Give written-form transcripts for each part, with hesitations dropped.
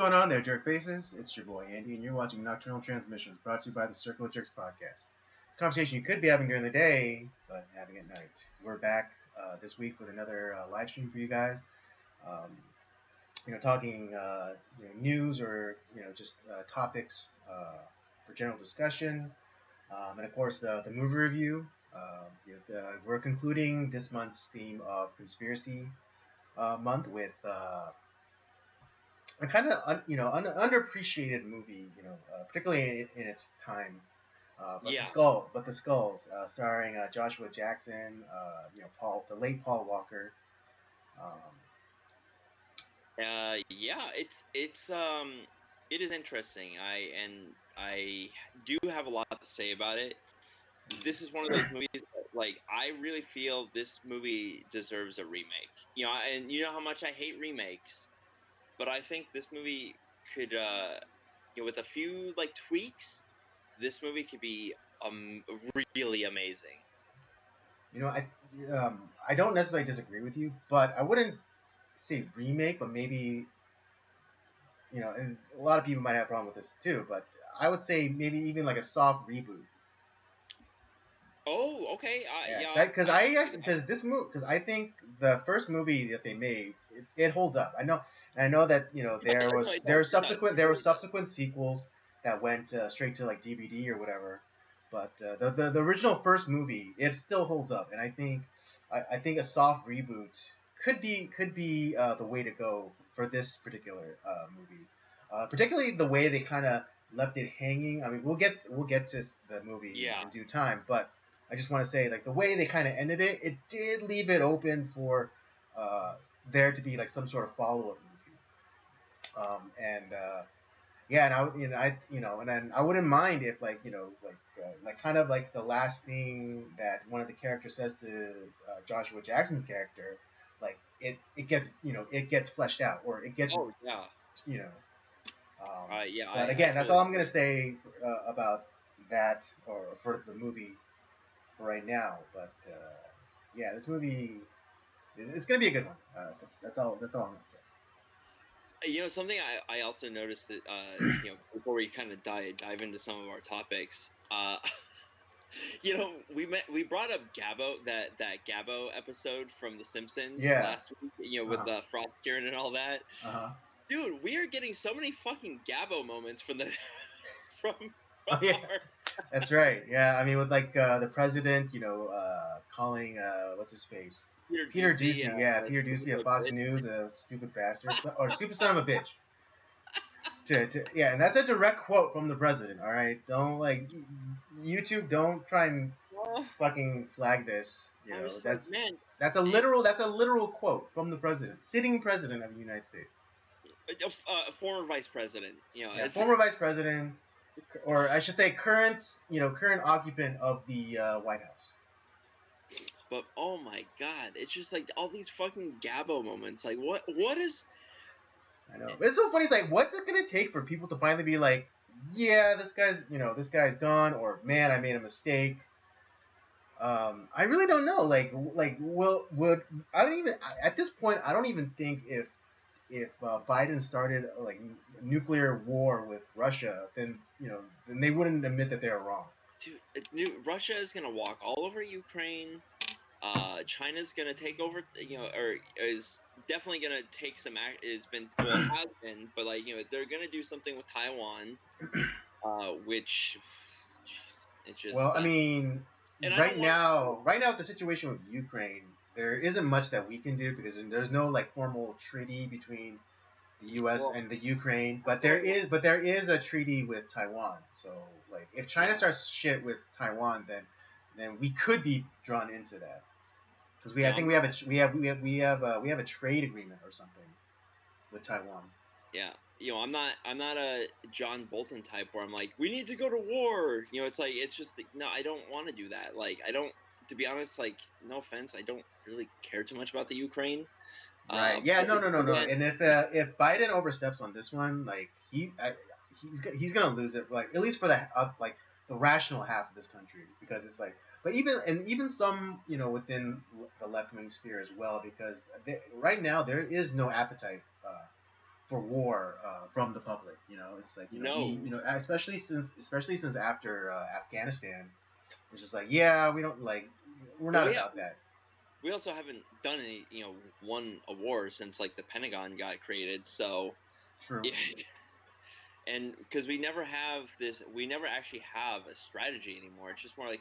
going on there, jerk faces? It's your boy Andy, and you're watching Nocturnal Transmissions, brought to you by the Circle of Jerks podcast. It's a conversation you could be having during the day, but having at night. We're back this week with another live stream for you guys. Talking news or just topics for general discussion, and of course the movie review. We're concluding this month's theme of conspiracy month with. A kind of underappreciated movie, particularly in its time. The Skulls, starring Joshua Jackson, the late Paul Walker. It is interesting. I do have a lot to say about it. This is one of those movies that, I really feel this movie deserves a remake. And you know how much I hate remakes. But I think this movie could, with a few tweaks, this movie could be really amazing. I don't necessarily disagree with you, but I wouldn't say remake, but maybe, and a lot of people might have a problem with this too, but I would say maybe even like a soft reboot. Oh, okay. Because I think the first movie that they made, it holds up. I know that there were subsequent sequels that went straight to like DVD or whatever, but the original first movie, it still holds up, and I think a soft reboot could be the way to go for this particular movie, particularly the way they kind of left it hanging. I mean, we'll get to the movie in due time, but I just want to say, the way they kind of ended it, it did leave it open for there to be some sort of follow-up movie. And then I wouldn't mind if kind of like the last thing that one of the characters says to Joshua Jackson's character, it gets fleshed out, or it gets But again, that's all I'm gonna say about that, or for the movie for right now. But this movie it's gonna be a good one. That's all I'm gonna say. Something I also noticed that before we kind of dive into some of our topics, we brought up Gabbo, that Gabbo episode from The Simpsons last week, with Frostern and all that. Dude, we are getting so many fucking Gabbo moments from the That's right. Yeah, I mean, with the president, calling what's his face, Peter Ducey. Peter Ducey of Fox News, a stupid bastard or stupid son of a bitch. And that's a direct quote from the president. All right, don't YouTube. Don't try and fucking flag this. That's a literal quote from the president, sitting president of the United States. A former vice president. Former vice president, or I should say current occupant of the White House. But oh my god, it's just all these fucking Gabbo moments. What is? I know, but it's so funny. It's what's it gonna take for people to finally be like, yeah, this guy's gone, or man, I made a mistake. I really don't know. At this point, I don't even think if Biden started a nuclear war with Russia, then they wouldn't admit that they were wrong. Dude, Russia is gonna walk all over Ukraine. China's gonna take over, or is definitely gonna take some act. Has been, but they're gonna do something with Taiwan, which, geez, it's just. Well, I mean, right now with the situation with Ukraine, there isn't much that we can do because there's no formal treaty between the U.S. and the Ukraine, but there is a treaty with Taiwan. So if China starts shit with Taiwan, then we could be drawn into that because we have a trade agreement or something with Taiwan. Yeah, I'm not a John Bolton type where I'm we need to go to war. It's just no, I don't want to do that. I don't. To be honest, no offense, I don't really care too much about the Ukraine. Right. Yeah. No. And if Biden oversteps on this one, he's gonna lose it. At least for the rational half of this country, because it's but even some within the left wing sphere as well, because right now there is no appetite for war from the public. You know, it's like No. especially since after Afghanistan, it's just like yeah, we don't like we're Well, not yeah. about that. We also haven't done any, won a war since like the Pentagon got created. So True. yeah, and because we never actually have a strategy anymore. It's just more like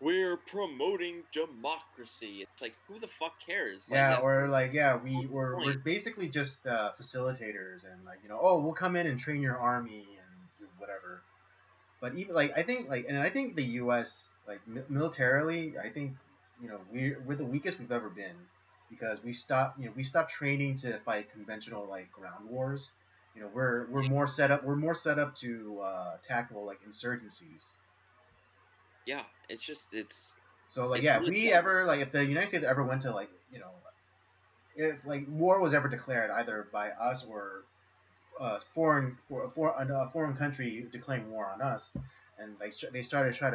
we're promoting democracy. It's like who the fuck cares? Like Yeah, that's or like yeah, the we're point. basically just facilitators and like oh we'll come in and train your army and do whatever. But even like I think the U.S. like militarily, I think we're the weakest we've ever been because we stopped training to fight conventional like ground wars. We're more set up to tackle like insurgencies. Yeah, it's just So like it's yeah, if really we sad. ever like if the United States ever went to like if like war was ever declared either by us or a foreign country declaring war on us, and they started try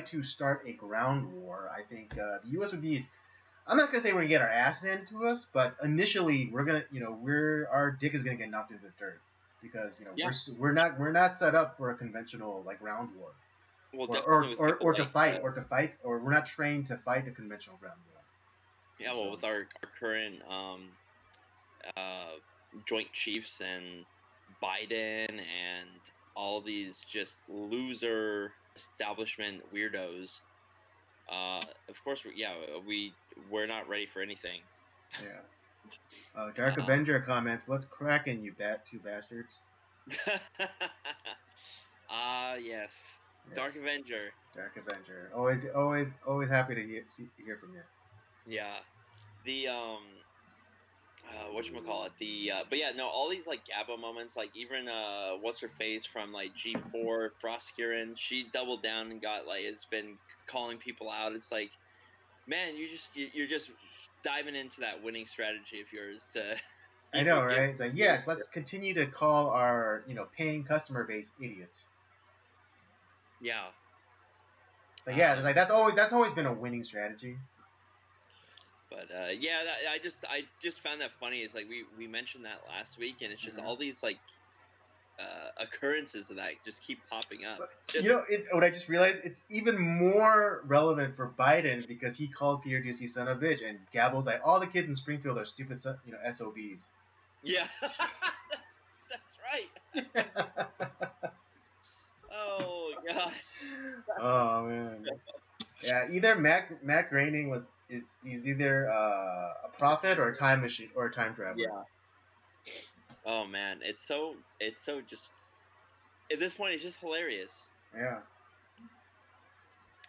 to start a ground war. I think the U.S. would be. I'm not gonna say we're gonna get our ass into us, but initially we're gonna our dick is gonna get knocked into the dirt because Yeah, we're not set up for a conventional like ground war well, definitely with people to like fight or we're not trained to fight a conventional ground war. yeah, well, So with our current uh Joint Chiefs and Biden and all these just loser establishment weirdos. Of course, we're not ready for anything. yeah. Dark Um, Avenger comments, "What's cracking, you two bastards?" yes, Dark Yes, Avenger. Dark Avenger. Always happy to hear from you. Yeah, the whatchamacallit, but yeah, no, all these like Gabba moments, like even what's her face from like G4 Froskirin, she doubled down and got like it's been calling people out. It's like, man, you're just diving into that winning strategy of yours to I know, give right? It's like yes, let's continue to call our paying customer base idiots. yeah. It's like yeah, Um, like that's always been a winning strategy. but yeah, I just found that funny. It's like we mentioned that last week, and it's just Mhm. all these like occurrences of that just keep popping up. But It's just what I just realized, it's even more relevant for Biden because he called Peter Ducey son of a bitch, and Gabble's like, all the kids in Springfield are stupid, SOBs. yeah, that's right. Oh god. Oh man. Yeah, either Mac Groening he's either a prophet or a time machine or a time traveler. Yeah. Oh man, it's so just at this point it's just hilarious. Yeah.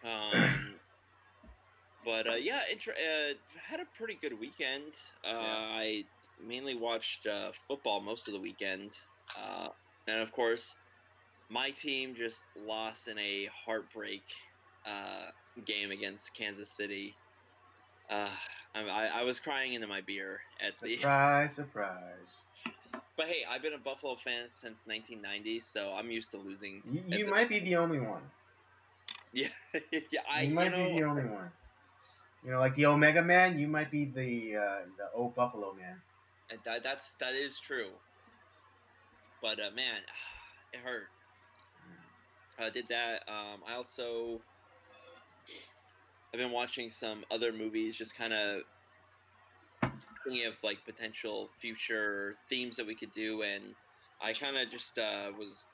Um, but yeah, had a pretty good weekend. Yeah. I mainly watched football most of the weekend, uh, and of course, my team just lost in a heartbreak uh, game against Kansas City. Uh, I was crying into my beer at the. Surprise, surprise. But hey, I've been a Buffalo fan since 1990, so I'm used to losing You at this might be point. the only one. Yeah, yeah. You might be the only one. Like the Omega Man, you might be the old Buffalo Man. that is true. But man, it hurt. Did that. I've been watching some other movies, just kind of thinking of like potential future themes that we could do, and I kind of just was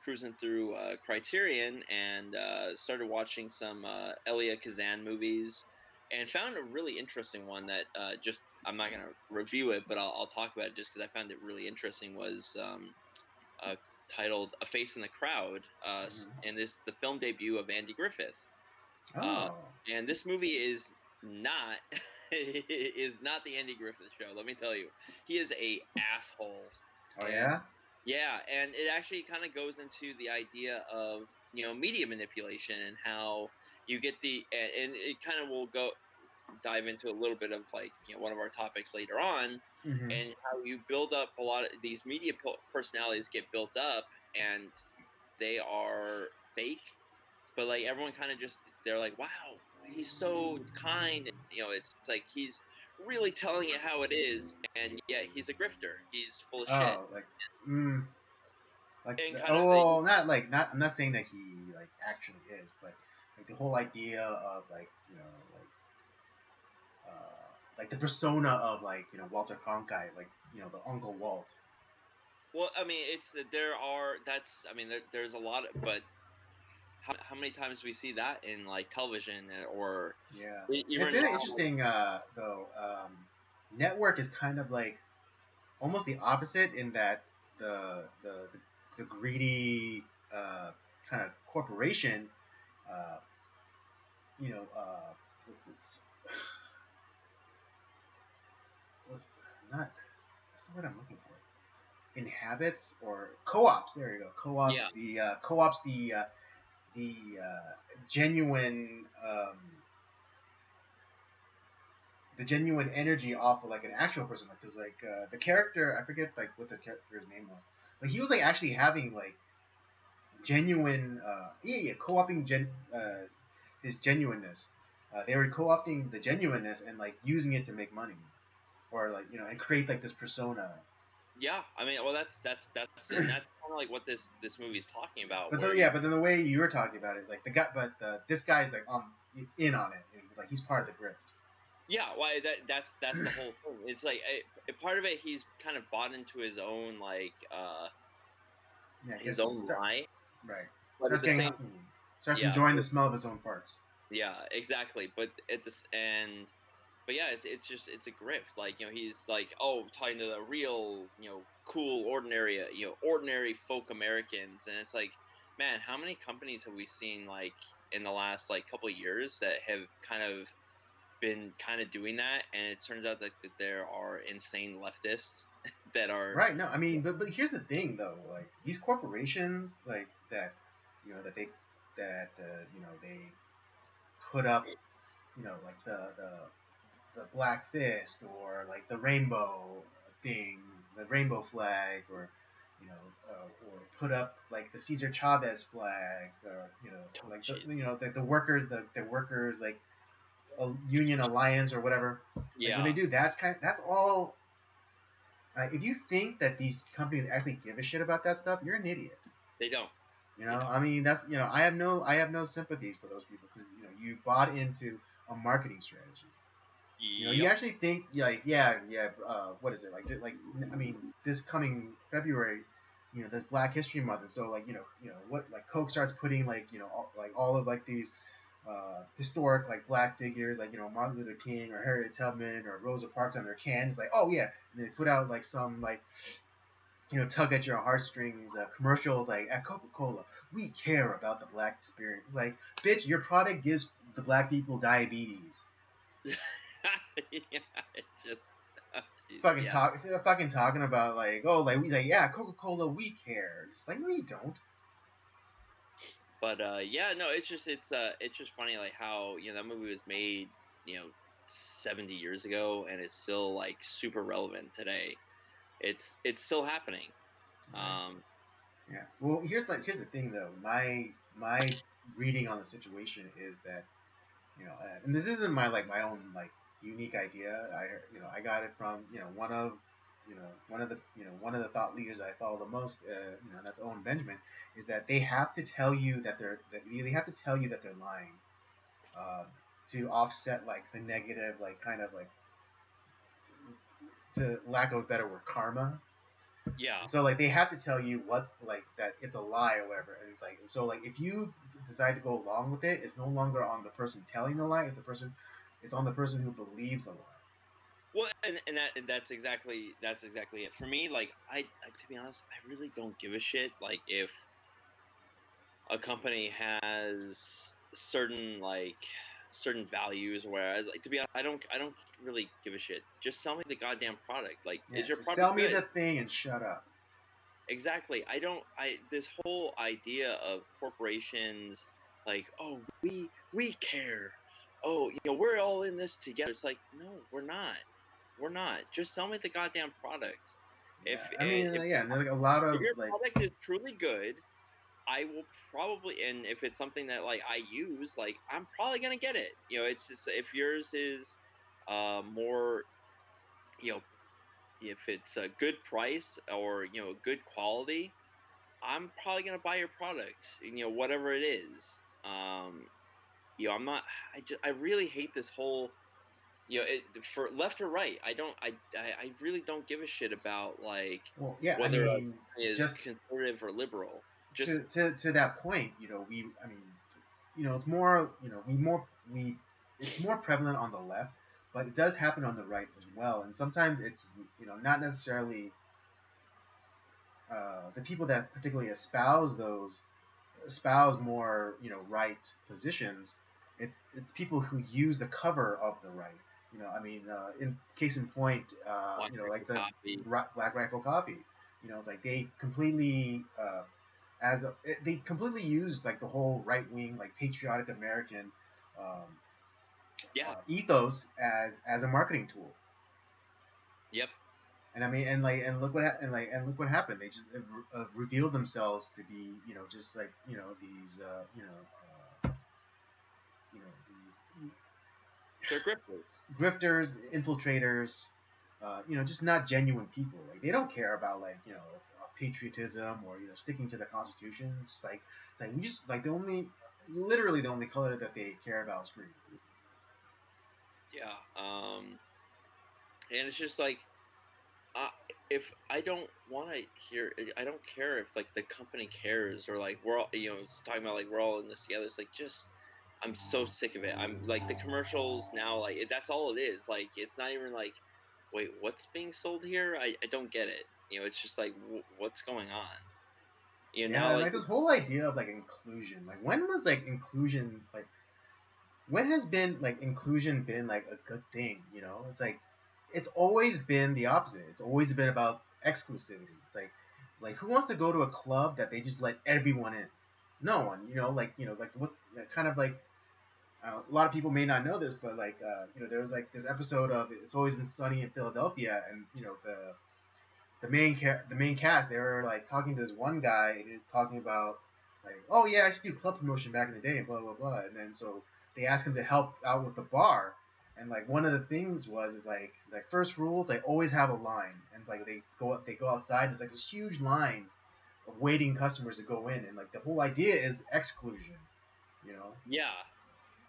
cruising through Criterion and started watching some Elia Kazan movies, and found a really interesting one that just I'm not gonna review it, but I'll talk about it just because I found it really interesting. Was uh, titled "A Face in the Crowd," Hmm. and this the film debut of Andy Griffith. Uh, Oh. and this movie is not is not the Andy Griffith show. Let me tell you, he is a asshole, Oh and yeah. yeah, and it actually kind of goes into the idea of media manipulation and how you get and it kind of will go dive into a little bit of like one of our topics later on, Hmm. and how you build up a lot of these media personalities get built up and they are fake, but like everyone kind of just they're like, wow, he's so kind, and it's like he's really telling it how it is, and yet he's a grifter. He's full of shit. Oh, like And kind of, oh, well, not I'm not saying that he like actually is, but like the whole idea of like like the persona of like Walter Cronkite, like the Uncle Walt. well, I mean, there's a lot, but how many times we see that in like television or Yeah, and it's even really now? interesting though. Network is kind of like almost the opposite in that the greedy kind of corporation, uh, what's its what's not what's the word I'm looking for? Inhabits or co-ops. There you go. Yeah, Co-ops the genuine the genuine energy off of like an actual person, because like the character, I forget like what the character's name was, but he was like actually having like genuine co-opting his genuineness. They were co-opting the genuineness and like using it to make money, or like and create like this persona. yeah. I mean, well, and that's kind of like what this movie is talking Yeah, about, but where but then the way you were talking about it is like the guy, but this guy's like in on it, like he's part of the grift. yeah, why that's the whole thing. It's like a part of it. He's kind of bought into his own Yeah, his gets own lie, right. but at Starts the getting same, starts yeah, enjoying the smell of his own parts. yeah, exactly. But at this and but yeah, it's a grift. Like he's like, oh, talking to the real cool ordinary folk Americans, and it's like, man, how many companies have we seen like in the last like couple of years that have kind of been kind of doing that, and it turns out that there are insane leftists that are. Right. No, I mean, but here's the thing though, like these corporations, like that, that they put up, like the black fist or like the rainbow thing, the rainbow flag, or or put up like the Cesar Chavez flag, or Oh, like jeez. the workers, the workers like a union alliance or whatever. Like when they Yeah, do that's all. If you think that these companies actually give a shit about that stuff, you're an idiot. they don't. They don't. I mean, that's I have no sympathies for those people, because you bought into a marketing strategy. You Yep. actually think like what is it like I mean, this coming February, there's Black History Month, and so like what, like Coke starts putting like all of like these historic like black figures, like Martin Luther King or Harriet Tubman or Rosa Parks on their cans. Like, oh yeah, and they put out like some like tug at your heartstrings commercials, like at Coca-Cola, we care about the black experience. It's like, bitch, your product gives the black people diabetes. Yeah, it's just oh, jeez, Fucking yeah. fucking talking about like, oh, like we like, yeah, Coca-Cola, we care. It's like, no, you don't. But yeah, no, it's just funny like how that movie was made 70 years ago and it's still like super relevant today. It's still happening. Right. Um, Yeah. Well, here's the thing though. My reading on the situation is that and this isn't my own like unique idea. I got it from one of the thought leaders I follow the most. That's Owen Benjamin. Is that they have to tell you that they have to tell you that they're lying, uh, to offset like the negative, like kind of like, to lack of a better word, karma. yeah. And so like they have to tell you what, like, that it's a lie or whatever. And it's like, so like if you decide to go along with it, it's no longer on the person telling the lie. It's on the person who believes the lie. Well, and that's exactly it for me. Like to be honest, I really don't give a shit. Like if a company has certain values or whatever. Like to be honest, I don't really give a shit. Just sell me the goddamn product. Like, Yeah, is your just sell product me good? the thing and shut up. Exactly. I don't. I this whole idea of corporations like, oh, we care. Oh, we're all in this together. It's like, no, we're not. We're not. Just sell me the goddamn product. Yeah, I mean, yeah, and like a lot If of your like, product is truly good, I will probably, and if it's something that like I use, like I'm probably gonna get it. It's just if yours is more, you know, if it's a good price or good quality, I'm probably gonna buy your product. Whatever it is. I'm not. I really hate this whole for left or right. I really don't give a shit about like Well, yeah, I whether a mean, company is just conservative or liberal. Just to that point, I mean, it's more, we it's more prevalent on the left, but it does happen on the right as well. And sometimes it's, not necessarily the people that particularly espouse more, right positions. It's people who use the cover of the right. I mean, in case in point, Black like Rifle the Coffee. Black Rifle Coffee. It's like they completely they completely used like the whole right wing, like patriotic American um, Yeah. ethos as a marketing tool. Yep. And I mean, and like, and look what happened. They just revealed themselves to be, just like, these, these They're grifters. grifters, infiltrators, just not genuine people. Like they don't care about like, patriotism or sticking to the Constitution. It's like we just like literally the only color that they care about is green. Yeah. And it's just like, uh, if I don't want to hear, I don't care if like the company cares or like we're all, it's talking about like we're all in this together. It's like just, I'm so sick of it. I'm like the commercials now, like that's all it is. Like it's not even like, wait, what's being sold here? I don't get it. It's just like what's going on. Yeah, Now and like like this whole idea of like inclusion. Like when was like inclusion like when has been like inclusion been like a good thing? It's like it's always been the opposite. It's always been about exclusivity. It's like who wants to go to a club that they just let everyone in? No one. Like what's kind of like a lot of people may not know this, but like there was like this episode of It's Always Sunny in Philadelphia, and the main cast, they were like talking to this one guy, and he was talking about, it's like, oh yeah, I used to do club promotion back in the day and blah blah blah. And then so they asked him to help out with the bar, and like one of the things was is like first rules, they always have a line, and like they go outside, and there's like this huge line of waiting customers to go in, and like the whole idea is exclusion, you know. yeah,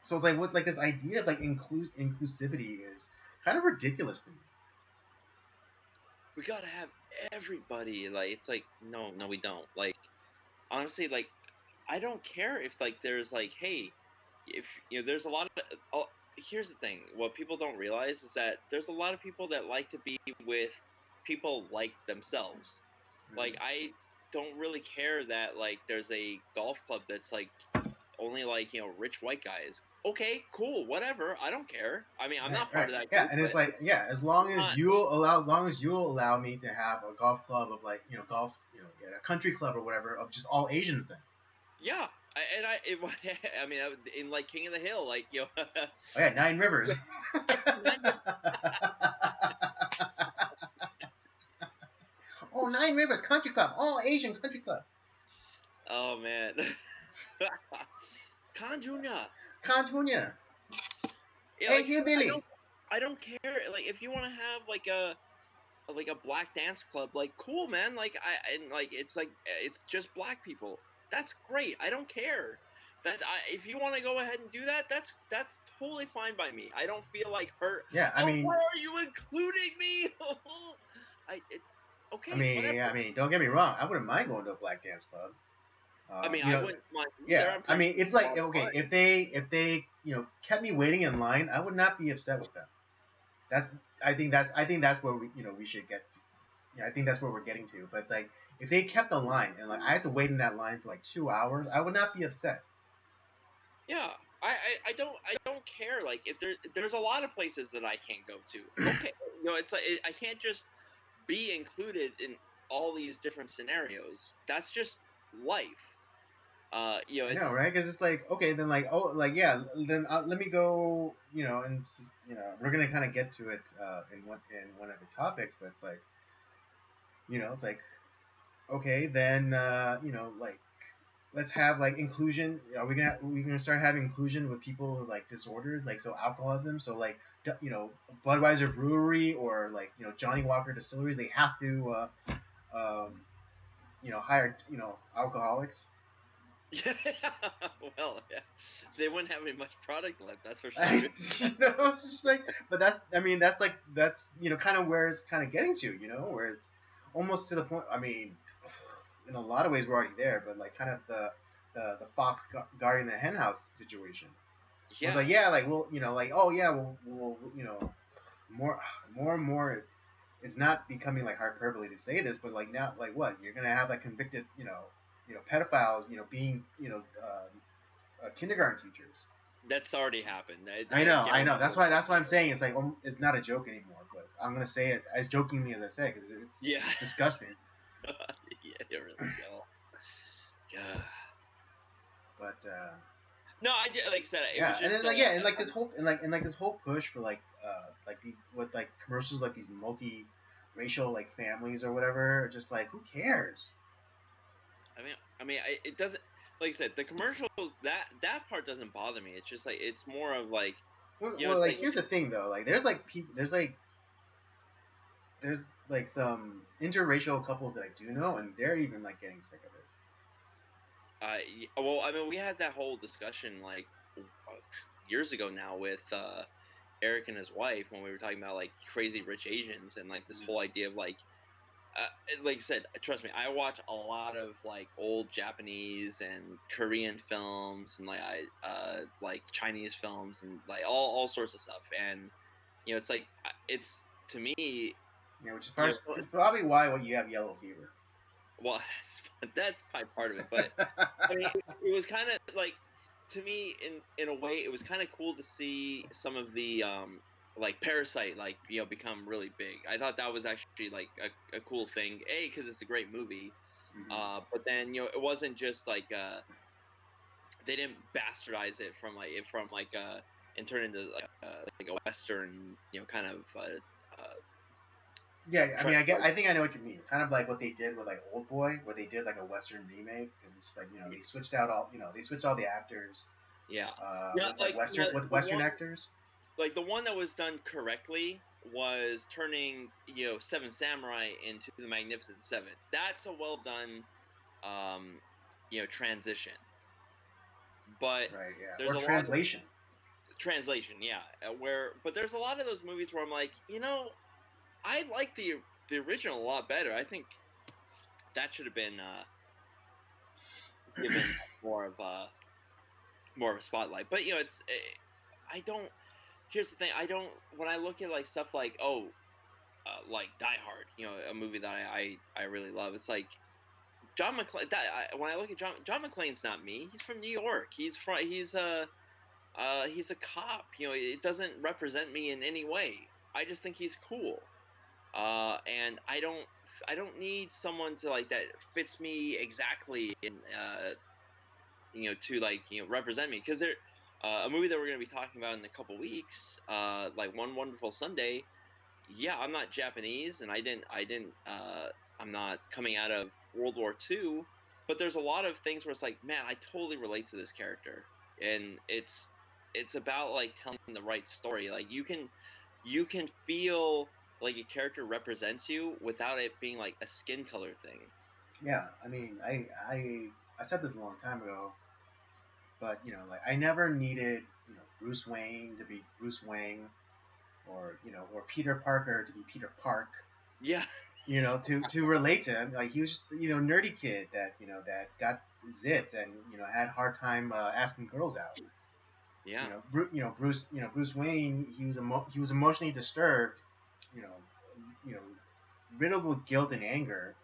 So it's like what like this idea of like inclusivity is kind of ridiculous to me. we gotta have everybody. Like it's like no, no, we don't. Like honestly, like I don't care if like there's like, hey, if there's a lot of. Here's the thing: what people don't realize is that there's a lot of people that like to be with people like themselves. Like Mm. I don't really care that like there's a golf club that's like only like rich white guys. Okay, cool, whatever. I don't care. I mean, I'm Right, not part right, of that yeah, group, and it's but like, yeah, not. as long as you'll allow me to have a golf club of like, golf, yeah, a country club or whatever of just all Asians, then. Yeah, I mean, in like King of the Hill, like Oh yeah, Nine Rivers. Oh, Nine Rivers Country Club, all Asian country club. oh man, Kanjunya. Cantunya. Yeah, Hey, like here, Billy. I don't care. Like if you want to have like a black dance club, like cool, man. Like and like it's just black people. That's great. I don't care. If you want to go ahead and do that, that's totally fine by me. I don't feel like hurt. Yeah, I Oh, mean, why are you including me? Okay, whatever. I mean, don't get me wrong. I wouldn't mind going to a black dance club. I mean, You I know, wouldn't mind either. yeah. I'm I pretty mean, sure it's it's a like, lot of okay, fun. if they kept me waiting in line, I would not be upset with them. That's I think that's where we should get to. Yeah, I think that's where we're getting to. But it's like if they kept the line and like I had to wait in that line for like 2 hours, I would not be upset. Yeah, I don't care. Like if there's a lot of places that I can't go to. Okay, it's like I can't just be included in all these different scenarios. That's just life. I know, It's right? Because it's like, okay, then like, oh, like, yeah, then let me go, and we're gonna kind of get to it in one of the topics, but it's like, it's like, okay, then like, let's have like inclusion. We gonna start having inclusion with people with like disorders, like so alcoholism. So like Budweiser Brewery or like Johnny Walker Distilleries, they have to um, hire alcoholics. Yeah. Well, yeah. They wouldn't have any much product left, that's for sure. It's just like, but that's kind of where it's kind of getting to, where it's almost to the point. I mean, in a lot of ways we're already there, but like kind of the fox guarding the henhouse situation. It was Yeah. like, yeah, like like, oh yeah, we'll more and more. It's not becoming like hyperbole to say this, but like now, like what you're gonna have like convicted, pedophiles, being, kindergarten teachers. That's already happened. I I know. guarantee That's why I'm saying it's like it's not a joke anymore. But I'm gonna say it as jokingly as I say because yeah. it's disgusting. Yeah, it really go. Yeah. But No, like I said, it was yeah, and just then like yeah, and like this whole and like this whole push for like these with like commercials like these multi-racial like families or whatever. Just like who cares? It doesn't. Like I said, the commercials that part doesn't bother me. It's just like it's more of like, Well, it's like like here's the thing though. Like there's like people there's like some interracial couples that I do know, and they're even like getting sick of it. well, we had that whole discussion like years ago now with Eric and his wife when we were talking about like Crazy Rich Asians and like this whole idea of uh, like I said, trust me, I watch a lot of like old Japanese and Korean films and like Chinese films and like all sorts of stuff. And it's like it's to me, Yeah, which is you know, probably why you have yellow fever. well, that's probably part of it. But I mean, it was kind of like to me in a way, it was kind of cool to see some of the like Parasite become really big. I thought that was actually like a cool thing. A because it's a great movie. Mm-hmm. But then it wasn't just like they didn't bastardize it from like and turn into like a western kind of Yeah, I mean, like I think I know what you mean. Kind of like what they did with like Old Boy, where they did like a Western remake, and just like they switched out all they switched all the actors yeah. Yeah, with like the Western one actors. like the one that was done correctly was turning Seven Samurai into the Magnificent Seven. That's a well done transition. But Right. Yeah. there's Or a lot of translation. translation, yeah, but there's a lot of those movies where I'm like, I like the original a lot better. I think that should have been given more of a spotlight. But I don't. Here's the thing. I don't. When I look at like stuff like like Die Hard, a movie that I really love. It's like John McClane. When I look at John McClane's not me. He's from New York. He's a cop. It doesn't represent me in any way. I just think he's cool. And I don't need someone to like that fits me exactly and to like represent me because they're a movie that we're going to be talking about in a couple weeks, like One Wonderful Sunday. Yeah, I'm not Japanese, and I'm not coming out of World War II, but there's a lot of things where it's like, man, I totally relate to this character, and it's about like telling the right story. Like you can feel like a character represents you without it being like a skin color thing. Yeah. I mean, I said this a long time ago, but like I never needed Bruce Wayne to be Bruce Wayne, or or Peter Parker to be Peter Park. Yeah, To relate to him. Like he was just nerdy kid that that got zits and had a hard time asking girls out. yeah, Bruce Wayne. He was emotionally disturbed. You know, riddled with guilt and anger.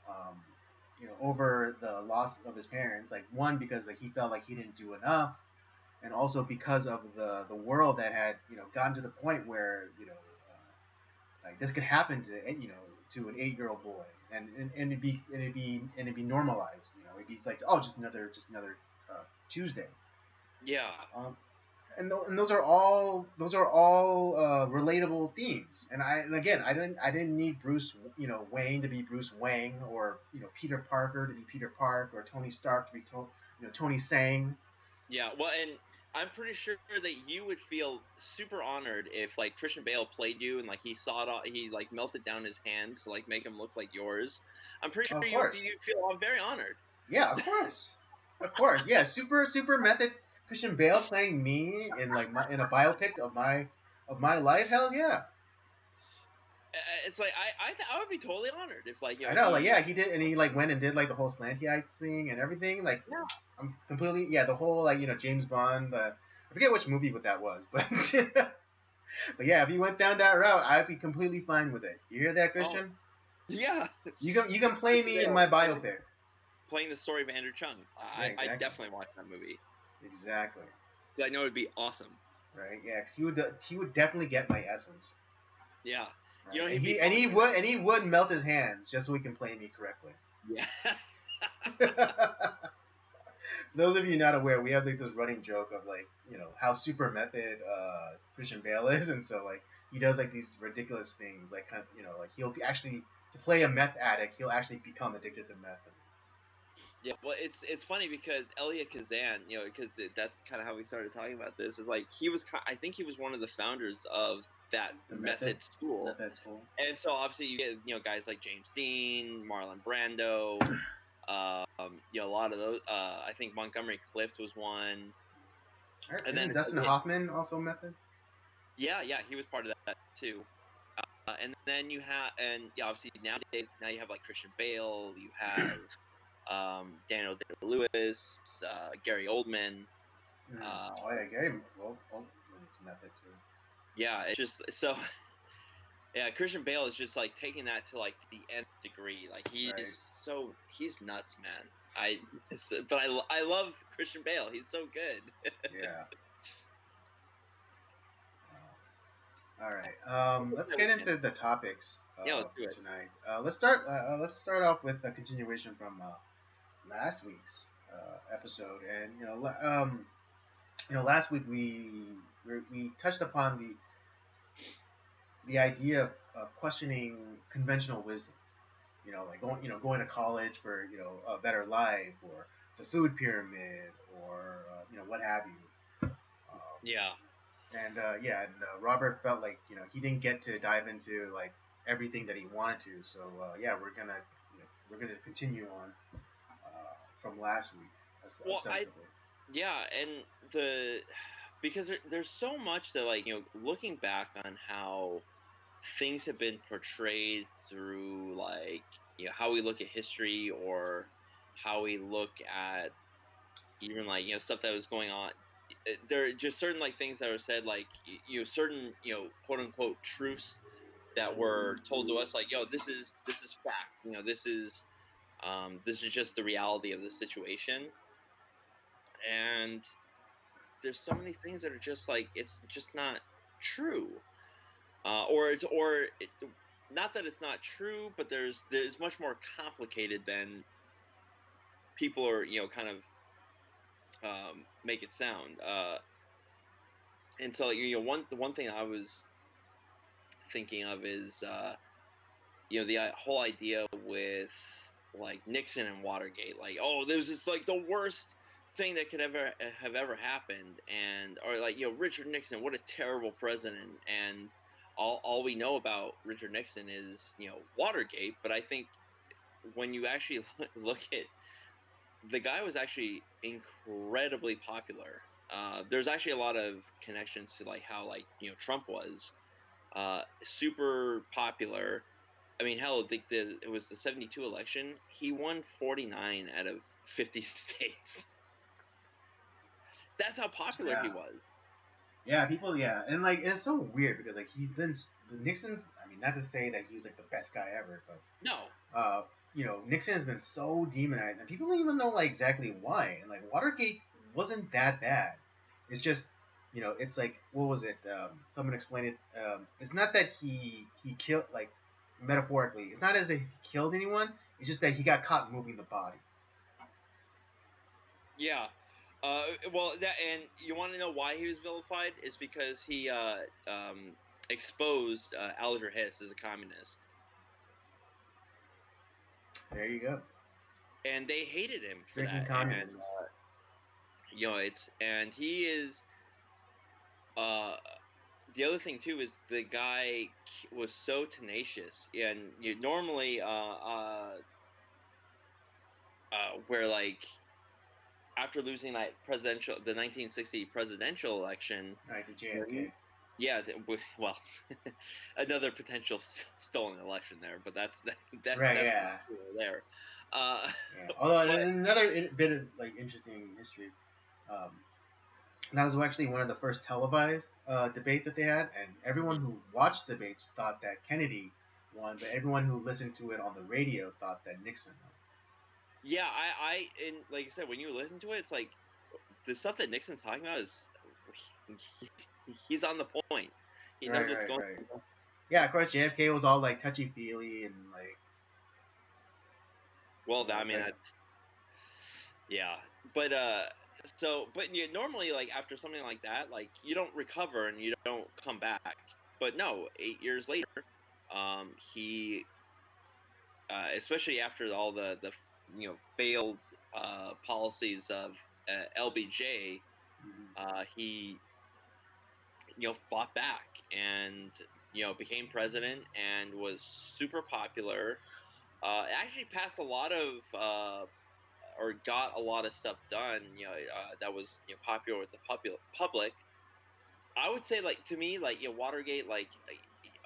Um, over the loss of his parents. Like one because like he felt like he didn't do enough, and also because of the world that had gotten to the point where like this could happen to to an 8-year-old boy, and it'd be normalized. It'd be like, oh, just another Tuesday. yeah. Um, and those are all relatable themes. And again, I didn't need Bruce Wayne to be Bruce Wayne, or Peter Parker to be Peter Park, or Tony Stark to be Tony Sang. Yeah, well, and I'm pretty sure that you would feel super honored if like Christian Bale played you and like he sawed off, he like melted down his hands to like make him look like yours. I'm pretty Of sure course. you'd feel I'm very honored. Yeah, of course. Of course. Yeah, super method Christian Bale playing me in a biopic of my life. Hell yeah. It's like I would be totally honored if like I know, like, he yeah, he did, and he like went and did like the whole slanty eyes thing and everything. Like, yeah. I'm completely, yeah, the whole like James Bond. I forget which movie what that was, but but yeah, if he went down that route, I'd be completely fine with it. You hear that, Oh Christian? yeah. You can play Christian me in Bale my biopic. playing the story of Andrew Chung. Yeah, I exactly, definitely watch that movie. exactly. I know it'd be awesome. Right? Yeah, 'cause he would definitely get my essence. Yeah. Right? And He'd be he and fun. he would melt his hands just so he can play me correctly. Yeah. For those of you not aware, we have like this running joke of like how super method Christian Bale is, and so like he does like these ridiculous things, like kind of, like he'll actually to play a meth addict, he'll actually become addicted to meth. Yeah, well, it's funny because Elia Kazan, because that's kind of how we started talking about this. Is like I think he was one of the founders of that The method method school, method school. and so obviously you get guys like James Dean, Marlon Brando, a lot of those. I think Montgomery Clift was one, and Isn't then Dustin Hoffman also method? yeah, he was part of that too. And then you have, and yeah, obviously nowadays now you have like Christian Bale, you have Daniel Day-Lewis, Gary Oldman. Oh yeah, Gary Oldman's method too. Yeah, it's just so. Yeah, Christian Bale is just like taking that to like the nth degree. Like he's nuts, man. But I love Christian Bale. He's so good. Yeah. All right. Let's get into the topics Yeah, let's do for it. tonight. Let's start off with a continuation from last week's episode, and last week we touched upon the idea of questioning conventional wisdom. Like going to college for a better life, or the food pyramid, or what have you. Yeah. And Robert felt like he didn't get to dive into like everything that he wanted to. So yeah, we're gonna continue on from last week, Well, ostensibly. yeah, and because there's so much that like looking back on how things have been portrayed through like how we look at history or how we look at even like stuff that was going on. There are just certain like things that are said like certain quote unquote truths that were told to us like this is fact, this is just the reality of the situation. And there's so many things that are just like it's just not true, not that it's not true, but there's much more complicated than people are kind of make it sound. And so the one thing I was thinking of is the whole idea with like Nixon and Watergate, like there's this like the worst thing that could ever have ever happened, and or like Richard Nixon, what a terrible president, and all we know about Richard Nixon is Watergate. But I think when you actually look at the guy was actually incredibly popular. There's actually a lot of connections to like how like Trump was super popular. I mean, hell, it was the 72 election. He won 49 out of 50 states. That's how popular Yeah. he was. Yeah, people. Yeah, and it's so weird because like Nixon's. I mean, not to say that he was like the best guy ever, but No. Nixon has been so demonized, and people don't even know like exactly why. And like Watergate wasn't that bad. It's just, it's like what was it? Someone explained it. It's not that he killed like metaphorically. It's not as if he killed anyone. It's just that he got caught moving the body. Yeah. Well, that and you want to know why he was vilified? Is because he exposed Alger Hiss as a communist, There you go. and they hated him for Freaking that. And communists. it's and he is uh the other thing too is the guy was so tenacious, and normally where like after losing the 1960 presidential election, Right, the you know, JFK. yeah, well, another potential stolen election there, but Right, that's yeah. there. Uh, Yeah. Although but another bit of like interesting history, um, that was actually one of the first televised debates that they had, and everyone mhm. who watched the debates thought that Kennedy won, but everyone who listened to it on the radio thought that Nixon won. Yeah, and like I said, when you listen to it, it's like the stuff that Nixon's talking about is he's on the point. He knows Right, what's right, going right. on. Yeah, of course, JFK was all like touchy feely and like, Well, I mean but that's yeah, but but yeah, normally like after something like that, like you don't recover and you don't come back. But no, 8 years later, he especially after all the failed policies of LBJ, mhm. he fought back and became president and was super popular. Actually passed a lot of or got a lot of stuff done. That was popular with the public. I would say like to me like Watergate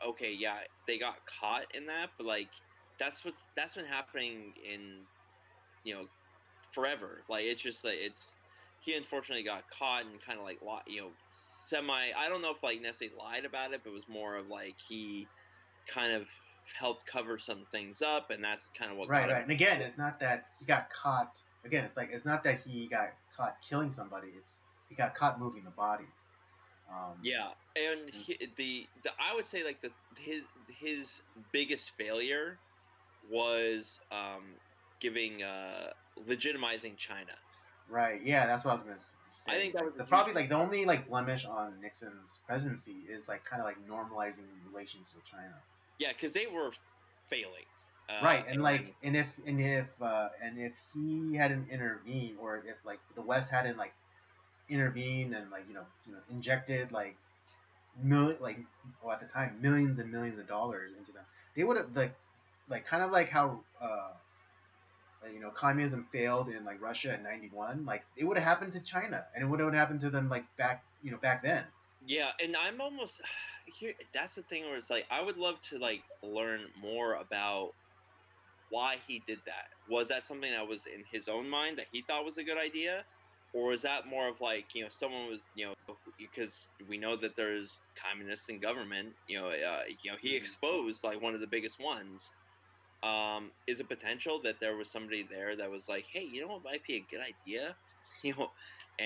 okay, yeah, they got caught in that, but like that's been happening in you know forever. Like it's just like it's he unfortunately got caught and kind of like semi. I don't know if like necessarily lied about it, but it was more of like he kind of helped cover some things up, and that's kind of what Right, got right. him. And again, it's not that he got caught. Again, it's like it's not that he got caught killing somebody. It's he got caught moving the body. Um, Yeah, and the I would say like his biggest failure was giving legitimizing China. right. Yeah, that's what I was gonna I say. think that Like was a the huge probably like the only like blemish on Nixon's presidency is like kind of like normalizing relations with China. yeah, because they were failing. Right, and And like and if he hadn't intervened, or if like the West hadn't like intervened and like injected like well, at the time millions and millions of dollars into them, they would have like kind of like how communism failed in like Russia in '91. Like it would have happened to China, and it would have happened to them like back then. yeah, and I'm almost here. That's the thing where it's like I would love to like learn more about why he did that. Was that something that was in his own mind that he thought was a good idea? Or is that more of like, someone was, because we know that there's communists in government, he Mm-hmm. exposed like one of the biggest ones. Is a potential that there was somebody there that was like, hey, you know what might be a good idea? you know,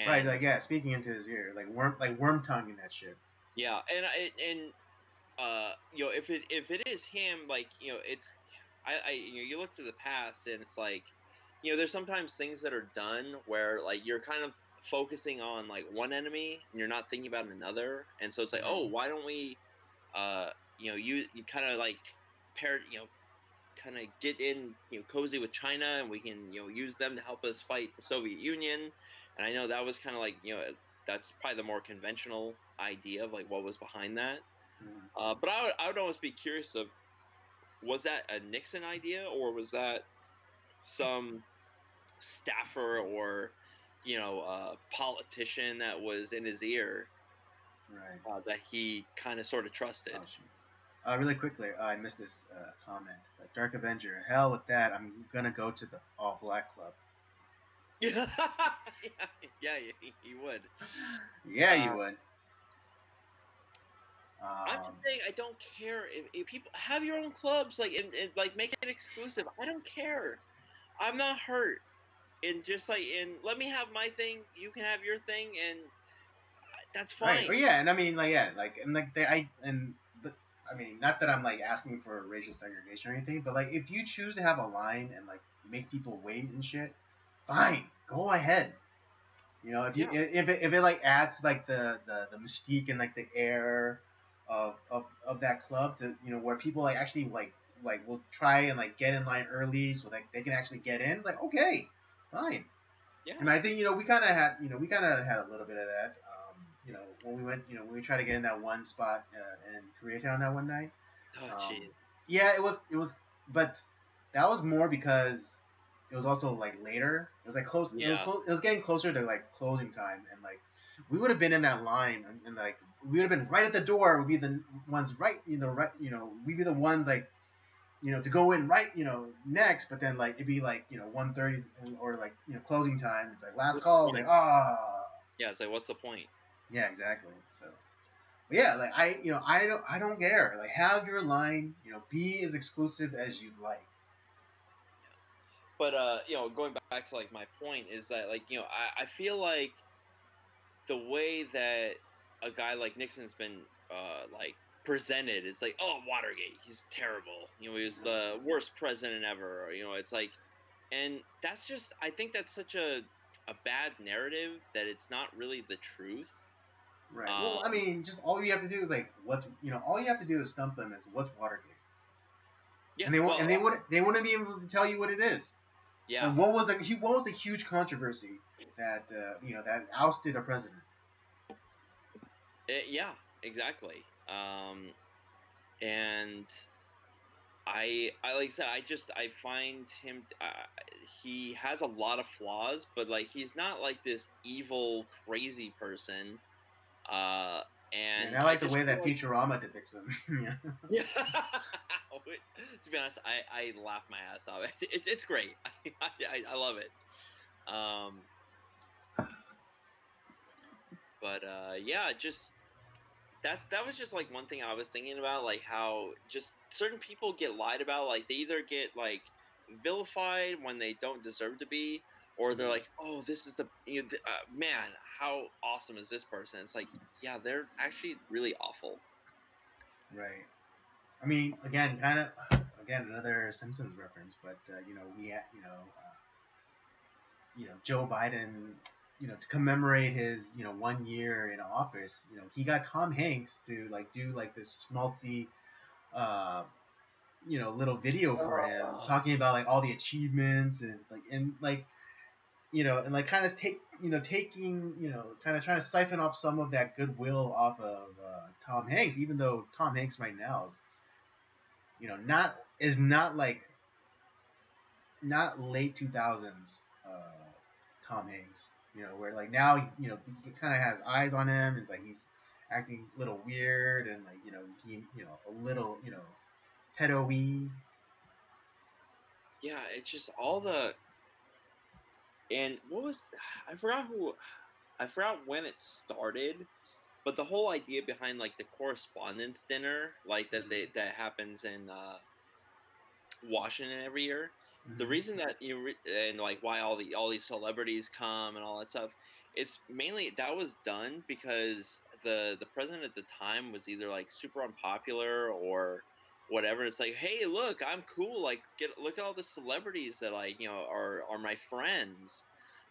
Right, and like yeah, speaking into his ear, like worm tonguing that shit. yeah, if it is him, like it's I you look to the past and it's like there's sometimes things that are done where like you're kind of focusing on like one enemy and you're not thinking about another, and so it's like, Mm-hmm. oh, why don't we you kind of like pair kind of get in cozy with China, and we can use them to help us fight the Soviet Union. And I know that was kind of like that's probably the more conventional idea of like what was behind that. Mm-hmm. But I would almost be curious of, was that a Nixon idea, or was that some staffer or politician that was in his ear Right. that he kind of sort of trusted? Oh shoot. Really quickly, I missed this comment. Dark Avenger. Hell with that. I'm gonna go to the All Black Club. yeah, yeah, he would. Yeah, you Uh, would. I'm just Um, saying, I don't care if people have your own clubs, like and like make it exclusive. I don't care. I'm not hurt. And just like and let me have my thing, you can have your thing, and that's right. Or fine. yeah, and I mean like yeah, like and like they I and but I mean not that I'm like asking for racial segregation or anything, but like if you choose to have a line and like make people wait and shit, fine, go ahead. You know, if you Yeah. if it like adds like the mystique and like the air of that club to where people like actually will try and like get in line early so that they can actually get in. Like okay, fine. And Yeah. I think we kind of had a little bit of that. When we went, when we tried to get in that one spot in Koreatown that one night. Oh, Um, jeez. yeah, it was, but that was more because it was also like later. It was like close. It was Yeah. close. It was getting closer to like closing time, and like we would have been in that line, and like we would have been right at the door. Would be the ones right, right. We'd be the ones like to go in right, next, but then like it'd be like 1:30 or like closing time. It's like last What's the call. It's point? like Yeah, it's like, what's the point? yeah, exactly. So but yeah, like I don't care. Like have your line, be as exclusive as you'd like. But going back to like my point is that like I feel like the way that a guy like Nixon's been like presented is like, oh, Watergate, he's terrible. He was the worst president ever. It's like, and that's just I think that's such a bad narrative that it's not really the truth. Right. Well, I Um, mean, just all you have to do is like all you have to do is stump them is what's Watergate, yeah, and they won't, well, and they wouldn't be able to tell you what it is. yeah, And what was the huge controversy that that ousted a president? yeah, exactly. And I like I said, I find him. He has a lot of flaws, but like he's not like this evil, crazy person. Uh, Yeah, and and I I like the just way feel that like Futurama depicts him. Yeah. yeah. To be honest, I laugh my ass off. It's great. I love it. Um, but yeah, just that was just like one thing I was thinking about, like how just certain people get lied about. Like they either get like vilified when they don't deserve to be, or they're Mhm. like, oh, this is the man, how awesome is this person? It's like, yeah, they're actually really awful. Right. I mean, again, another Simpsons reference, but we had, Joe Biden, to commemorate his, 1 year in office, he got Tom Hanks to like do like this schmaltzy, uh, little video for him Uh, talking about like all the achievements and like kind of taking, kind of trying to siphon off some of that goodwill off of Tom Hanks, even though Tom Hanks right now is, not like not late 2000s Tom Hanks, where like now he kind of has eyes on him and it's like he's acting a little weird and like he a little pedo-y. yeah, it's just all the and what was I forgot when it started, but the whole idea behind like the correspondence dinner, like that happens in Washington every year. The Mm-hmm. reason that and like why all these celebrities come and all that stuff, it's mainly that was done because the president at the time was either like super unpopular or whatever. It's like, hey, look, I'm cool. Like, look at all the celebrities that like are my friends.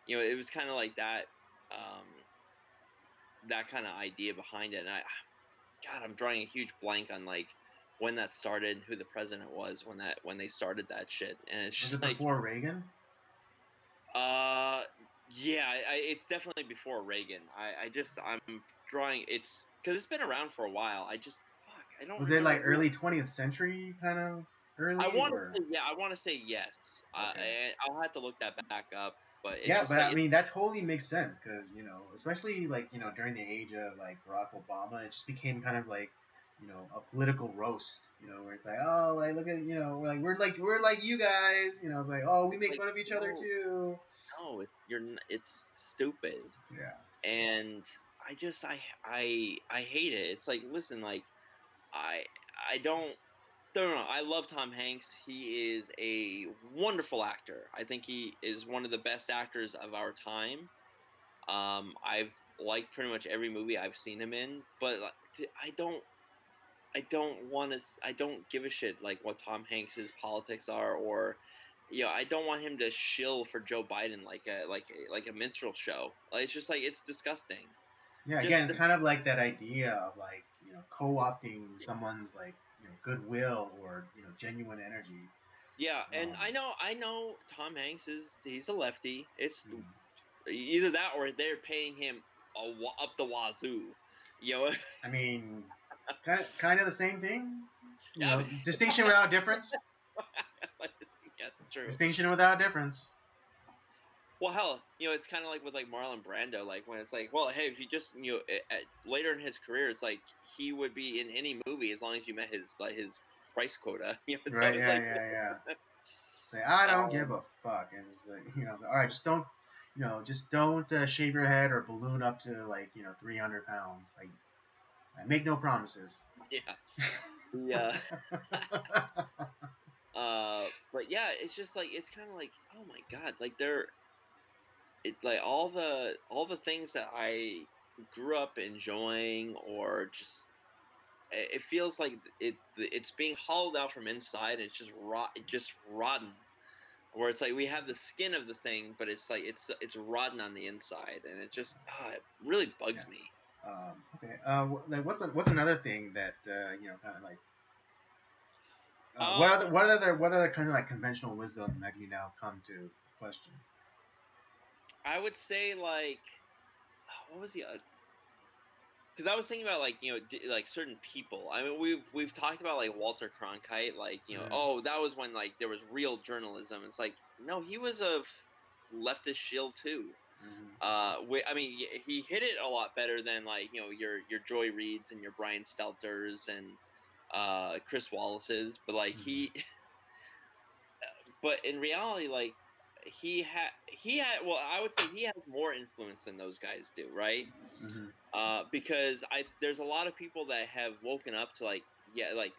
It was kind of like that. Um, that kind of idea behind it. And God, I'm drawing a huge blank on like when that started, who the president was when they started that shit, and it's Was just it like, before Reagan? uh, yeah, it's definitely before Reagan. I'm drawing it's because it's been around for a while. I just fuck, I don't Was it remember like who. early 20th century kind of I early want to or say yeah, I want to say yes. okay? And I'll have to look that back up, but it's Yeah, just but like I mean that totally makes sense because especially like during the age of like Barack Obama, it just became kind of like a political roast, where it's like oh like look at we're like you guys, it's like oh we it's make like fun of each other no, too. no, it's stupid, Yeah. and I hate it. It's like listen, like I I don't know. I love Tom Hanks. He is a wonderful actor. I think he is one of the best actors of our time. I've liked pretty much every movie I've seen him in, but like, I don't want to. I don't give a shit like what Tom Hanks's politics are or I don't want him to shill for Joe Biden like a minstrel show. Like, it's just like it's disgusting. Yeah, again, Just it's kind of like that idea of like co-opting someone's like goodwill or genuine energy. yeah, and Um, I know Tom Hanks he's a lefty. It's hmm. either that or they're paying him up the wazoo. You know, I mean, kind of the same thing. yeah, Distinction without difference. yeah, true. Distinction without difference. Well, hell, it's kind of like with like Marlon Brando, like when it's like, well, hey, if you just later in his career, it's like he would be in any movie as long as you met his price quota. So Right? it's Yeah, like, yeah, yeah. Say, I don't give um, a fuck. And it's like, all right, just don't shave your head or balloon up to like 300 pounds. Like, I make no promises. yeah, yeah. But yeah, it's just like it's kind of like, oh my god, like like all the things that I grew up enjoying, or just it feels like it's being hollowed out from inside. And it's just rotten. Where it's like we have the skin of the thing, but it's like it's rotten on the inside, and it just it really Yeah. bugs me. Okay. Like what's another thing that kind of like Um, what other kind of like conventional wisdom have you now come to question? I would say like what was the because I was thinking about like like certain people. I mean, we've talked about like Walter Cronkite, like Mm-hmm. oh, that was when like there was real journalism. It's like no, he was a leftist shill too. Mm-hmm. I mean, he hit it a lot better than like your Joy Reids and your Brian Stelters and Chris Wallace's, but like Mm-hmm. but in reality, like he had well, I would say he has more influence than those guys do, right? Mm-hmm. Because there's a lot of people that have woken up to like like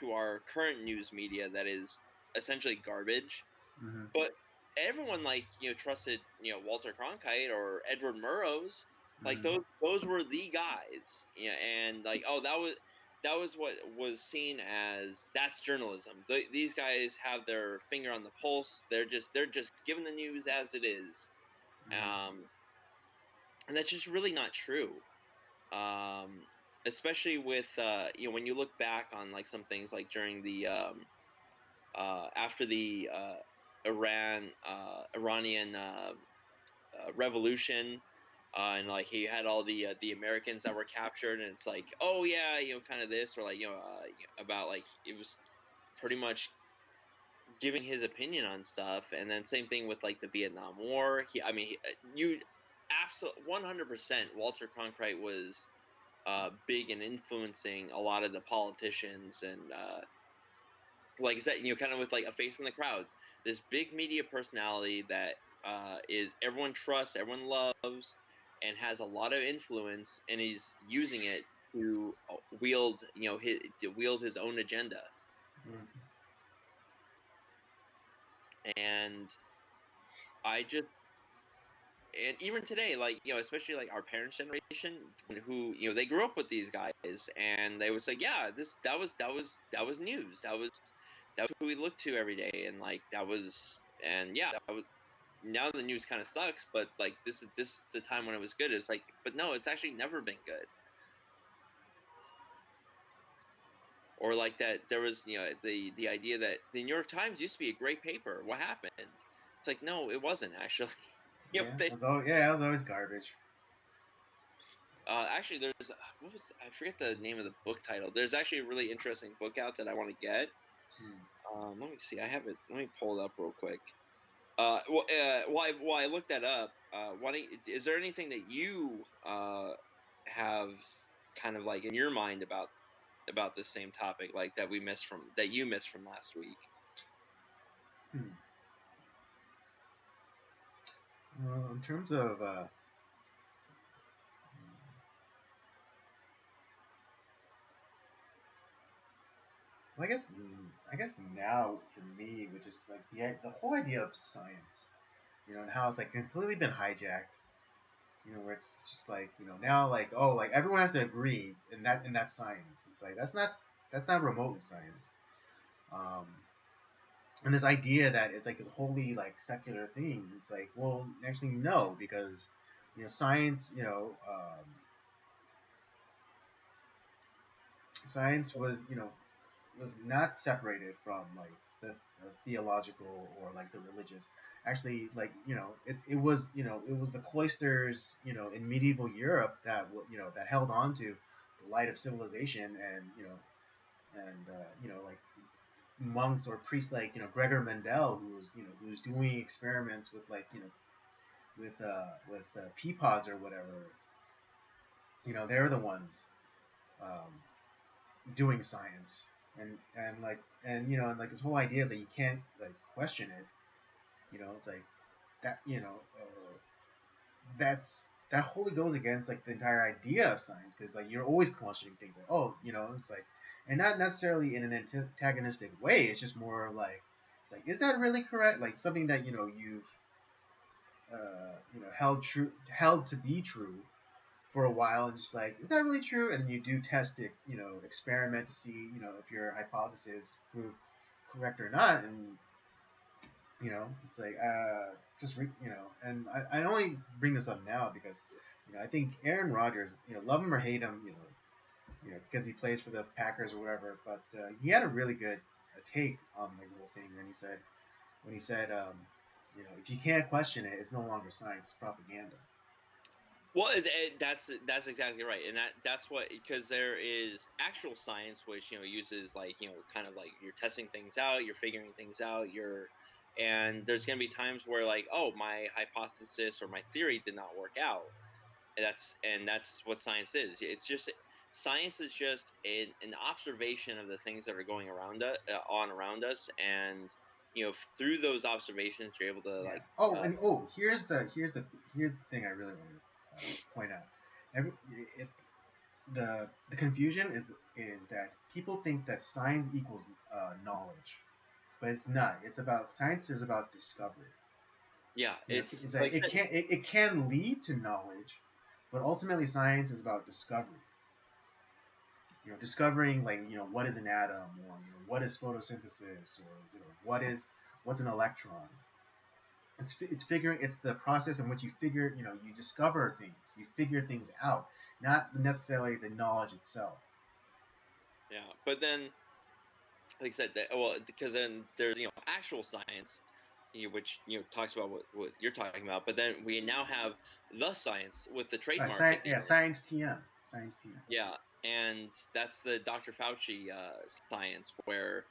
to our current news media that is essentially garbage. Mm-hmm. But everyone like trusted Walter Cronkite or Edward Murrows. Like Mm-hmm. those were the guys. Yeah, and like oh, that was what was seen as that's journalism. These guys have their finger on the pulse. They're just giving the news as it is. Mm-hmm. Um, and that's just really not true. Um, Especially with when you look back on like some things like during the after the Iranian revolution, and like he had all the Americans that were captured, and it's like, oh yeah, kind of this, or like about like it was pretty much giving his opinion on stuff. And then same thing with like the Vietnam War. I mean, you absolutely 100% Walter Cronkite was big in influencing a lot of the politicians, and like I said, kind of with like a face in the crowd, this big media personality that is everyone trusts, everyone loves, and has a lot of influence, and he's using it to wield his own agenda. Mm-hmm. And I just and even today, like especially like our parents' generation, who they grew up with these guys, and they would say, yeah, that was news, that was who we looked to every day, and like that was, and yeah, that was, now the news kind of sucks, but like this is the time when it was good. It's like, but no, it's actually never been good. Or like that there was the idea that the New York Times used to be a great paper. What happened? It's like no, it wasn't actually. Yeah, They it was always garbage. actually there's what was I forget the name of the book title. There's actually a really interesting book out that I want to get. Hmm. Let me see. I have it. Let me pull it up real quick. While I looked that up, is there anything that you have kind of like in your mind about this same topic, like that you missed from last week? Hmm. In terms of well, I guess now for me, which is like the whole idea of science, and how it's like completely been hijacked. Where it's just like now like oh like everyone has to agree in that science. It's like that's not remotely science. Um, and this idea that it's like this wholly like secular thing. It's like, well, actually no, because science, science was not separated from like the theological or like the religious. Actually, like it was the cloisters in medieval Europe that that held on to the light of civilization, and like monks or priests like Gregor Mendel, who was doing experiments with like with pea pods or whatever. They're the ones um, doing science, and like this whole idea that you can't like question it. It's like that. That wholly goes against like the entire idea of science, because like you're always questioning things like, oh, it's like, and not necessarily in an antagonistic way. It's just more like, it's like, is that really correct? Like something that you've held to be true for a while, and just like, is that really true? And then you do test it, experiment to see if your hypothesis proved correct or not. And it's like and I only bring this up now because I think Aaron Rodgers, love him or hate him, because he plays for the Packers or whatever, but he had a really good take on the whole thing. And he said, if you can't question it, it's no longer science, it's propaganda. Well, that's exactly right, and that's what, because there is actual science which uses like kind of like you're testing things out, you're figuring things out, and there's gonna be times where like, oh, my hypothesis or my theory did not work out, and that's what science is. It's just science is just an observation of the things that are going around us, around us, and through those observations you're able to Yeah. like Oh, and here's the thing I really want to point out. Every, it, the confusion is that people think that science equals knowledge, but it's not. It's about science is about discovery. yeah, it's It's like like I said, it can lead to knowledge, but ultimately science is about discovery. Discovering like what is an atom, or what is photosynthesis, or what's an electron. It's figuring, it's the process in which you figure, you discover things, you figure things out, not necessarily the knowledge itself. yeah, but then like I said, that, well, because then there's actual science, which talks about what you're talking about. But then we now have the science with the trademark at the Yeah, end. science TM, science TM. Yeah, and that's the Dr. Fauci science, where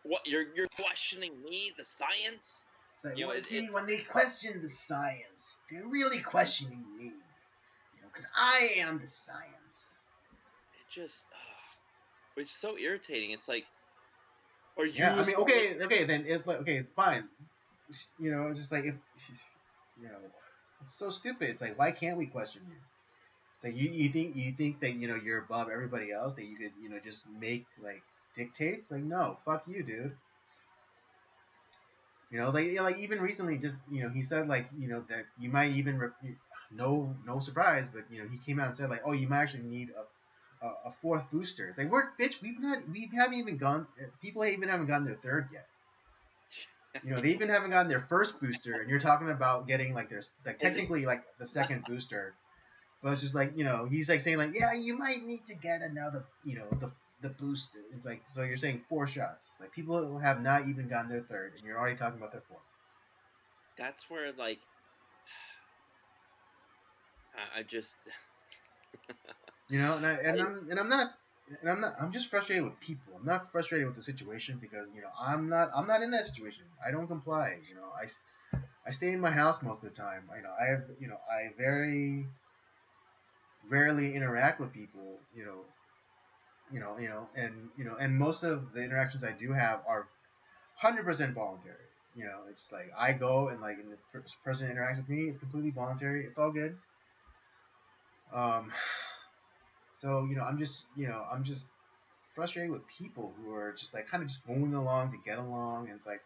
what you're questioning me, the science. It's like, You know, well, it, see, it's when they question the science, they're really questioning me, because I am the science. it just, it's so irritating. It's like, are Yeah, you I a mean, scientist? okay, then okay, fine. It's just like, if you know, it's so stupid. It's like, why can't we question you? It's like, you think that you're above everybody else, that you could just make like dictates. Like, no, fuck you, dude. Like even recently, just he said like that you might even no surprise, but he came out and said like, oh, you might actually need a fourth booster. It's like, we're bitch, we haven't even gone. People even haven't gotten their third yet. They even haven't gotten their first booster, and you're talking about getting like their like And technically like the second booster. But it's just like he's like saying like, yeah, you might need to get another the booster. It's like, so you're saying 4 shots. It's like, people who have not even gotten their third, and you're already talking about their fourth. that's where like I just I'm just frustrated with people. I'm not frustrated with the situation, because I'm not in that situation. I don't comply. I stay in my house most of the time. I very rarely interact with people. And most of the interactions I do have are 100% voluntary. It's like, I go, and like, and the person interacts with me, it's completely voluntary. It's all good. Um, so I'm just frustrated with people who are just like kind of just going along to get along, and it's like,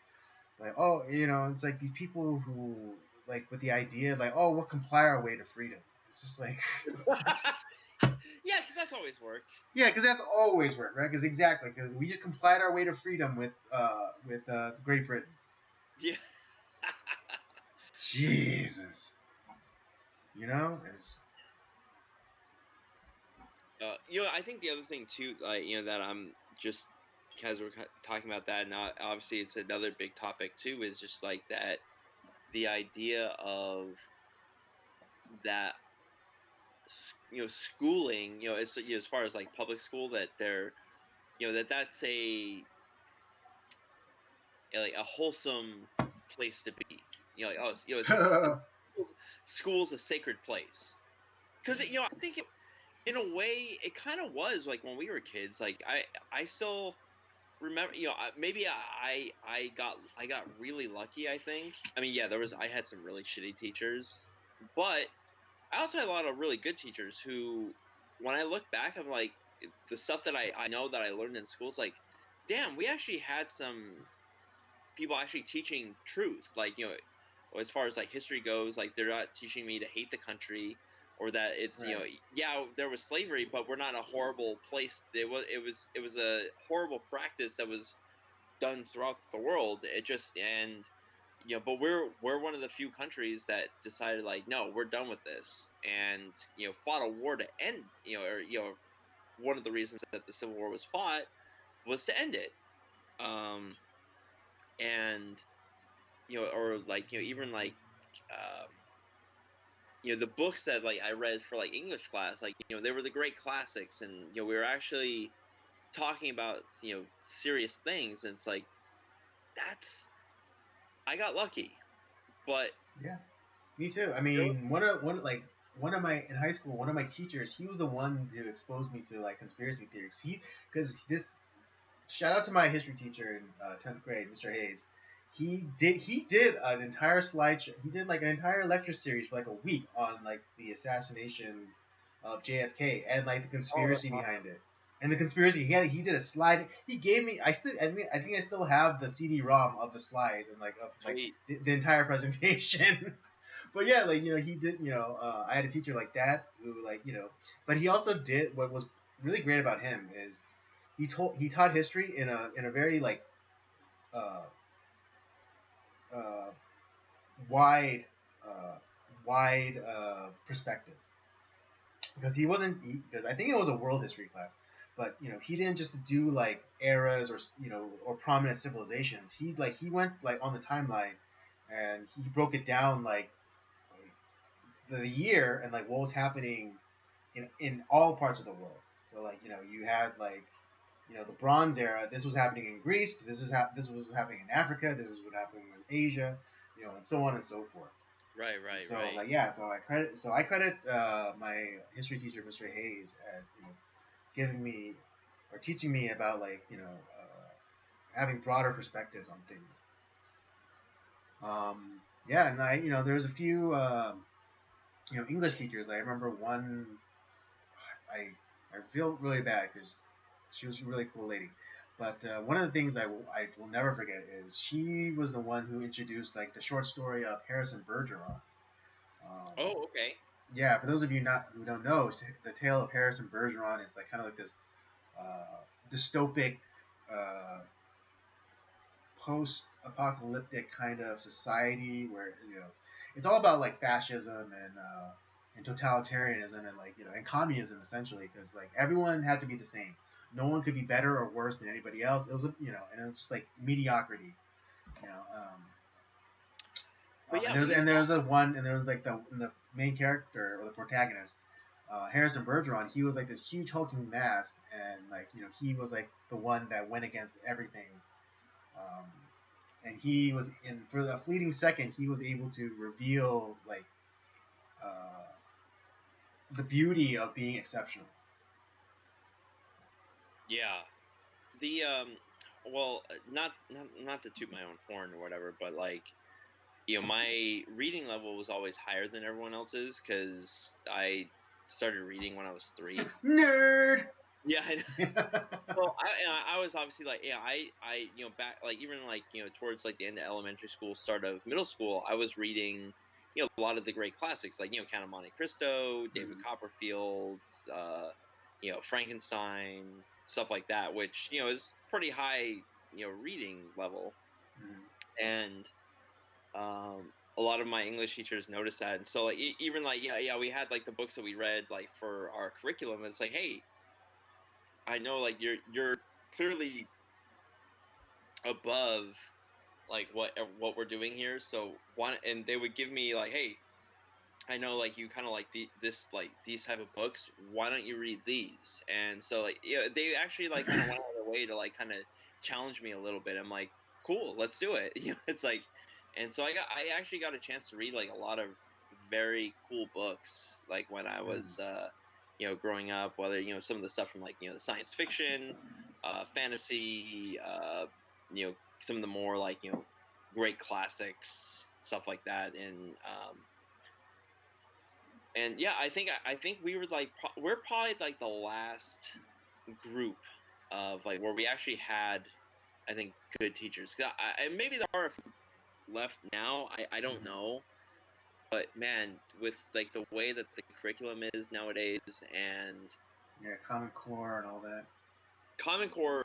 oh, it's like these people who, like, with the idea like, oh, we'll comply our way to freedom. It's just like, Yeah, because that's always worked. Yeah, because that's always worked, right? Because exactly, because we just complied our way to freedom with Great Britain. Yeah. Jesus, it's I think the other thing too, that I'm just because we're talking about that, and obviously it's another big topic too, is just like that the idea of that schooling, as far as like public school, that they're that's like a wholesome place to be. Like, oh, it's school's a sacred place. Because I think in a way it kind of was like when we were kids. Like I still remember, maybe I got really lucky. I think. I mean, yeah, I had some really shitty teachers, but I also had a lot of really good teachers who, when I look back, I'm like, the stuff that I know that I learned in school is like, damn, we actually had some people actually teaching truth. Like, as far as like history goes, like they're not teaching me to hate the country, or that it's, right. yeah, there was slavery, but we're not a horrible place. It was a horrible practice that was done throughout the world. It just and but we're one of the few countries that decided, like, no, we're done with this, and fought a war to end, or one of the reasons that the Civil War was fought was to end it. Um and or like, even like, um the books that like I read for like English class, like, they were the great classics, and we were actually talking about serious things, and it's like, that's I got lucky. But Yeah, me too. I there mean, one of my in high school, one of my teachers, he was the one who exposed me to like conspiracy theories. Because this shout out to my history teacher in 10th grade, Mr. Hayes. He did an entire slideshow. He did like an entire lecture series for like a week on like the assassination of JFK and like the Oh, that's conspiracy awesome. behind it. And the conspiracy, he did a slide. He gave me. I think I still have the CD-ROM of the slides and like of like Sweet. the entire presentation. But yeah, like he did. I had a teacher like that who like but he also did what was really great about him is he taught history in a very like uh, uh, wide uh, wide perspective because he wasn't because I think it was a world history class, but he didn't just do like eras or or prominent civilizations. He went like on the timeline and he broke it down like the year and like what was happening in all parts of the world. So like you had like the Bronze Era. This was happening in Greece. This was happening in Africa. This is what happening in Asia. And so on and so forth. Right, And right, so right. like yeah, so I credit my history teacher, Mr. Hayes, as giving me or teaching me about like having broader perspectives on things. Yeah, and there's a few English teachers. I remember one. I I feel really bad because she was a really cool lady. But one of the things I will never forget is she was the one who introduced like the short story of Harrison Bergeron. Um, Oh, okay. yeah, for those of you not who don't know, the tale of Harrison Bergeron is like kind of like this dystopic, uh, post-apocalyptic kind of society where it's all about like fascism and totalitarianism and like and communism essentially because like everyone had to be the same. No one could be better or worse than anybody else. It was and it was just like mediocrity. You know, um, But yeah, and there was a one and there was like the main character or the protagonist. Harrison Bergeron, he was like this huge hulking mass, and like he was like the one that went against everything. Um, and he was in for a fleeting second, he was able to reveal like uh, the beauty of being exceptional. yeah. The well, not to toot my own horn or whatever, but like, my reading level was always higher than everyone else's because I started reading when I was 3. Nerd. Yeah, I know. Well, I was obviously like, I back, like, even like, towards like the end of elementary school, start of middle school, I was reading a lot of the great classics, like, Count of Monte Cristo, David Mhm. Copperfield, Frankenstein, stuff like that, which is pretty high reading level. Mm-hmm. And a lot of my English teachers noticed that, and so like even like yeah, we had like the books that we read like for our curriculum. It's like, hey, I know like you're clearly above like what we're doing here, so one, and they would give me like, hey, I know like you kind of like these type of books. Why don't you read these? And so like they actually like kind of went out of their way to like kind of challenge me a little bit. I'm like, cool, let's do it. It's like, and so I actually got a chance to read like a lot of very cool books like when I Mm-hmm. was growing up. Whether some of the stuff from like the science fiction, fantasy, some of the more like great classics, stuff like that, and yeah, I think we were like we're probably like the last group of like where we actually had, I think, good teachers. And maybe there are a few left now. I don't Mm-hmm. know, but man, with like the way that the curriculum is nowadays and Yeah, Common Core and all that. Common Core,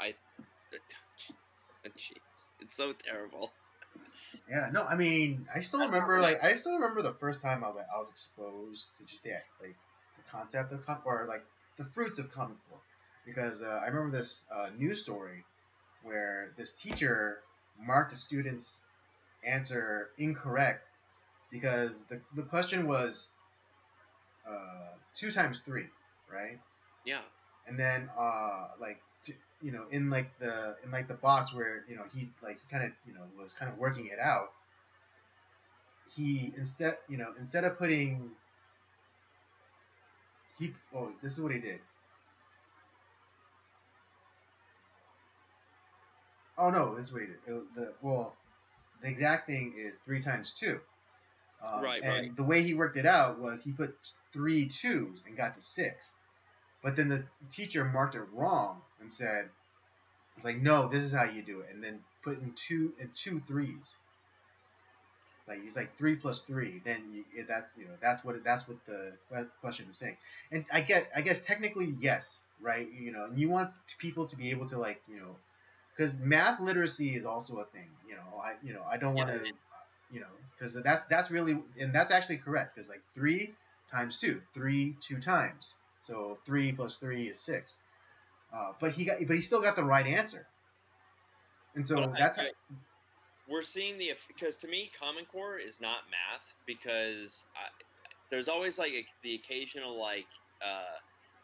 jeez, it's so terrible. Yeah, no, I mean, That's not the math. I still remember the first time I was exposed to just like the concept of or like the fruits of Common Core, because I remember this news story where this teacher marked a student's answer incorrect because the question was 2 times 3, right? Yeah, And then in like the box where he kind of was kind of working it out, he instead of putting he oh this is what he did. Oh no, this is what he did. The exact thing is 3 times 2. right. And the way he worked it out was he put 3 2s and got to 6. But then the teacher marked it wrong and said, "It's like, no, this is how you do it," and then put in 2 3s. Like he's like 3 plus 3. Then that's what the question is saying. And I guess technically yes, right? And you want people to be able to like because math literacy is also a thing. I don't Yeah, want to because that's really, and that's actually correct, because like 3 times 2, 3 2 times. So 3 plus 3 is 6. But he still got the right answer, and but so that's how. we're seeing because to me Common Core is not math because there's always like the occasional like uh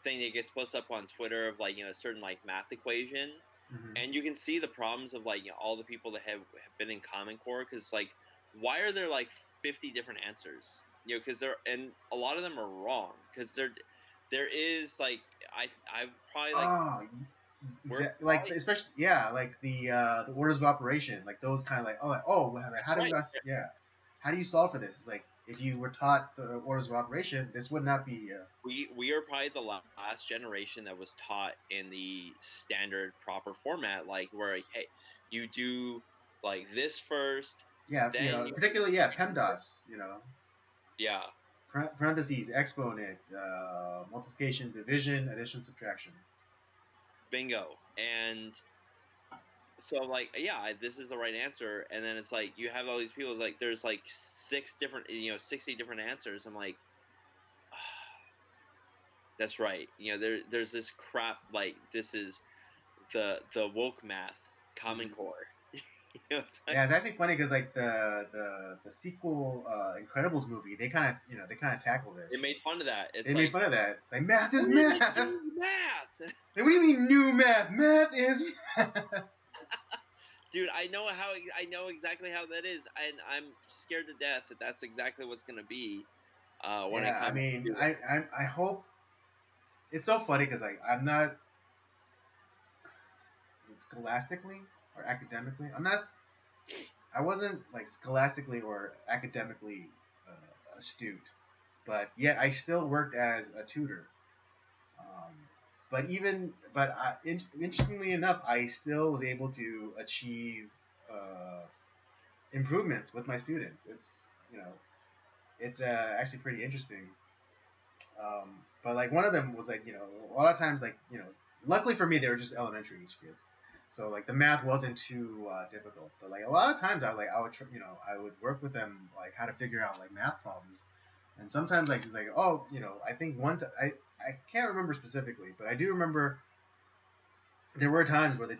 thing that gets posted up on Twitter of like a certain like math equation, Mhm. and you can see the problems of like all the people that have been in Common Core, because like why are there like 50 different answers, because there, and a lot of them are wrong, because there is like I probably like Oh, we're exactly. Like probably especially, yeah, like the orders of operation, like those kind of like, well, that's how do right. you guys, yeah, how do you solve for this? It's like if you were taught the orders of operation, this would not be. We are probably the last generation that was taught in the standard proper format, like where like, hey, you do like this first, Yeah, then particularly, yeah, PEMDAS, yeah, parentheses, exponent, multiplication, division, addition, subtraction. bingo. And so I'm like, yeah, this is the right answer. And then it's like you have all these people like there's like 6 different, 60 different answers. I'm like, that's right. There's this crap, like this is the woke math, Common Hmm. Core. It's like Yeah, it's actually funny because like the sequel Incredibles movie, they kind of tackle they this. made fun of that. They It's made like, fun of that. It's like math is what is this math. new math? Like, what do you mean new math? Math is math. Dude, I know exactly how that is, and I'm scared to death that that's exactly what's gonna be when it Yeah, I comes mean, to it. I hope it's so funny because like I'm not, is it scholastically or academically? I wasn't like scholastically or academically astute, but yet I still worked as a tutor. Um, interestingly enough, I still was able to achieve uh, improvements with my students. It's actually pretty interesting. But like one of them was like a lot of times like luckily for me they were just elementary age kids, so like the math wasn't too difficult. But like a lot of times I would I would work with them like how to figure out like math problems, and sometimes like it's like oh I think I can't remember specifically, but I do remember there were times where the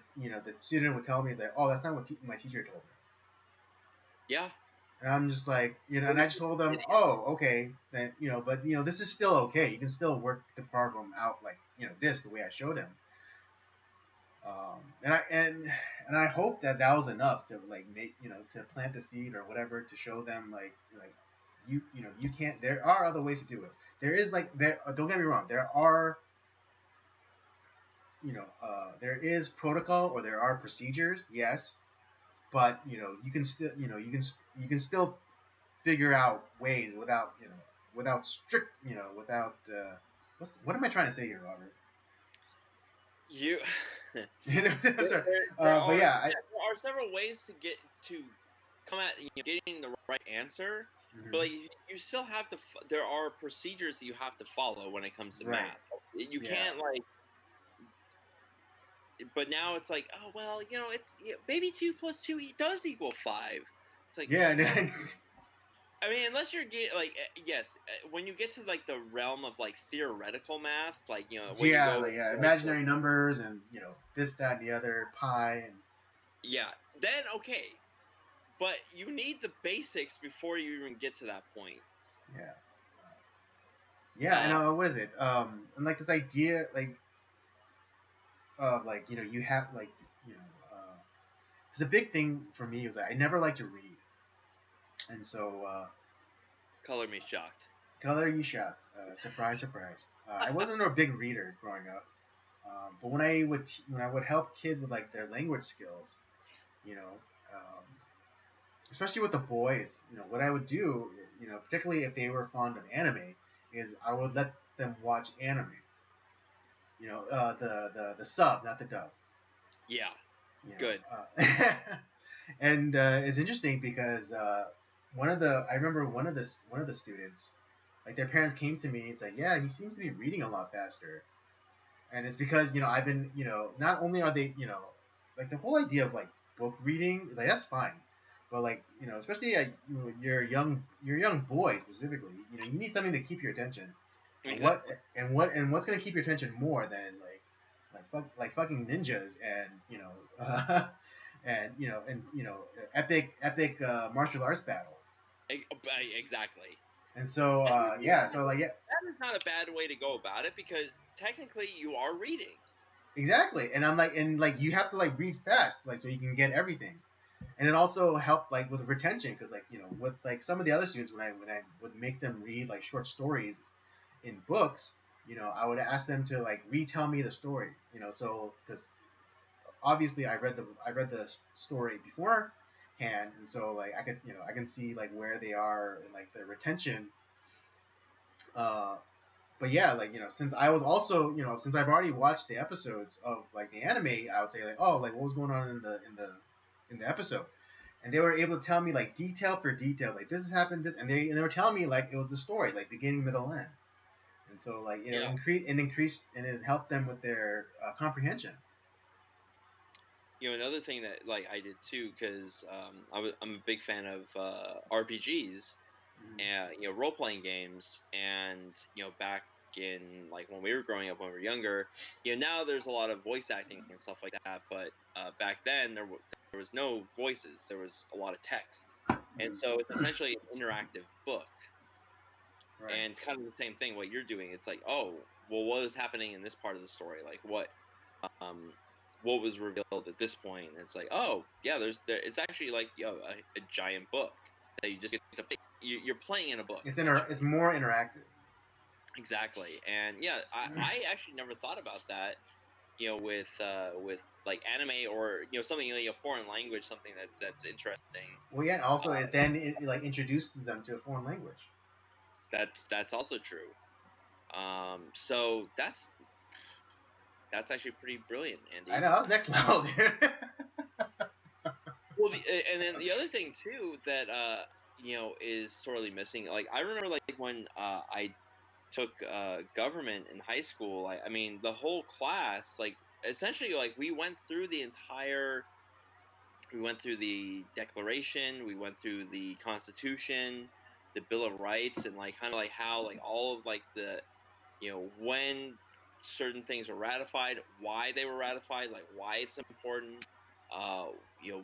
student would tell me, he's like, oh, that's not what my teacher told me. Yeah. And I'm just like, and I just told them, oh, okay, then, but, this is still okay. You can still work the problem out like, the way I showed him. And I hope that that was enough to like make, to plant the seed or whatever to show them like you can't. There are other ways to do it. There is like Don't get me wrong. There are there is protocol or there are procedures, yes, but you can still you can still figure out ways without strict without what am I trying to say here, Robert? You. Sorry. But There yeah, are several ways to get to come at getting the right answer, but like you still have to. There are procedures that you have to follow when it comes to right. math. You can't like. But now it's like, oh well, it's maybe 2 + 2 does equal 5. It's like yeah. I mean, unless you're like yes, when you get to like the realm of like theoretical math, like when you Yeah, go like imaginary numbers and this, that, and the other, pi, and yeah, then okay, but you need the basics before you even get to that point. yeah, yeah. And what is it? And like this idea, like of like you have like you know, it's a big thing for me was I never liked to read, and so Color me shocked. color you shot. Surprise, surprise. I wasn't a big reader growing up, but when I would help kids with like their language skills, you know, um, especially with the boys, what I would do, particularly if they were fond of anime, is I would let them watch anime. The sub, not the dub. Yeah, You good. And it's interesting because I remember one of the students, like their parents came to me and said, yeah, he seems to be reading a lot faster, and it's because I've been not only are they like the whole idea of like book reading, like that's fine, but like especially you're young boy specifically, you need something to keep your attention. And Exactly. what's gonna keep your attention more than like fucking ninjas and and epic martial arts battles. Exactly. And so so like yeah, that is not a bad way to go about it because technically you are reading. exactly. And I'm like, you have to like read fast, like so you can get everything. And it also helped like with retention because like with like some of the other students when I would make them read like short stories in books, I would ask them to like retell me the story, so because obviously I read the story beforehand, and so like I can see like where they are in like their retention. Uh, but yeah, like since I was also since I've already watched the episodes of like the anime, I would say like oh like what was going on in the episode, and they were able to tell me like detail for detail like this has happened this, and they were telling me like it was a story like beginning middle end, and so like increased and it helped them with their comprehension. Another thing that like I did too because I'm a big fan of RPGs and role playing games, and back in like when we were growing up when we were younger, now there's a lot of voice acting and stuff like that, but back then there was no voices, there was a lot of text, and so it's essentially an interactive book. Right. And kind of the same thing what you're doing. It's like, oh well, what was happening in this part of the story, like um what was revealed at this point, and it's like, oh yeah, it's actually like a giant book that you just get to play. You're playing in a book It's more interactive. exactly. And yeah, I actually never thought about that, with like anime or something like a foreign language, something that's interesting. Well, yeah, and also it like introduces them to a foreign language. That's also true. So that's actually pretty brilliant, Andy. I know, that was next level, dude. Well, and then the other thing too that is sorely missing. Like I remember, like when I took government in high school, I mean, the whole class, like essentially, like we went through the Declaration, we went through the Constitution, the Bill of Rights, and like kind of like how like all of like the when certain things were ratified, why they were ratified, like why it's important,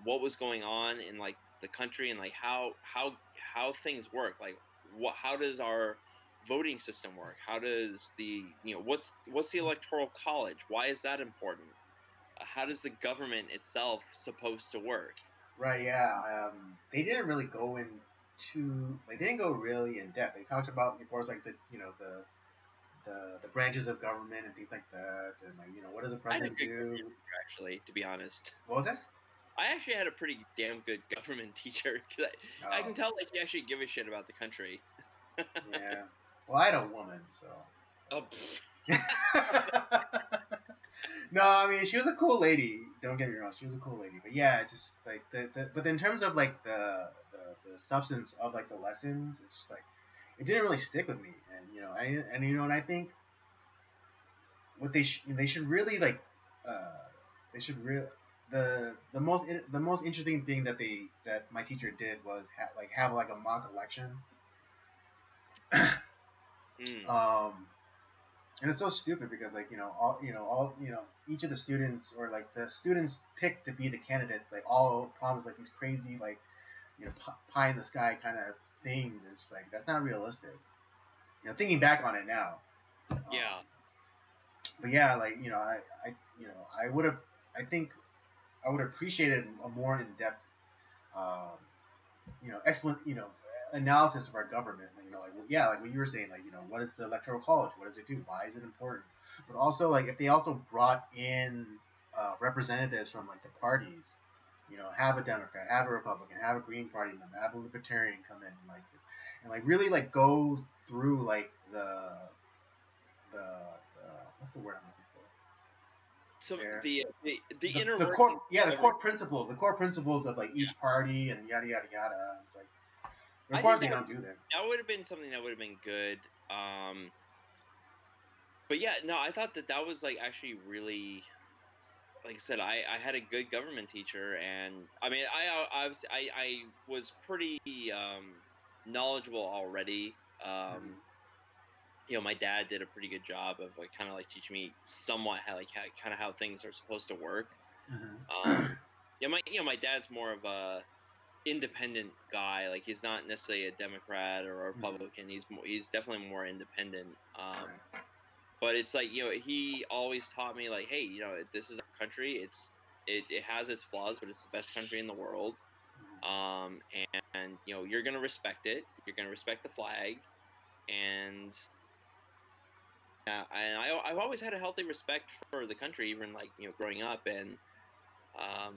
what was going on in like the country, and like how things work, like how does our voting system work, how does the what's the electoral college, why is that important, how does the government itself supposed to work. Right. Yeah. They didn't really go into like they didn't go really in depth. They talked about, of course, like the branches of government and things like that, and like what does the I had a president good do? government teacher, actually, to be honest. What was that? I actually had a pretty damn good government teacher, 'cause I Oh, can tell like he actually give a shit about the country. yeah. Well, I had a woman, so. Oh, pfft. No, I mean she was a cool lady. Don't get me wrong, she was a cool lady. But yeah, it's just like but in terms of like the substance of like the lessons, it's just like it didn't really stick with me. And and I think what they should really like uh they should real the most interesting thing that my teacher did was have like a mock election. Mm, um and it's so stupid because like all each of the students, or like the students picked to be the candidates, like all promise like these crazy like pie in the sky kind of things. And it's like that's not realistic, thinking back on it now. yeah. But yeah, like I would have, I think I would have appreciated a more in-depth um, analysis of our government. Like yeah, like what you were saying, like what is the electoral college? What does it do? Why is it important? But also, like if they also brought in representatives from like the parties, have a Democrat, have a Republican, have a Green Party member, have a Libertarian come in, and like really like go through like the what's the word I'm looking for? So There, the inner the workings core, yeah, of government. the core principles of like Yeah, each party and yada yada yada. It's like, but of I course think they don't do that. that would have been something that would have been good. But yeah, no, I thought that was like actually really, like I said, I had a good government teacher, and I mean, I was pretty knowledgeable already. Mm-hmm. My dad did a pretty good job of like kind of like teaching me somewhat how kind of how things are supposed to work. Mm-hmm. Um, yeah, my dad's more of a independent guy. Like he's not necessarily a Democrat or a Mm-hmm. Republican. He's definitely more independent. Right. But it's like he always taught me like, hey, this is our country. It has its flaws, but it's the best country in the world. Mm-hmm. And you're gonna respect it. You're gonna respect the flag, and yeah, and I've always had a healthy respect for the country, even like growing up, and um,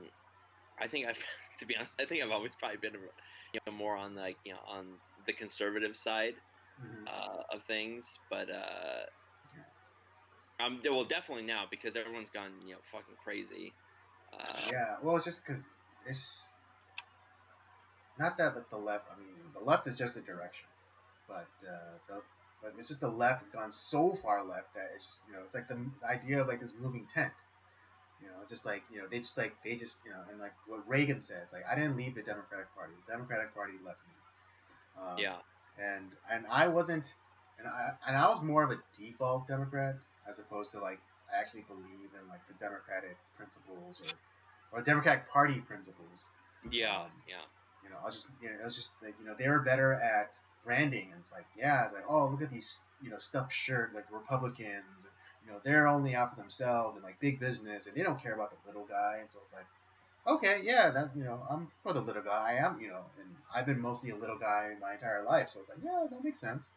I think I've to be honest, I think I've always probably been more on like on the conservative side Mm-hmm. of things, but Yeah. well, definitely now because everyone's gone fucking crazy. Yeah. Well, it's just because it's not that the left. I mean, the left is just a direction, but but it's just the left has gone so far left that it's just it's like the idea of like this moving tent. Just like they just and like what Reagan said, like I didn't leave the Democratic Party. The Democratic Party left me. Um, Yeah, and I wasn't, and I was more of a default Democrat as opposed to like I actually believe in like the democratic principles or Democratic Party principles. yeah, Um, yeah, I was just it was just like they were better at branding, and it's like yeah, it's like oh look at these stuffed shirt like Republicans, and, they're only out for themselves and like big business, and they don't care about the little guy, and so it's like okay, yeah, that I'm for the little guy. I am, and I've been mostly a little guy my entire life, so it's like, yeah, that makes sense.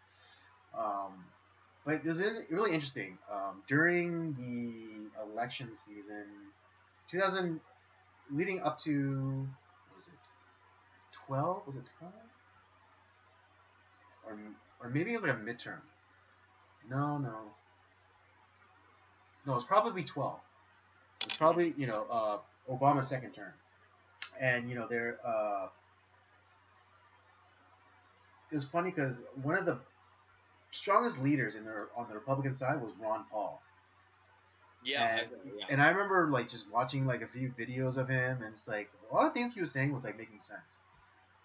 Um, but it was really interesting. During the election season, 2000, leading up to, what was it 12? Was it 12? Or or maybe it was like a midterm. No, no, no. It's probably 12. It's mm, probably Obama's second term, and there. It was funny because one of the strongest leaders in their on the Republican side was Ron Paul. Yeah, And yeah. and I remember like just watching like a few videos of him, and it's like a lot of things he was saying was like making sense.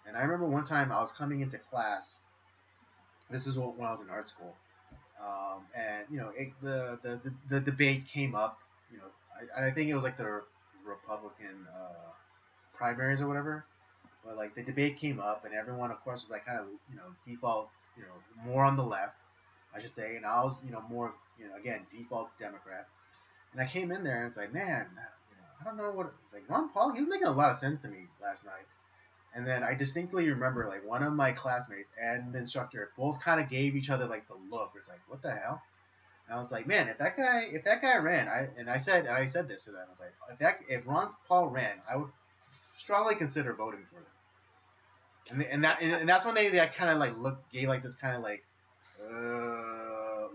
And I remember one time I was coming into class. This is when I was in art school, and the debate came up. You know, I think it was like the Republican primaries or whatever. But like the debate came up, and everyone, of course, was like kind of default more on the left, I should say, and I was more again default Democrat. And I came in there and it's like, man, I don't know what it's like. Ron Paul, he was making a lot of sense to me last night. And then I distinctly remember like one of my classmates and the instructor both kind of gave each other like the look. Where it's like, what the hell? And I was like, man, if that guy ran, I said this to them. I was like, if Ron Paul ran, I would strongly consider voting for him. And that's when they kind of like gave like this kind of like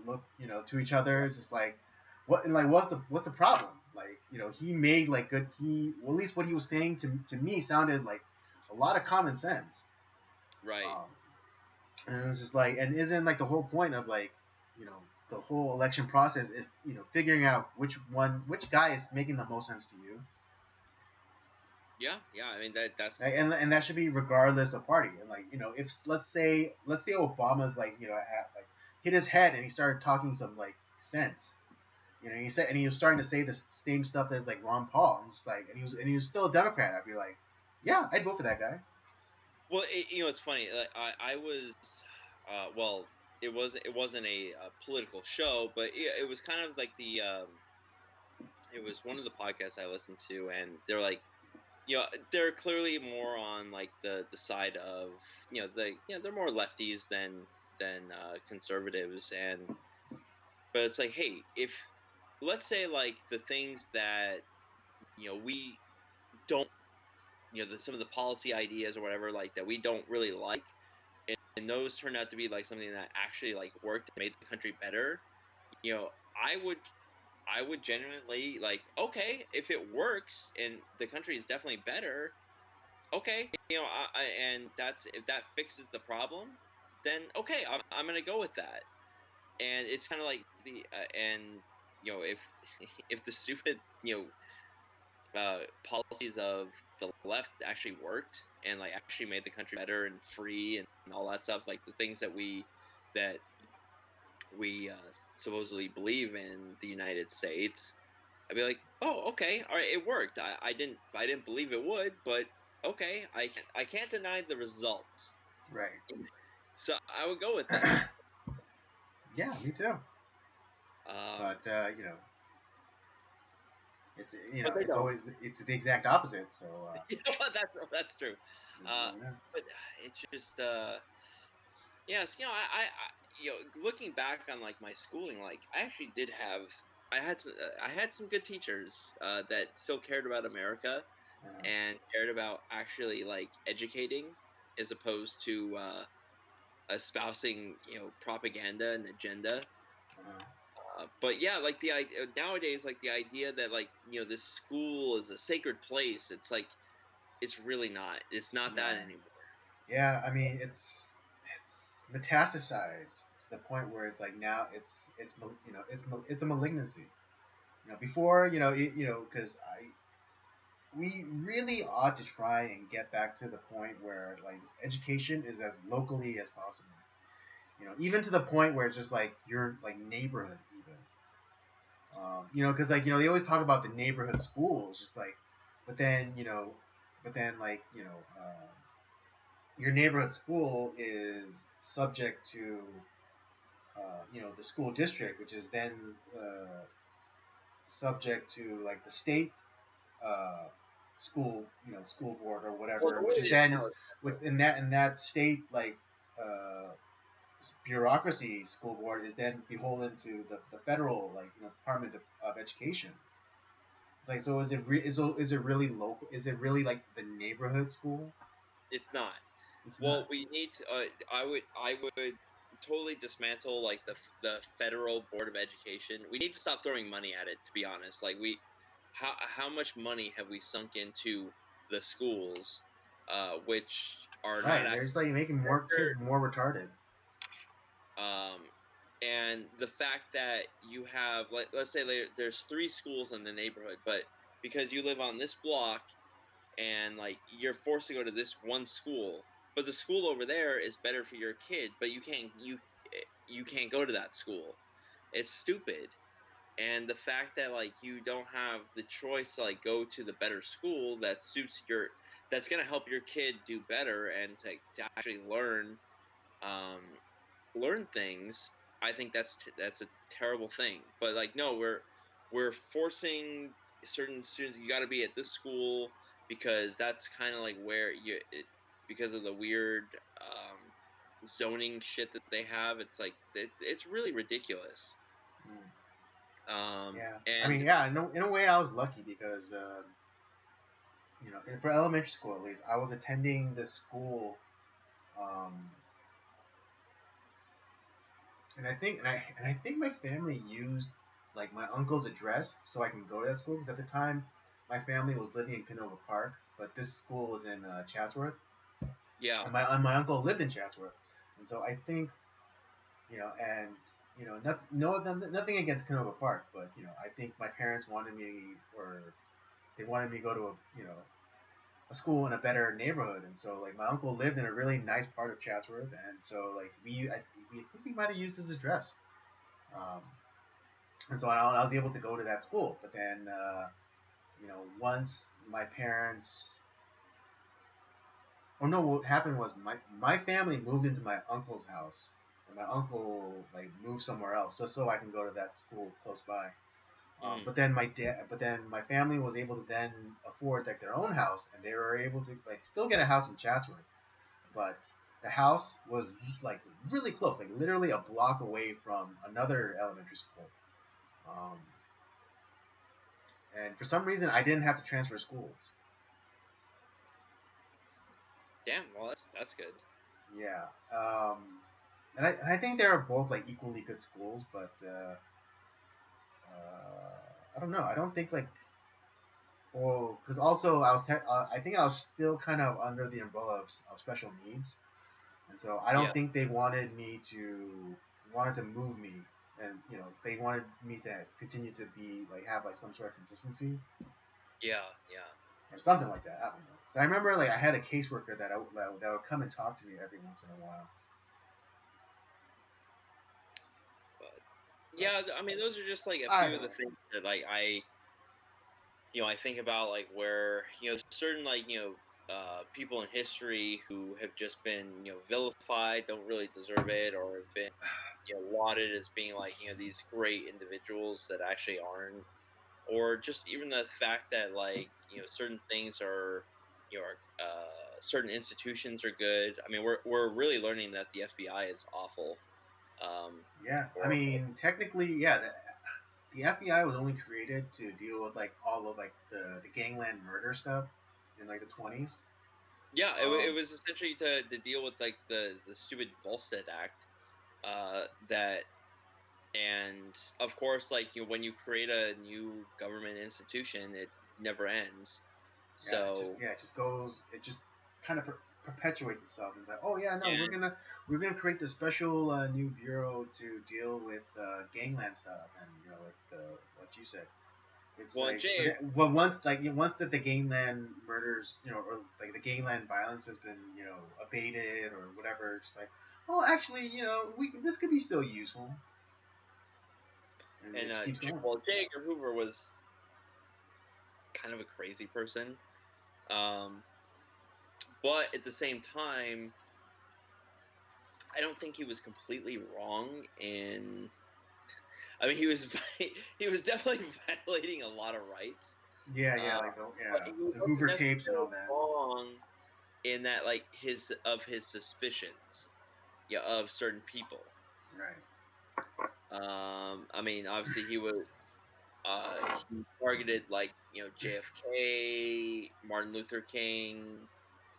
look to each other, just like what and like what's the problem? Like he made like good well, at least what he was saying to me sounded like a lot of common sense. Right. And it's just like, and isn't like the whole point of like you know the whole election process is figuring out which guy is making the most sense to you. Yeah, yeah. I mean that's And that should be regardless of party. And like if let's say Obama's like like hit his head and he started talking some like sense. He said, and he was starting to say the same stuff as like Ron Paul, and just like, and he was still a Democrat. I'd be like, yeah, I'd vote for that guy. Well, it's funny. Like, I was, well, it wasn't a political show, but it was kind of like it was one of the podcasts I listened to, and they're like, they're clearly more on like the side of they're more lefties than conservatives, and but it's like, hey, if let's say like the things that we don't some of the policy ideas or whatever like that we don't really like, and those turned out to be like something that actually like worked and made the country better, you know, I would I would genuinely like, okay, if it works and the country is definitely better, okay, and that's if that fixes the problem, then okay, I'm gonna go with that. And it's kind of like and if if the stupid policies of the left actually worked and like actually made the country better and free and all that stuff, like the things that we supposedly believe in the United States, I'd be like, oh, okay, all right, it worked. I didn't believe it would, but okay, I can't deny the results. Right. So I would go with that. Yeah, me too. Um, But it's but they it's don't. always it's the exact opposite. So That's true. But it's just yes, looking back on like my schooling, like I actually did have I had some good teachers that still cared about America and cared about actually like educating as opposed to espousing propaganda and agenda. But yeah, like the idea nowadays, like the idea that like this school is a sacred place, it's like it's really not. It's not no. that anymore. Yeah, I mean it's metastasized to the point where it's like now it's a malignancy. Before because I we really ought to try and get back to the point where like education is as locally as possible. Even to the point where it's just like your like neighborhood even. Because like they always talk about the neighborhood schools, just like, but then like your neighborhood school is subject to the school district, which is then subject to like the state uh, school board or Well, whatever, the way which it is is then now, with in that state like uh, bureaucracy school board is then beholden to the federal like Department of Education. It's like, so is it really local? Is it really like the neighborhood school? it's not. It's Well, not. we need to. I would totally dismantle like the federal board of education. We need to stop throwing money at it. To be honest, like how much money have we sunk into the schools, which are not Right. actually They're just like making more kids more retarded. um and the fact that you have, like, let's say there's 3 schools in the neighborhood, but because you live on this block and, like, you're forced to go to this one school, but the school over there is better for your kid, but you can't go to that school. It's stupid. And the fact that, like, you don't have the choice to, like, go to the better school that suits your that's gonna help your kid do better and to actually um, learn things, I think that's a terrible thing. But, like, no, we're forcing certain students. You got to be at this school because that's kind of like where because of the weird zoning shit that they have. It's like it's really ridiculous. Mm. Um, Yeah, I mean, and yeah, in a way, I was lucky because for elementary school at least, I was attending this school, um, and I think my family used like my uncle's address so I can go to that school because at the time my family was living in Canova Park, but this school was in Chatsworth, yeah, and my uncle lived in Chatsworth, and so I think and nothing against Canova Park, but I think my parents wanted me or they wanted me to go to a school in a better neighborhood, and so like my uncle lived in a really nice part of Chatsworth, and so like we think we might have used his address, um, and so I was able to go to that school. But then once my parents, oh no, what happened was my family moved into my uncle's house, and my uncle like moved somewhere else so I can go to that school close by. mm, But then my family was able to then afford like their own house, and they were able to like still get a house in Chatsworth, but the house was like really close, like literally a block away from another elementary school. Um, and for some reason, I didn't have to transfer schools. damn. Well, that's good. Yeah, and I think they were both like equally good schools, but I don't know. I don't think like well, because also I think I was still kind of under the umbrella of special needs, and so I Yeah, don't think they wanted to move me, and they wanted me to continue to be like have like some sort of consistency yeah, yeah. or something like that. I don't know. So I remember like I had a caseworker that would come and talk to me every once in a while. But But yeah, I mean, those are just like a few either of the way, things that, like, I think about, like, where, certain, like, people in history who have just been, vilified, don't really deserve it, or have been, lauded as being, like, these great individuals that actually aren't, or just even the fact that, like, certain things are, certain institutions are good. I mean, we're really learning that the FBI is awful. yeah. I Or mean, technically, yeah. The FBI was only created to deal with like all of like the gangland murder stuff in like the 20s. yeah, it Um, was essentially to deal with, like, the stupid Volstead Act, that and of course, like, when you create a new government institution, it never ends. So it just goes, it just kind of perpetuates itself. And it's like, oh yeah, no, and we're gonna create this special new bureau to deal with gangland stuff, and like what you said. It's well, and like, Jay, well, once that the gangland murders, or like the gangland violence has been, abated or whatever, it's like, oh, actually, we this could be still useful, and it and just keeps going. J. Edgar Hoover was kind of a crazy person, um, but at the same time, I don't think he was completely wrong in. I mean, he was he was definitely violating a lot of rights, Yeah, uh, but he the wasn't Hoover tapes and necessarily all that. wrong in that, like, his suspicions, yeah, of certain people. Right. I mean, obviously he targeted, like, JFK, Martin Luther King,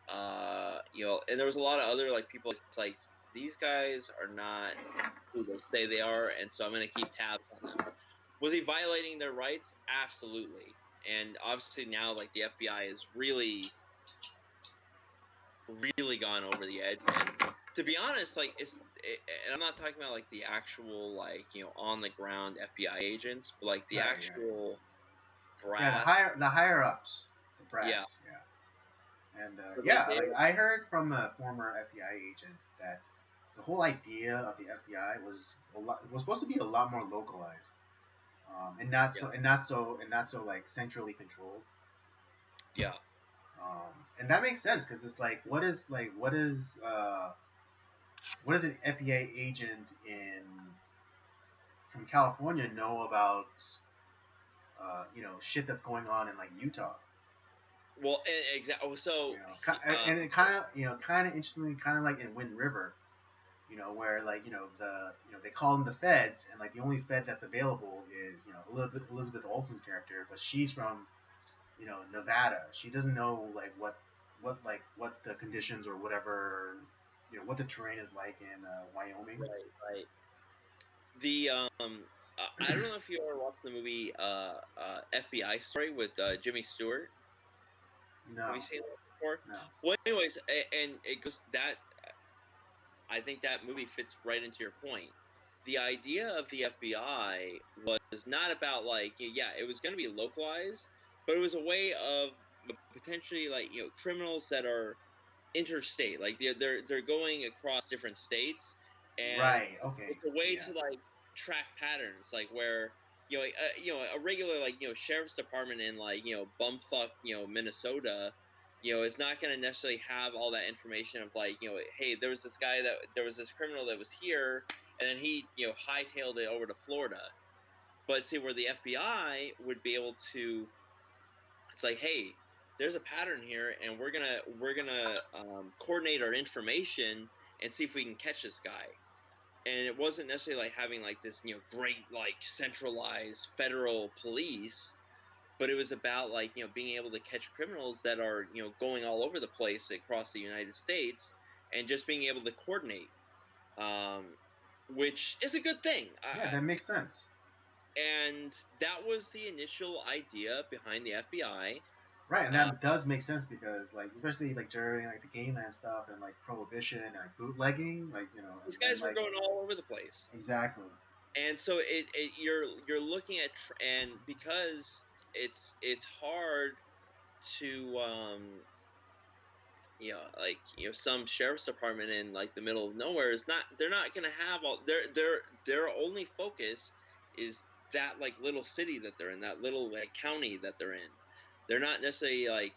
and there was a lot of other, like, people. It's like, these guys are not who they say they are, and so I'm going to keep tabs on them. Was he violating their rights? Absolutely. And obviously now, like, the FBI is really, really gone over the edge. And to be honest, like, and I'm not talking about like the actual like on the ground FBI agents, but like the Right. actual Yeah, brass. the higher ups, the Yeah, brass. Yeah, and but like yeah, they like I heard from a former FBI agent that the whole idea of the FBI was supposed to be a lot more localized, and not yeah, so and not so and not so like centrally controlled. yeah. And that makes sense because it's like what does an FBI agent in from California know about shit that's going on in like Utah? Well, exactly. So, And it kind of interestingly, kind of like in Wind River, where like they call them the feds, and like the only fed that's available is Elizabeth Olsen's character, but she's from Nevada. She doesn't know like what the conditions or whatever what the terrain is like in Wyoming. right. The I don't know if you ever watched the movie FBI Story with Jimmy Stewart. Have No, you seen that before? no. Well, anyways, and it goes that I think that movie fits right into your point. The idea of the FBI was not about like yeah, it was going to be localized, but it was a way of potentially like criminals that are interstate, like they're going across different states, and Right. Okay. it's a way Yeah. to like track patterns, like where a regular like sheriff's department in like bumfuck Minnesota is not going to necessarily have all that information of like hey, there was this criminal that was here, and then he hightailed it over to Florida. But see, where the FBI would be able to, it's like, hey, there's a pattern here, and we're gonna coordinate our information and see if we can catch this guy. And it wasn't necessarily like having like this great like centralized federal police, but it was about like being able to catch criminals that are going all over the place across the United States, and just being able to coordinate, um, which is a good thing. Yeah, that makes sense. And that was the initial idea behind the FBI. Right, and Uh, that does make sense because, like, especially like during like the gangland stuff and like prohibition and like bootlegging, like these and guys were like going all over the place, exactly. and so you're looking at and because it's hard to like some sheriff's department in like the middle of nowhere is not, they're not going to have all their only focus is that like little city that they're in, that little like county that they're in. They're not necessarily like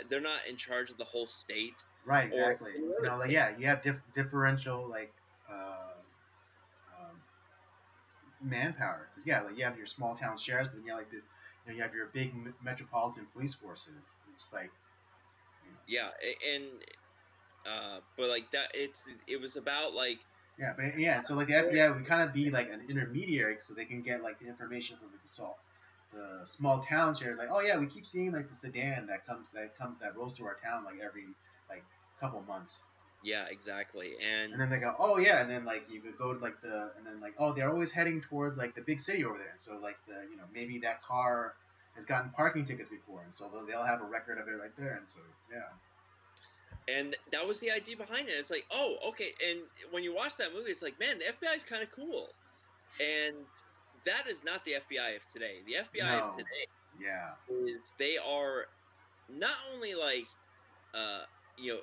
they're not in charge of the whole state Right, or exactly. whatever Like state. yeah, you have differential like uh, um, manpower because yeah, like you have your small town sheriffs, but then you have like this, you have your big metropolitan police forces. It's like Yeah, and but like that, it was about like yeah, but yeah, so like the FBI would kind of be like an intermediary, so they can get like the information from like the small town shares. Like, oh yeah, we keep seeing like the sedan that rolls through our town like every like couple months, yeah, exactly. And and then they go, oh yeah, and then like you could go to like and then like oh they're always heading towards like the big city over there, so like maybe that car has gotten parking tickets before, and so they'll have a record of it right there, and so yeah. that was the idea behind it. It's like, oh, okay. And when you watch that movie, it's like, man, the FBI is kind of cool. And that is not the FBI of today. The FBI of No, today yeah, is, they are not only like uh you know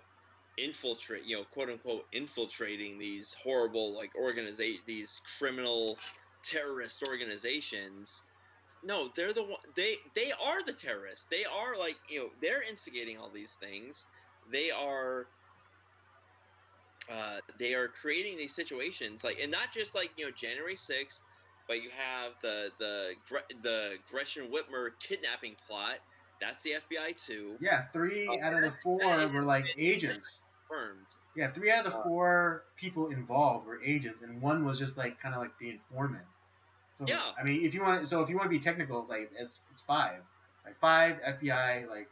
infiltrate, quote unquote infiltrating these horrible like organization, these criminal terrorist organizations. No, they're the one, they are the terrorists. They are like, they're instigating all these things. They are they are creating these situations, like, and not just like January 6th, but you have the Gretchen Whitmer kidnapping plot. That's the FBI too. yeah. Three out of the That four were like isn't agents. confirmed. Yeah, three out of the Uh, four people involved were agents, and one was just like kind of like the informant. So yeah, I mean, if you want to be technical, like it's five, like five FBI like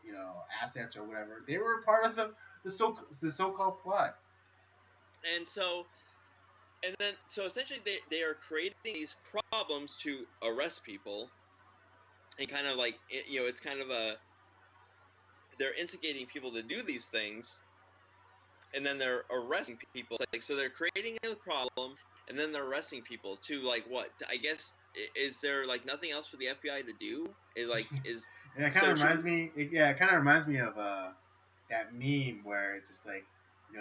assets or whatever. They were part of the so called plot. and so essentially they are creating these problems to arrest people, and kind of like it's kind of a, they're instigating people to do these things, and then they're arresting people. It's like, so they're creating a problem, and then they're arresting people to like what? I guess is there like nothing else for the FBI to do? Is like is Yeah, it kind so of should reminds me. It kind of reminds me of that meme where it's just like,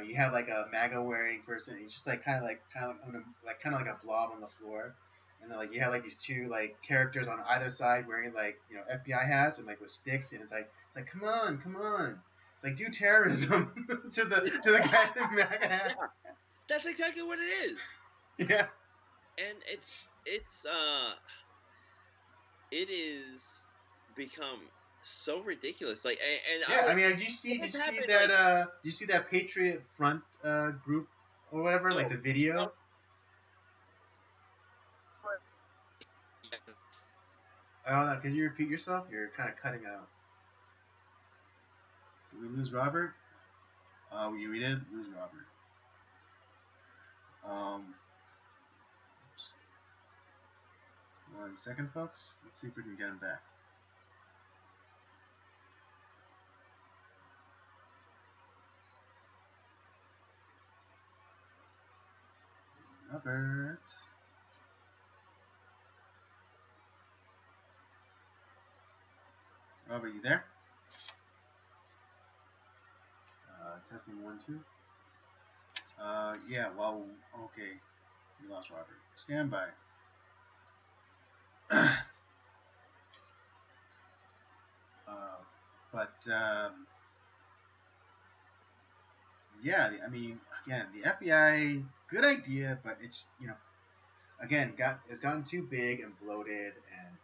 you have like a MAGA wearing person. He's just like kind of like a blob on the floor, and then like you have like these two like characters on either side wearing like FBI hats and like with sticks, and it's like come on, come on. It's like do terrorism to the guy in the MAGA hat. yeah, that's exactly what it is. Yeah. And it is become so ridiculous. Like, and I Yeah, I would mean, did you see happen that like did you see that Patriot Front group or whatever, like no, the video? no, Oh, no, could you repeat yourself? You're kind of cutting out. Did we lose Robert? We did lose Robert. Oops. 1 second, folks. Let's see if we can get him back. Robert. Robert, you there? Testing 1 2. Yeah. Well, okay. We lost Robert. Stand by. But yeah, I mean, again, the FBI, good idea, but it's again it's gotten too big and bloated and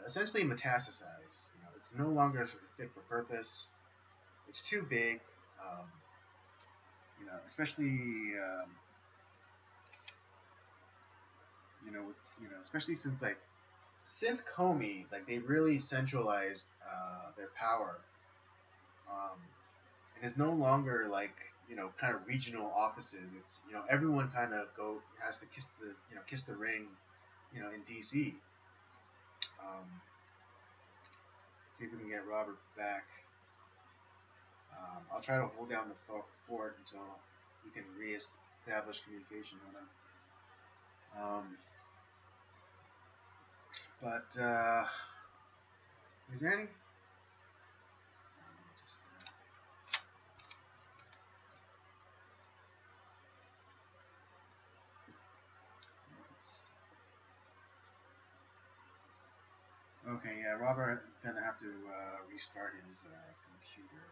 essentially metastasized. It's no longer sort of fit for purpose. It's too big. Um, especially especially since Comey, like they really centralized their power, um, and it's no longer like kind of regional offices. It's everyone kind of has to kiss the ring, in DC. See if we can get Robert back. I'll try to hold down the fort until we can re-establish communication with him. But is there any? Just, okay, yeah, Robert is gonna have to restart his computer.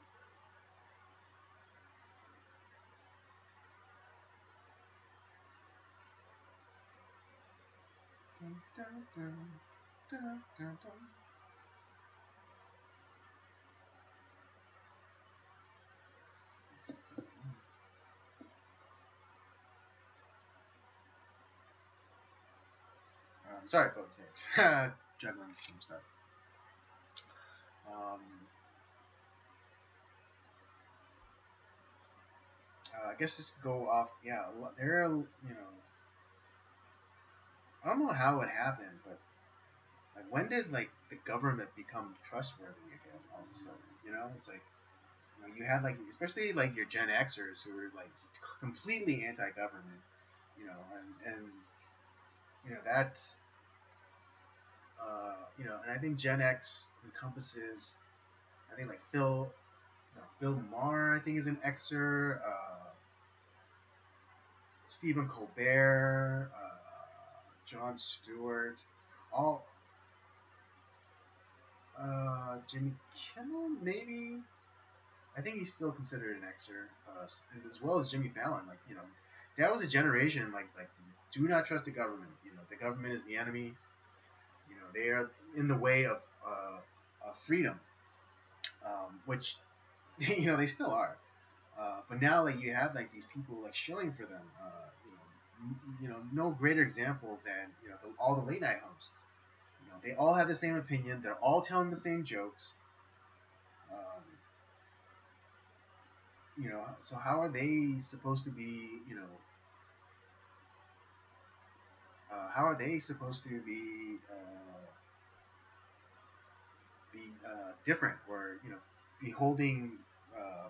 Dun, dun, dun, dun, dun, dun. Sorry, folks. Juggling some stuff. Um, I guess just to go off. Yeah, there are. I don't know how it happened, but like, when did like the government become trustworthy again? All of a sudden, it's like you had like especially like your Gen Xers who were like completely anti-government, and that and I think Gen X encompasses I think like Bill Maher I think is an Xer, Stephen Colbert, Jon Stewart, all Jimmy Kimmel maybe. I think he's still considered an Xer, as well as Jimmy Fallon. Like that was a generation like do not trust the government. The government is the enemy. They are in the way of freedom, which they still are. But now like you have like these people like shilling for them. No greater example than all the late night hosts. They all have the same opinion. They're all telling the same jokes. Um, so how are they supposed to be? How are they supposed to be different or be holding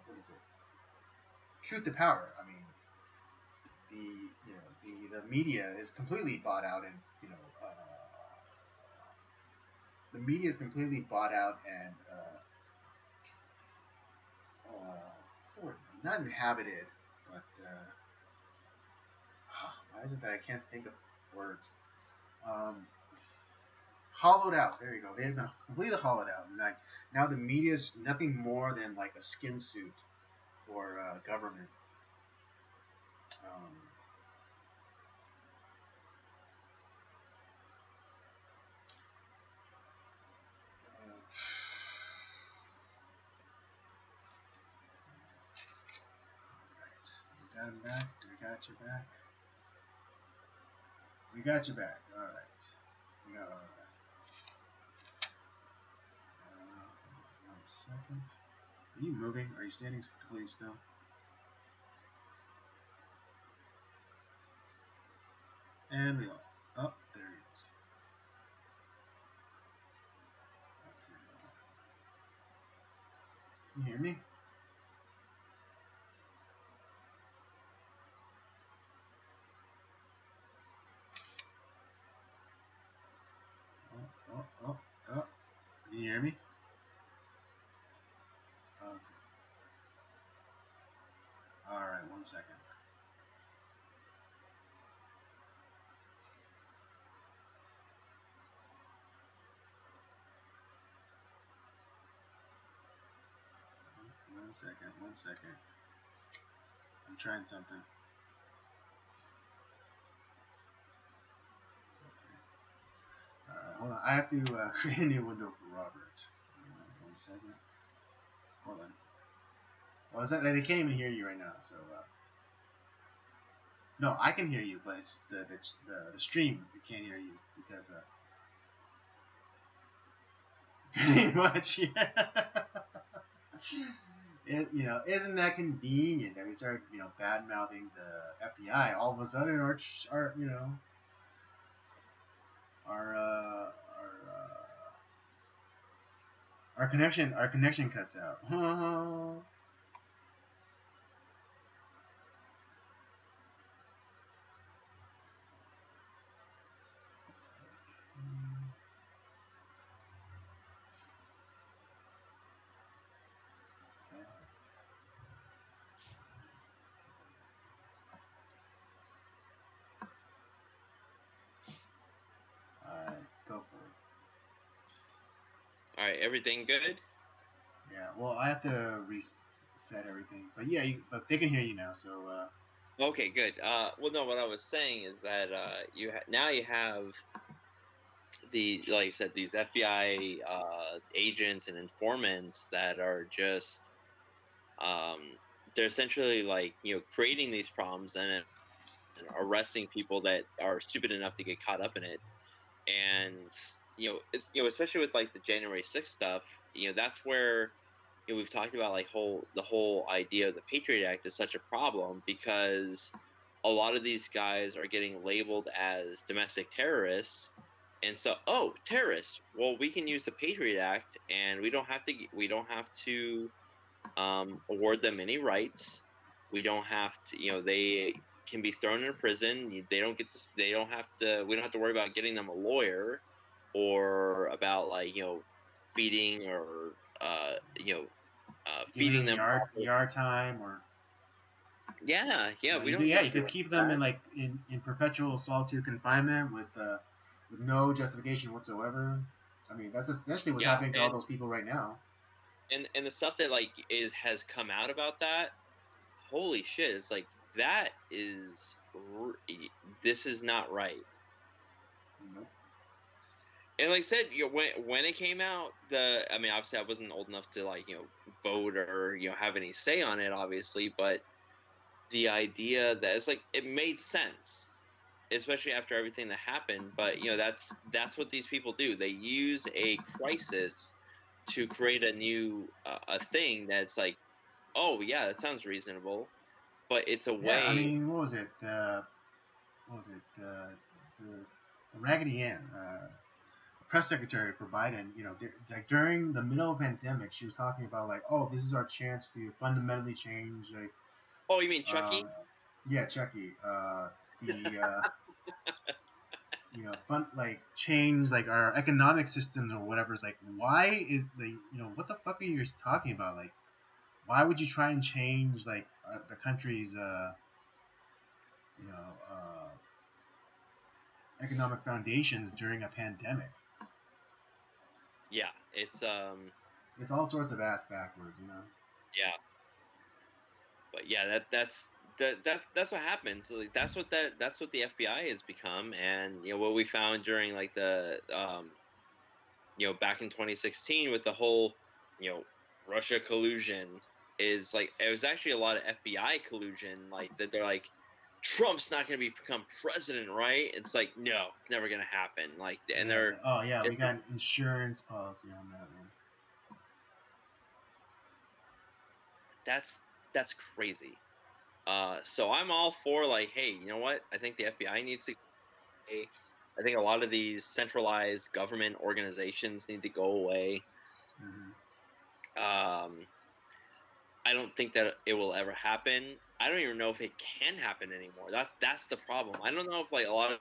what is it truth to power. I mean, the media is completely bought out, and the media is completely bought out and what's the word? Not inhabited, but why is it that I can't think of words? Um, Hollowed out. There you go. They've been completely hollowed out, and like now the media is nothing more than like a skin suit for government. Um, right. We got him back. We got you back. We got you back. All right. We got all right. 1 second. Are you moving? Are you standing completely still? And we lost. Oh, there he is. Okay. Can you hear me? Oh, oh, oh, oh. Can you hear me? Okay. All right. 1 second. One second. 1 second. I'm trying something. Hold on. I have to create a new window for Robert. 1 second. Hold on. Well, it's not, they can't even hear you right now. So no, I can hear you, but it's the stream that can't hear you because pretty much, yeah. Isn't that convenient that we start bad mouthing the FBI all of a sudden our our our connection cuts out. Alright, go for it. Alright, everything good? Yeah, well, I have to reset everything, but yeah, but they can hear you now. So Okay, good. Well, no, what I was saying is that now you have like I said, these FBI agents and informants that are just um, they're essentially like creating these problems and arresting people that are stupid enough to get caught up in it. And especially with like the January 6th stuff, that's where we've talked about like the whole idea of the Patriot Act is such a problem because a lot of these guys are getting labeled as domestic terrorists. And so, oh, terrorists. Well, we can use the Patriot Act, and we don't have to award them any rights. We don't have to, they can be thrown in prison. They don't get to, they don't have to, we don't have to worry about getting them a lawyer or about like, feeding or, giving feeding them them proper. yard time, or Yeah, we you don't could, have yeah, to you do could any keep of them in that. like in perpetual solitude confinement with no justification whatsoever. I mean, that's essentially what's Yeah, happening to all those people right now. and the stuff that like has come out about that, holy shit, it's like that is this is not right. Nope. And like I said, when it came out, I mean, obviously I wasn't old enough to like vote or have any say on it, obviously, but the idea that it's like it made sense, especially after everything that happened. But that's what these people do. They use a crisis to create a new a thing that's like, oh yeah, that sounds reasonable, but it's a Yeah, I way. mean, what was it? What was it? The Raggedy Ann, press secretary for Biden. Like during the middle of the pandemic, she was talking about like, oh, this is our chance to fundamentally change like Oh, you mean Chucky? Yeah, Chucky. The fun like change like our economic system or whatever. Is like, why is what the fuck are you talking about? Like, why would you try and change like the country's you know uh, economic foundations during a pandemic? Yeah, it's It's all sorts of ass backwards, yeah, but yeah, that's what happens. So, like, that's what the FBI has become, and what we found during like the back in 2016 with the whole you know Russia collusion is like it was actually a lot of FBI collusion, like that they're like Trump's not going to become president, right? It's like no, it's never going to happen. Like, and Yeah. they're Oh yeah, we it's, got an insurance policy on that one. that's crazy. So I'm all for like, hey, you know what? I think the FBI needs to. I think a lot of these centralized government organizations need to go away. Mm-hmm. Um, I don't think that it will ever happen. I don't even know if it can happen anymore. That's the problem. I don't know if like a lot of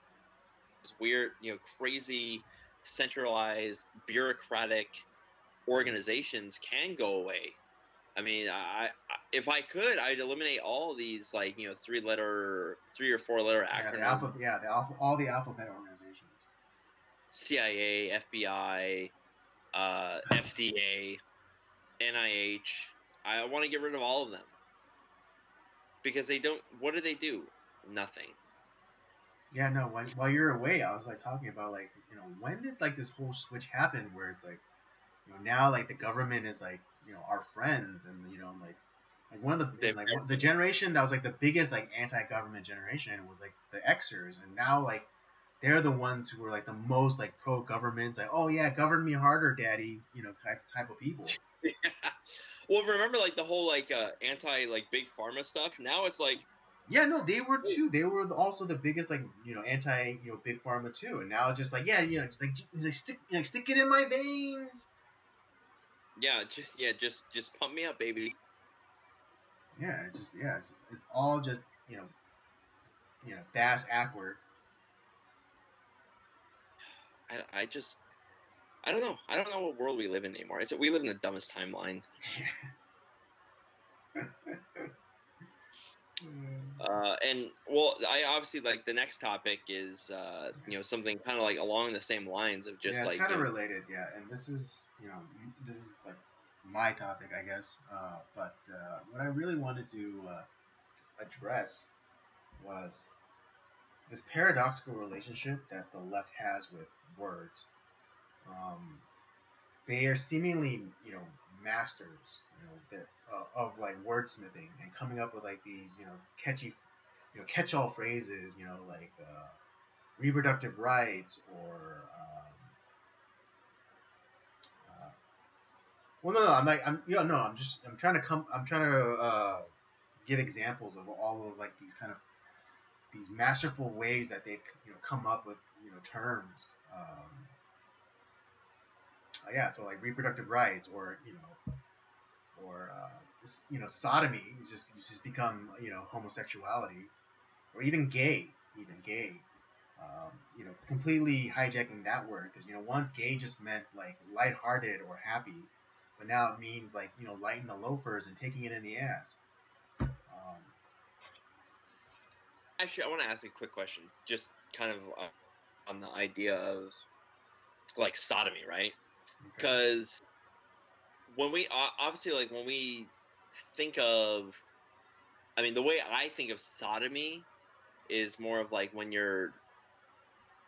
these weird, crazy, centralized, bureaucratic organizations can go away. I mean, if I could, I'd eliminate all of these like 3 or 4 letter Yeah, the acronyms: alpha. Yeah, all the alphabet organizations. CIA, FBI, FDA, NIH. I want to get rid of all of them because they don't. What do they do? Nothing. Yeah, no. While you're away, I was like talking about like when did like this whole switch happen where it's like now like the government is like our friends and like one of the They've and, like the generation that was like the biggest like anti-government generation was like the Xers, and now like they're the ones who were like the most like pro-government, like, oh yeah, govern me harder, daddy, type of people. Well, remember like the whole like anti like big pharma stuff. Now it's like, Yeah, no, they were too. They were also the biggest like anti big pharma too, and now just like, yeah, just like stick it in my veins. yeah, just pump me up, baby. Yeah, it's all just bass awkward. I just I don't know. I don't know what world we live in anymore. We live in the dumbest timeline. And well, I obviously like the next topic is something kind of like along the same lines of Yeah, just it's like kind of related. Yeah, and this is like my topic, I guess. But what I really wanted to address was this paradoxical relationship that the left has with words. Um, they are seemingly, masters, of like wordsmithing and coming up with like these, catchy, catch-all phrases, like reproductive rights or uh, well, no, I'm like, no, I'm trying to give examples of all of like these kind of these masterful ways that they've, come up with, terms. Yeah, so like reproductive rights, or sodomy. It's just become homosexuality, or even gay. Completely hijacking that word because once gay just meant like lighthearted or happy, but now it means like lighting the loafers and taking it in the ass. actually, I want to ask a quick question, just kind of on the idea of like sodomy, right? Okay. Because when we obviously like when we think of, I mean, the way I think of sodomy is more of like when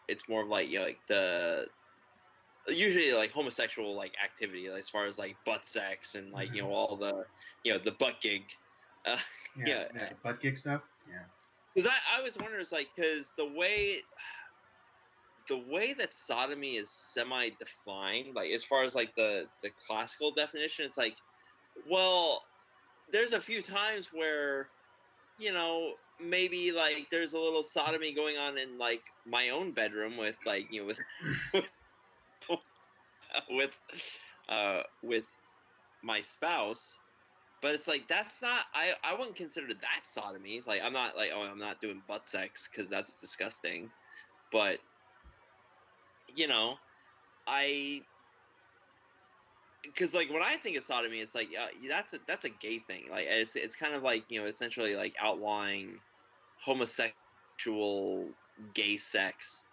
it's more of like like the usually like homosexual like activity, like, as far as like butt sex and like Mm-hmm. all the the butt gig. uh, Yeah, yeah, yeah, the butt gig stuff. Yeah. because I was wondering, it's like, because the way that sodomy is semi defined, like as far as like the classical definition, it's like, well, there's a few times where maybe like there's a little sodomy going on in like my own bedroom with like with with my spouse. But it's like that's not I wouldn't consider that sodomy. Like I'm not like, oh, I'm not doing butt sex because that's disgusting. But you know, I because like when I think of sodomy, it's like that's a gay thing. Like it's kind of like essentially like outlawing homosexual gay sex.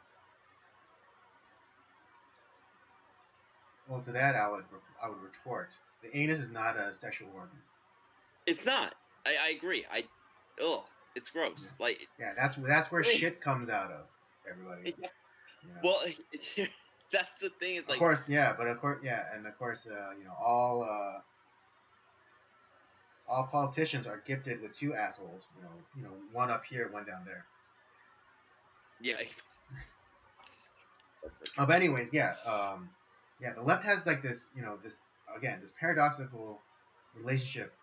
Well, to that I would retort: the anus is not a sexual organ. It's not. I agree. It's Yeah, gross. Like yeah, that's where I mean, shit comes out of everybody. yeah, You know. well, that's the thing. It's Of like course, yeah, but of course, yeah, and of course, all politicians are gifted with two assholes. One up here, one down there. yeah, But anyways, yeah, the left has like this, this paradoxical relationship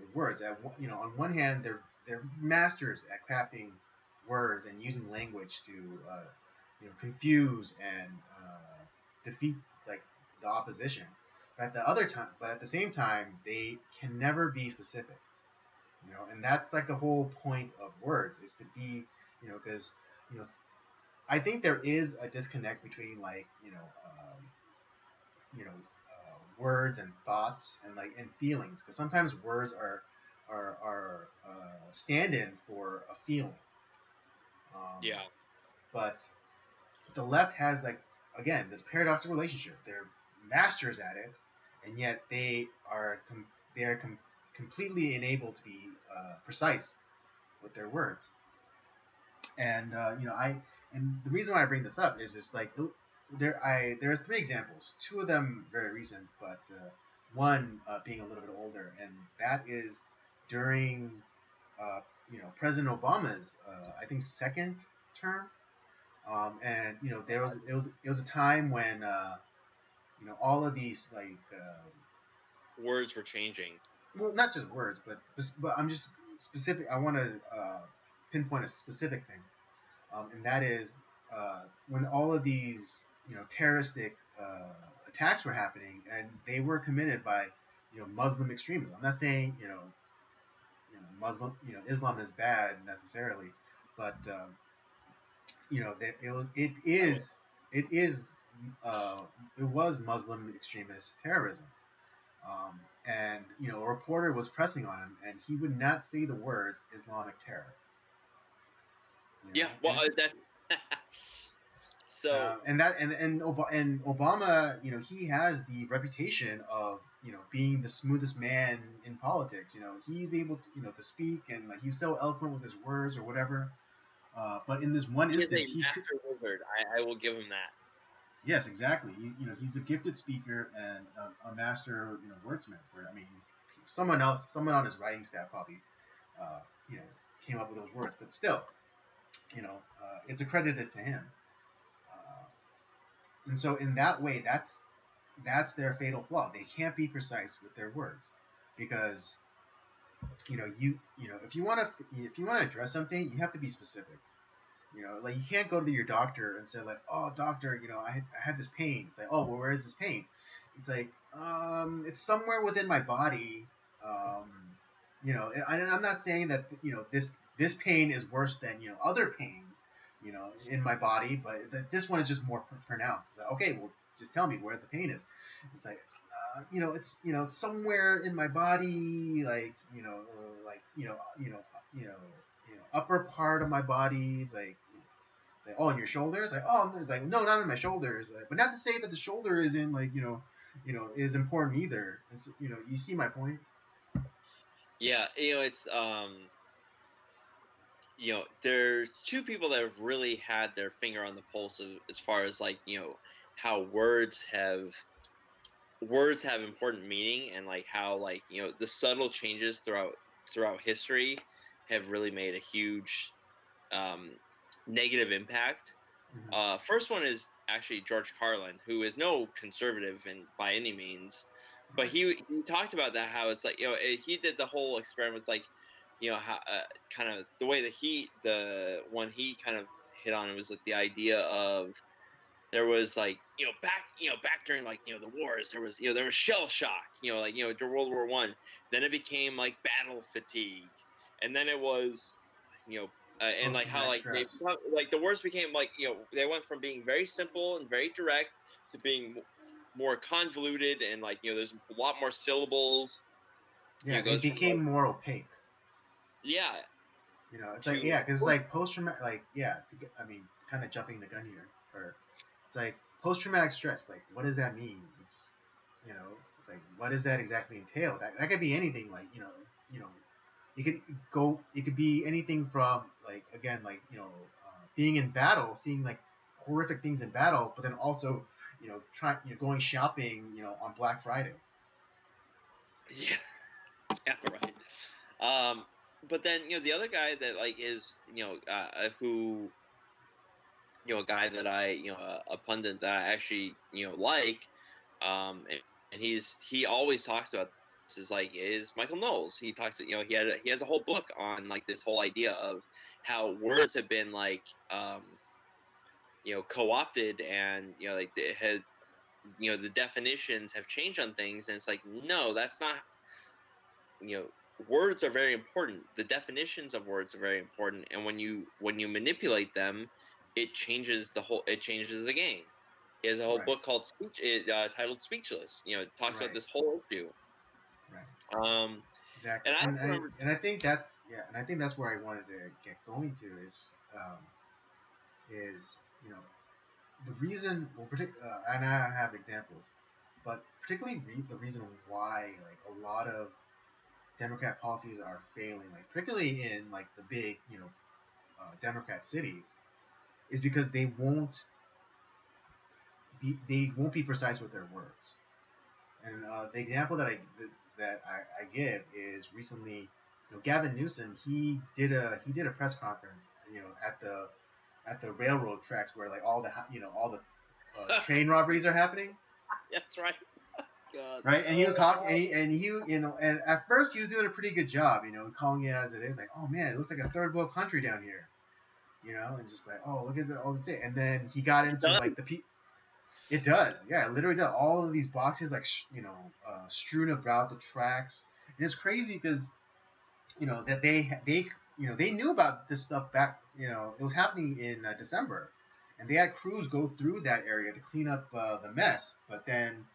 with words. On one hand, they're masters at crafting words and using language to, confuse and defeat like the opposition. But at the same time, they can never be specific. And that's like the whole point of words is to be, because you know I think there is a disconnect between words and thoughts and feelings, because sometimes words are stand-in for a feeling. Um, yeah, but the left has again this paradoxical relationship. They're masters at it, and yet they are completely unable to be precise with their words. And and the reason why I bring this up is just there are three examples, two of them very recent, but one being a little bit older, and that is during President Obama's I think second term. And it was a time when all of these words were changing. well, not just words, but I'm just specific. I want to pinpoint a specific thing, and that is when all of these terroristic attacks were happening, and they were committed by Muslim extremism. I'm not saying Muslim Islam is bad necessarily, but it is it was Muslim extremist terrorism. And a reporter was pressing on him, and he would not say the words Islamic terror. Yeah, well, And that so and Obama, he has the reputation of being the smoothest man in politics. He's able to to speak, and he's so eloquent with his words or whatever. But in this one he is a instance, he could. master wizard. I will give him that. Yes, exactly. He's a gifted speaker and a master wordsmith. Where I mean, someone on his writing staff probably uh, you know came up with those words, but still, it's accredited to him. Uh, and so in that way, that's their fatal flaw. They can't be precise with their words, because if you want to address something, you have to be specific. You can't go to your doctor and say oh doctor, I have this pain. It's like, oh, well, where is this pain? It's like, it's somewhere within my body. I'm not saying that this pain is worse than other pain, in my body, but this one is just more pronounced. It's like, okay, well, just tell me where the pain is. It's like, it's somewhere in my body, upper part of my body. It's like, oh, in your shoulders. Like, oh, it's like, no, not in my shoulders. But not to say that the shoulder isn't is important either. It's you see my point. Yeah, it's there's two people that have really had their finger on the pulse of as far as like how words have important meaning, and like how like the subtle changes throughout history have really made a huge um negative impact. Mm-hmm. First one is actually George Carlin, who is no conservative by any means, but Right. he talked about that, how it's like he did the whole experiment, like how kind of the way that the one he kind of hit on, it was like the idea of there was like back during like the wars, there was shell shock, like during World War One. Then it became like battle fatigue, and then it was and Post like how traumatic like stress. like the words became like they went from being very simple and very direct to being more convoluted, and like there's a lot more syllables. Yeah, It they goes from became like more opaque. yeah It's like, to yeah, because it's like post traumatic, like, yeah. I mean, kind of jumping the gun here, or it's like post traumatic stress. Like, what does that mean? It's you know, it's like, what does that exactly entail? That could be anything. Like, it could go. It could be anything from, like, again, like, being in battle, seeing like horrific things in battle, but then also, trying, going shopping, on Black Friday. yeah. Yeah, right. But then the other guy that like is who a guy that I a pundit that I actually like, and he always talks about this is Michael Knowles. He talks he has a whole book on like this whole idea of how words have been like co-opted, and like they had the definitions have changed on things, and it's like, no, that's not words are very important. The definitions of words are very important, and when you manipulate them, it changes the game. He has a whole Right, book called titled Speechless. It talks about right, this whole issue. right. Um, Exactly, and I and also I remember, and I think that's yeah, and I think that's where I wanted to get going to is the reason. Well, and I have examples, but particularly the reason why, like, a lot of Democrat policies are failing, like particularly in like the big Democrat cities, is because they won't be precise with their words. And the example that I give is recently, Gavin Newsom. He did a press conference, at the railroad tracks where, like, all the train robberies are happening, that's right. God, right? And he was talking, and at first he was doing a pretty good job, calling it as it is, like, oh man, it looks like a third world country down here, and just like, oh, look at all this thing. And then he got it into does. like it does, yeah, it literally does. All of these boxes, like, strewn about the tracks, and it's crazy because that they knew about this stuff back. It was happening in December, and they had crews go through that area to clean up the mess. But then,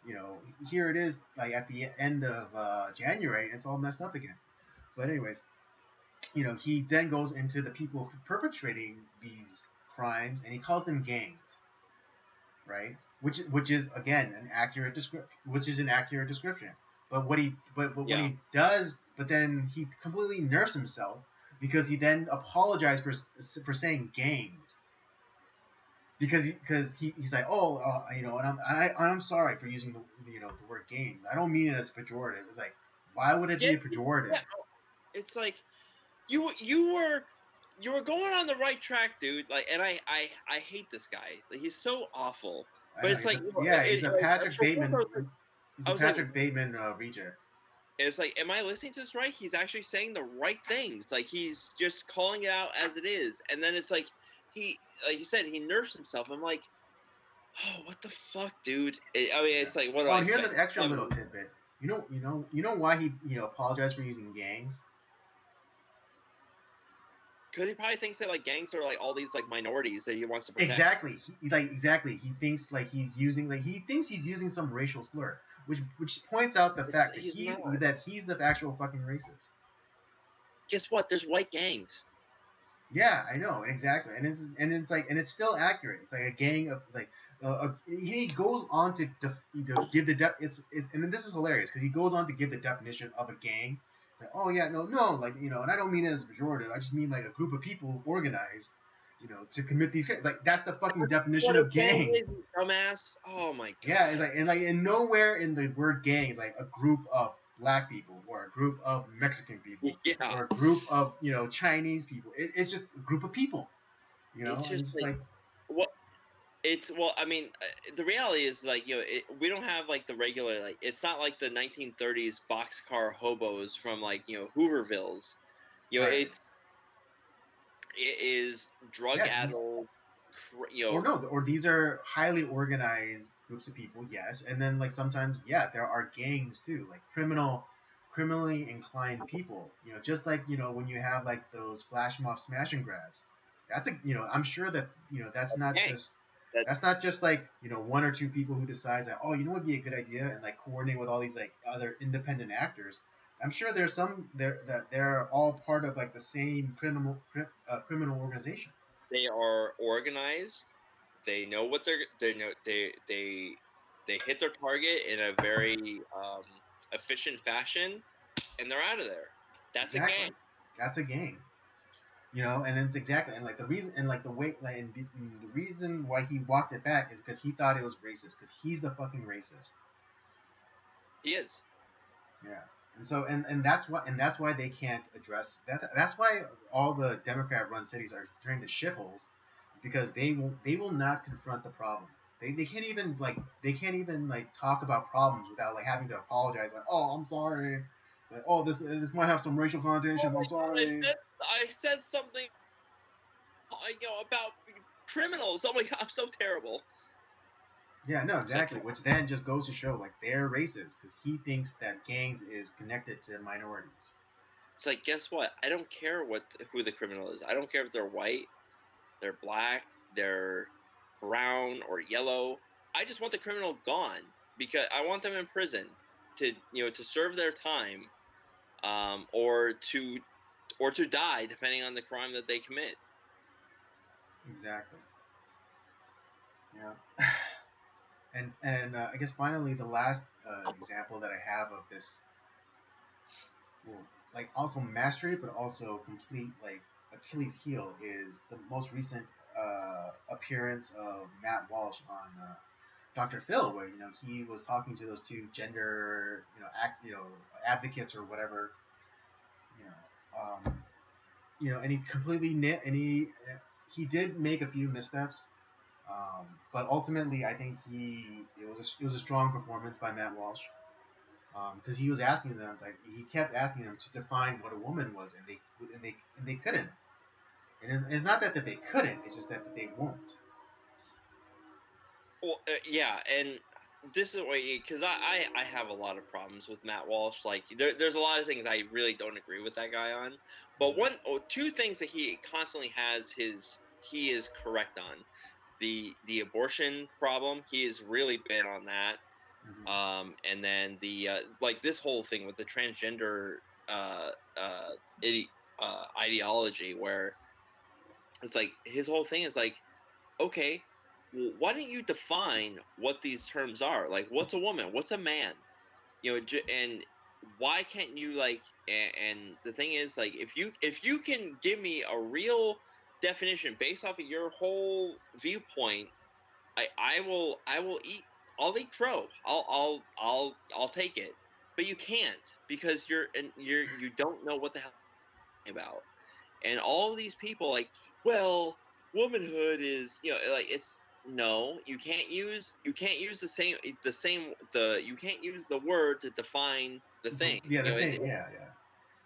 you know, here it is, like, at the end of January, and it's all messed up again. But anyways, he then goes into the people perpetrating these crimes, and he calls them gangs, right? Which is, again, an accurate description. Which is an accurate description. But what Yeah, he does, but then he completely nerfs himself because he then apologized for saying gangs, because he's like, oh, and I'm sorry for using the word gangs. I don't mean it as pejorative. It's like, why would it yeah, be a pejorative? yeah. It's like you were going on the right track, dude. Like, and I hate this guy. Like, he's so awful. I But know it's like, he's a like Patrick for one, Bateman. He's I a was like, Patrick Bateman reject. it's like, am I listening to this right? He's actually saying the right things. Like, he's just calling it out as it is. And then it's like like you said, he nerfs himself. I'm like, oh, what the fuck, dude? I mean, Yeah. it's like, what do Oh, I and here's an expect? extra little tidbit. You know why he apologized for using gangs? Because he probably thinks that like gangs are like all these like minorities that he wants to protect. Exactly. Exactly. He thinks like he's using some racial slur, which points out the fact that He's he's not. that he's the actual fucking racist. Guess what? There's white gangs. Yeah, I know, exactly, and it's still accurate. It's like a gang of, like, he goes on to give it's and then this is hilarious because he goes on to give the definition of a gang. It's like, oh yeah, no, like, and I don't mean it as a pejorative. I just mean like a group of people organized, to commit these crimes. Like, that's the fucking definition What a of gang gang. is, you dumbass. Oh my Yeah, it's god. and nowhere in the word gang is like a group of black people or a group of Mexican people Yeah. or a group of Chinese people. It's just a group of people, It's and just it's just like like, what well, I mean, the reality is like we don't have like the regular like it's not like the 1930s boxcar hobos from like Hoovervilles. right, It is drug yeah, he's addled or no, or these are highly organized groups of people, yes, and then like sometimes, yeah, there are gangs too, like criminally inclined people, just like when you have like those flash mob smash and grabs. That's I'm sure that that's not gang. just like one or two people who decides that, oh, what would be a good idea, and like coordinate with all these like other independent actors. I'm sure there's some there that they're all part of like the same criminal organization. They are organized. They know what they know. They hit their target in a very efficient fashion, and they're out of there. That's a Exactly. gang. That's a game. And it's exactly, and like the reason, and like the way, like, and the reason why he walked it back is because he thought it was racist, because he's the fucking racist. He is. Yeah. And so, and that's why they can't address that. That's why all the Democrat-run cities are turning to shitholes, is because they will not confront the problem. They can't even like talk about problems without like having to apologize. Like, oh, I'm sorry. Like, oh, this might have some racial Oh connotations. my I'm god! sorry. I said something. About criminals. Oh my god! I'm so terrible. Yeah, no, It's like, exactly. Which then just goes to show like they're racist because he thinks that gangs is connected to minorities. it's like, guess what? I don't care who the criminal is. I don't care if they're white, they're black, they're brown or yellow. I just want the criminal gone because I want them in prison to serve their time, or to die depending on the crime that they commit. Exactly. Yeah. And I guess finally the last example that I have of this, well, like also mastery but also complete like Achilles heel, is the most recent appearance of Matt Walsh on Dr. Phil, where he was talking to those two gender advocates or whatever, you know and he completely he did make a few missteps, but ultimately I think it was a strong performance by Matt Walsh, because he was asking them, it's like he kept asking them to define what a woman was, and they couldn't. And it's not that they couldn't; it's just that they won't. Well, yeah, and this is why, because I have a lot of problems with Matt Walsh. Like there's a lot of things I really don't agree with that guy on. But two things that he constantly he is correct on: the abortion problem. He has really been on that. Mm-hmm. And then the like this whole thing with the transgender uh, uh, ideology, where it's like his whole thing is like, okay, well, why don't you define what these terms are? Like, what's a woman? What's a man? And why can't you and the thing is, like, if you can give me a real definition based off of your whole viewpoint, I will eat crow. I'll take it. But you can't, because you don't know what the hell you're talking about. And all of these people, like, well, womanhood is, like, it's no, you can't use the you can't use the word to define the thing. Yeah, the thing. Yeah, yeah.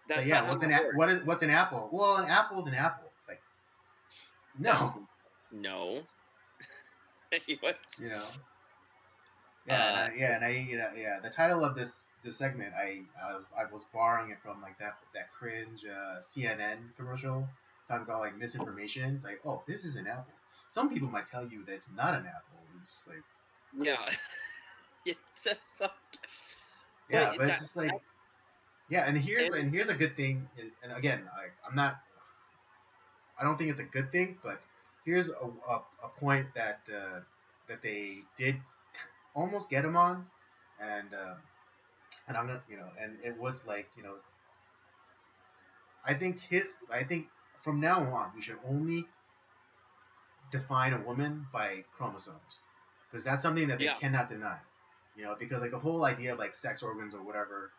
It's like, That's yeah, not how that works. what's an apple? Well, an apple is an apple. It's like, That's no, no. Anyways, you know. Yeah, uh, and I yeah. The title of this segment, I was borrowing it from like that cringe CNN commercial talking about like misinformation. It's like, oh, this is an apple. Some people might tell you that it's not an apple. It's like, yeah, yeah, but yeah, but it's that just like, yeah, and here's and a good thing. And again, I don't think it's a good thing, but here's a point that they did almost get him on, and and I'm not, and it was like, I think from now on we should only define a woman by chromosomes, because that's something that they yeah, cannot deny. Because like the whole idea of like sex organs or whatever,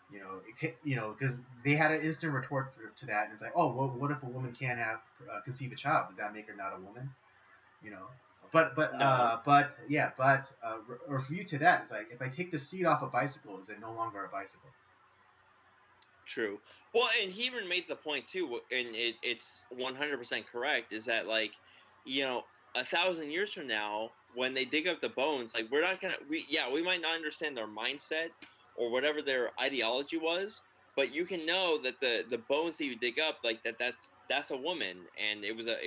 because they had an instant retort to that, and it's like, oh, well, what if a woman can't have conceive a child? Does that make her not a woman? You know. no, But yeah, refute to that. It's like, if I take the seat off a bicycle, is it no longer a bicycle? true. Well, and he even made the point too, and it's 100% correct. Is that, like, you know 1,000 years from now, when they dig up the bones, like we're not gonna we might not understand their mindset or whatever their ideology was, but you can know that the bones that you dig up, like that's a woman, and it was a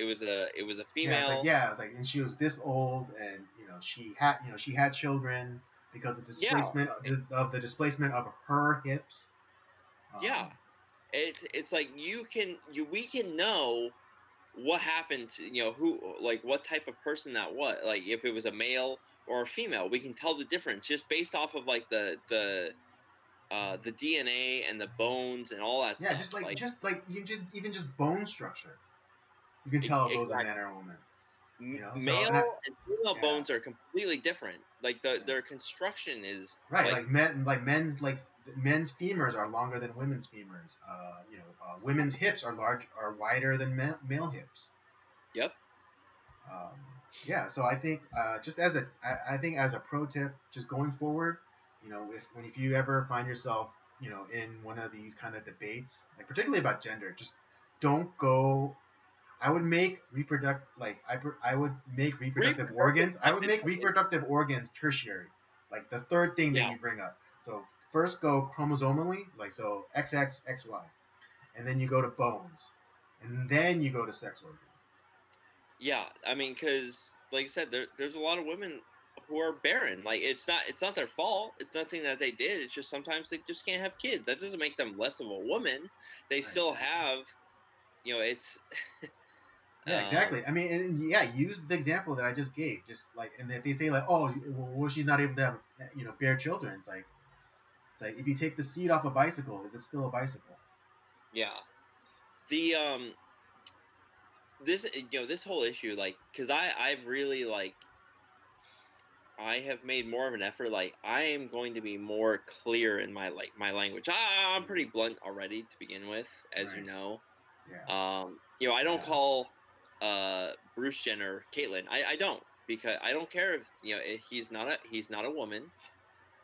Yeah, it's like female. yeah, it's like and she was this old, and she had children because of Yeah, the displacement of her hips. yeah. It's like we can know what happened to who, like what type of person that was, like if it was a male or a female, we can tell the difference just based off of like the DNA and the bones and all that Yeah, stuff, like just like you can just even just bone structure, you can tell if it was a man exactly. or a woman. So and Male and female yeah, bones are completely different, like yeah. their construction is Right, like men's femurs are longer than women's femurs. Women's hips are wider than male hips. yep. Um, yeah, so I think I think as a pro tip, just going forward, if you ever find yourself in one of these kind of debates, like particularly about gender, just don't go. I would make I would make reproductive Reproductive organs. I stuff would is make reproductive organs tertiary, like the third thing that yeah. you bring up. So first go chromosomally, like so XXXY, and then you go to bones, and then you go to sex organs. Yeah, I mean, because like I said, there's a lot of women who are barren. Like it's not their fault. It's nothing that they did. It's just sometimes they just can't have kids. That doesn't make them less of a woman. They Right, still exactly. have, it's Yeah, um exactly. I mean, and yeah, use the example that I just gave. Just like, and if they say like, oh, well, she's not able to have, bear children. It's like if you take the seat off a bicycle, is it still a bicycle? yeah. The this this whole issue, like, because I've really, like, I have made more of an effort. Like, I am going to be more clear in my language. I'm pretty Mm-hmm. blunt already to begin with, as you Right. know. Yeah. I don't Yeah. call Bruce Jenner Caitlyn. I don't, because I don't care if he's not a woman.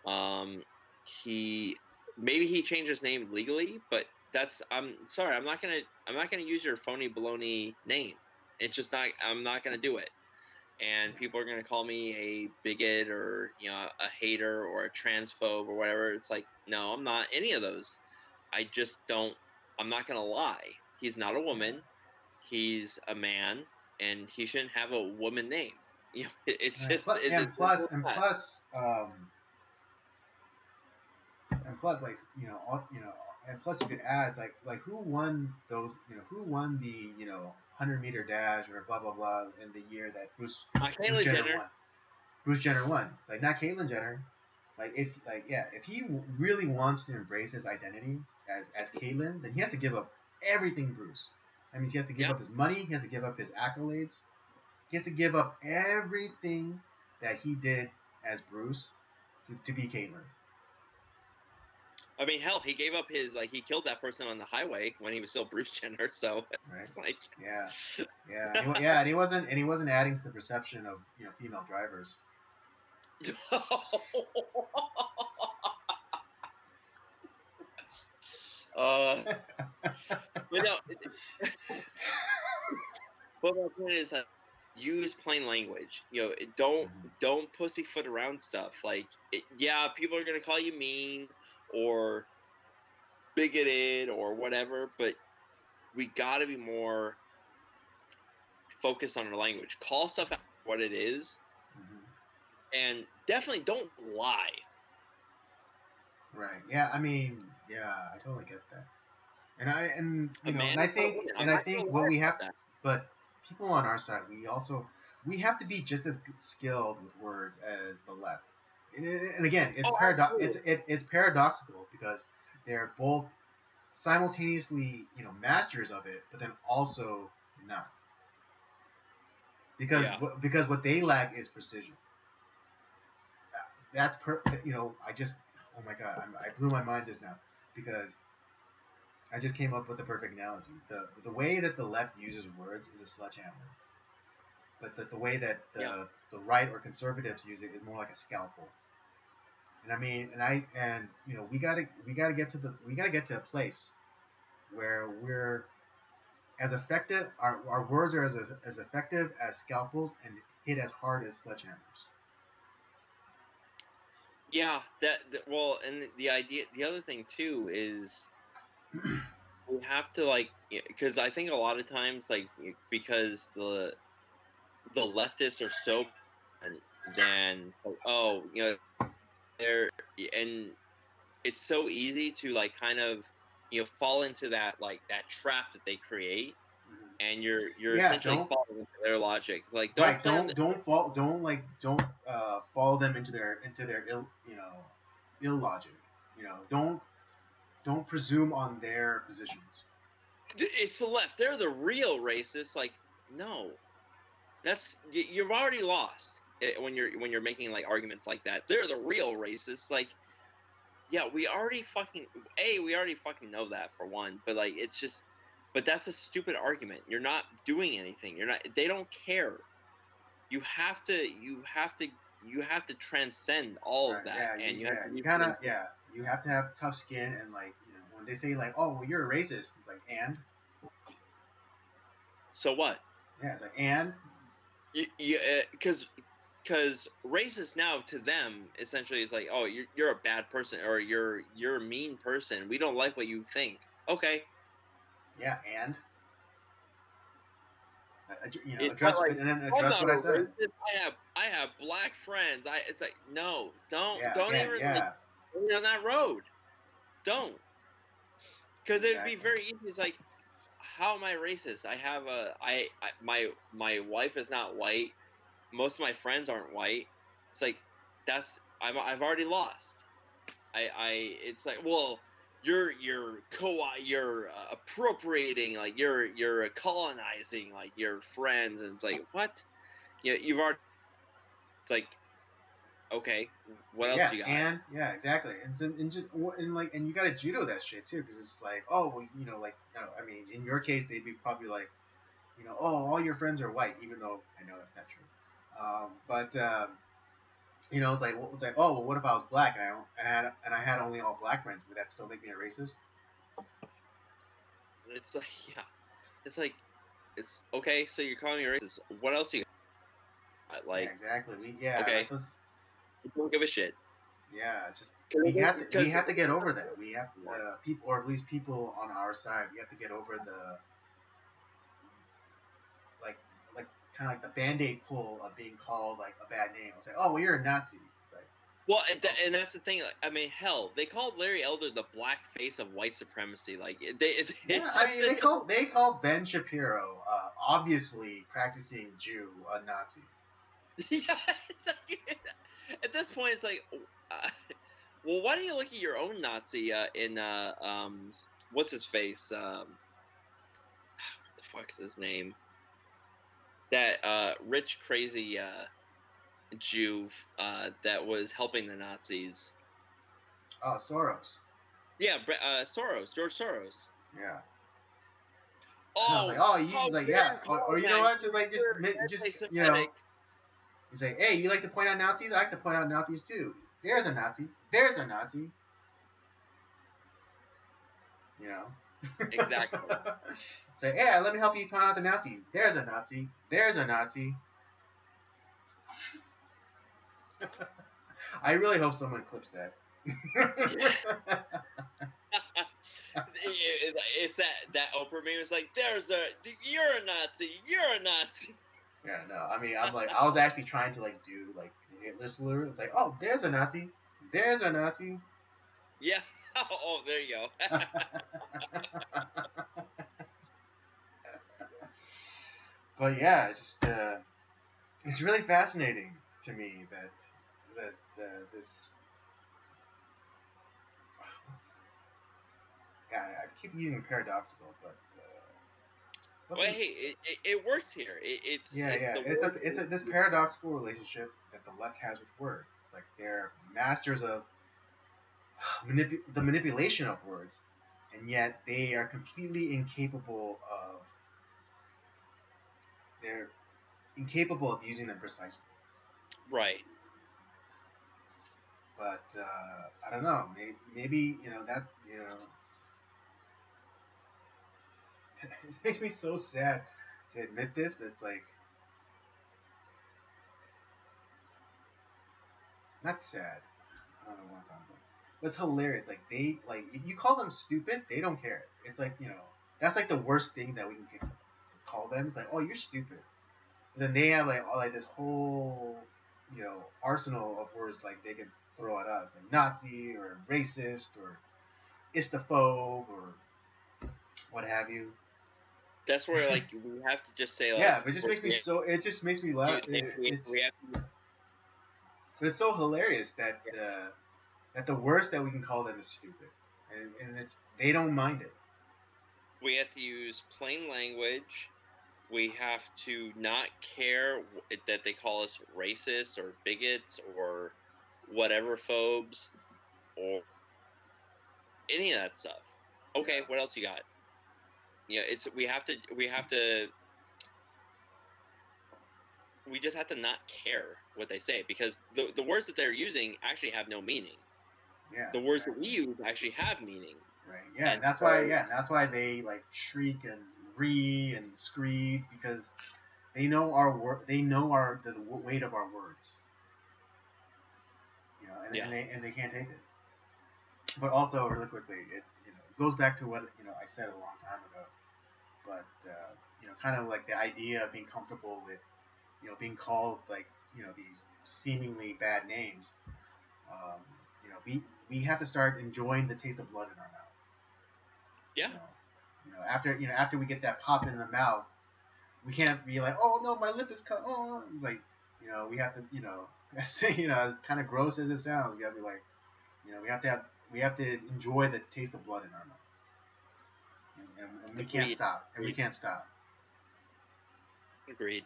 Um, he maybe he changed his name legally, but I'm sorry. I'm not gonna use your phony baloney name. It's just not. I'm not gonna do it, and Yeah. people are going to call me a bigot or a hater or a transphobe or whatever. It's like, no, I'm not any of those. I just don't. I'm not going to lie. He's not a Yeah. woman. He's a man, and he shouldn't have a woman name. It's Right. just it's as And plus simple as and that. plus and plus like and plus you could add like who won those who won the 100-meter dash or blah blah blah in the year that Bruce Caitlyn Jenner Jenner. won. Bruce Jenner won. It's like not Caitlyn Jenner. If he really wants to embrace his identity as Caitlyn, then he has to give up everything Bruce. That means he has to give Yeah. up his money. He has to give up his accolades. He has to give up everything that he did as Bruce to be Caitlyn. I mean, hell, he gave up his, like, he killed that person on the highway when he was still Bruce Jenner. So Right? it's like, Yeah. Yeah. And he wasn't adding to the perception of female drivers. uh, but no, but my point is that use plain language. Don't pussyfoot around stuff. Like, yeah, people are gonna call you mean or bigoted or whatever, but we gotta be more focused on our language. Call stuff out for what it is, Mhm. and definitely don't lie. Right. Yeah. I mean, yeah, I totally get that. And A man and is not a woman. I'm I not gonna think what lie we about have, that. but people on our side, we have to be just as skilled with words as the left. And again, Oh, absolutely. it's paradoxical because they're both simultaneously masters of it, but then also not Yeah. because what they lack is precision. That's I just oh my god, I blew my mind just now because I just came up with the perfect analogy. The way that the left uses words is a sledgehammer, but the way that Yeah. the right or conservatives use it is more like a scalpel. And I mean, we gotta get to a place where we're as effective. Our words are as effective as scalpels and hit as hard as sledgehammers. Yeah, well, and the idea, the other thing too is we have to like, because I think a lot of times like because the leftists are so than like, oh, they're and it's so easy to like kind of fall into that like that trap that they create, and you're Yeah, essentially don't following their logic. Like, don't right. play on the. Don't follow them into their illogic. Don't presume on their positions. It's the left. They're the real racists. Like, no, you've already lost when you're making like arguments like that. They're the real racists. Like, yeah, we already fucking know that for one. But like, it's just, but that's a stupid argument. You're not doing anything. You're not. They don't care. You have to transcend all of Right. that, and you have to You leave kind it of in. you have to have tough skin and like when they say like oh well you're a racist it's like and So what? yeah it's like and Because racist now to them essentially is like, oh, you're a bad person, or you're a mean person. We don't like what you think. Okay, yeah and it's not address like and then I'm address not what a I said. racist. I have black friends. It's like, no, Yeah. don't Yeah. even like Yeah. go down that road. Don't, because it would be Exactly. very easy. It's like, how am I racist? I have a I my wife is not white. Most of my friends aren't white. It's like, I've already lost. It's like, well, you're appropriating, like you're colonizing like your friends, and it's like, what? You've already, it's like, okay, So what else yeah, you got? and yeah, exactly, and just and like and you gotta judo that shit too, because it's like oh well, like I mean in your case they'd be probably like oh all your friends are white, even though I know that's not true, but it's like oh well what if I was black and I had only all black friends, would that still make me a racist? It's like, yeah, it's like, it's okay. So you're calling me racist. What else you got? Yeah, Like, exactly. Yeah, okay, let us. I don't give a shit. Yeah, just we Because have to get over that. We have people, or at least people on our side, we have to get over the like like kind of like the band-aid pull of being called like a bad name. It's like, oh, well, you're a Nazi. It's like, well, oh, and that's the thing. Like, I mean, hell, they called Larry Elder the black face of white supremacy. Like, yeah. it's I just mean, they call Ben Shapiro, obviously practicing Jew, a Nazi. yeah. It's like, at this point, it's like, uh, well, why don't you look at your own Nazi in what's his face? What the fuck is his name? That rich crazy Jew that was helping the Nazis. Oh, Soros. Yeah, George Soros. Yeah. And I was like, Oh, oh, how he's like, dare yeah, you or call you know that what, Hitler just anti-Semitic? he's like, hey, you like to point out Nazis? I like to point out Nazis too. There's a Nazi. There's a Nazi. You know. Exactly. Say, yeah, let me help you point out the Nazi. There's a Nazi. There's a Nazi. I really hope someone clips that. It's that Oprah meme. It's like, you're a Nazi. You're a Nazi. Yeah, no, I mean, I'm like, I was actually trying to like do like Hitler salute. It's like, oh, there's a Nazi. There's a Nazi. Yeah. Oh, there you go. But yeah, it's just it's really fascinating to me that this what's, yeah I keep using paradoxical, but what's Well, it? hey, it works here. It's Yeah, the word. it's a this paradoxical relationship that the left has with words. It's like they're masters of the manipulation of words, and yet they are completely they're incapable of using them precisely. Right. But I don't know. Maybe that's It makes me so sad to admit this, but it's like not sad. I don't know what I'm talking about. But it's hilarious. Like they like if you call them stupid, they don't care. It's like that's like the worst thing that we can call them. It's like, oh, you're stupid. But then they have like all like this whole arsenal of words like they can throw at us, like Nazi or racist or istophobe or what have you. That's where like we have to just say like Yeah, but it just makes me so. It just makes me laugh. we have to, But it's so hilarious that that the worst that we can call them is stupid, and it's they don't mind it. we have to use plain language. We have to not care that they call us racists or bigots or whatever phobes or any of that stuff. Okay, Yeah. what else you got? It's we just have to not care what they say because the words that they're using actually have no meaning. Yeah. The words Exactly. that we use actually have meaning. Right. Yeah, And and that's why. so, Yeah, and that's why they like shriek and and screed because they know our They know the weight of our words. yeah, And they can't take it. But also, really quickly, it goes back to what I said a long time ago. But kind of like the idea of being comfortable with being called like these seemingly bad names. Um, we have to start enjoying the taste of blood in our mouth. yeah, After we get that pop in the mouth, we can't be like, oh no, my lip is cut. Oh, it's like we have to as kind of gross as it sounds, we gotta be like we have to enjoy the taste of blood in our mouth, and we can't agreed, stop, and we agreed, can't stop. agreed.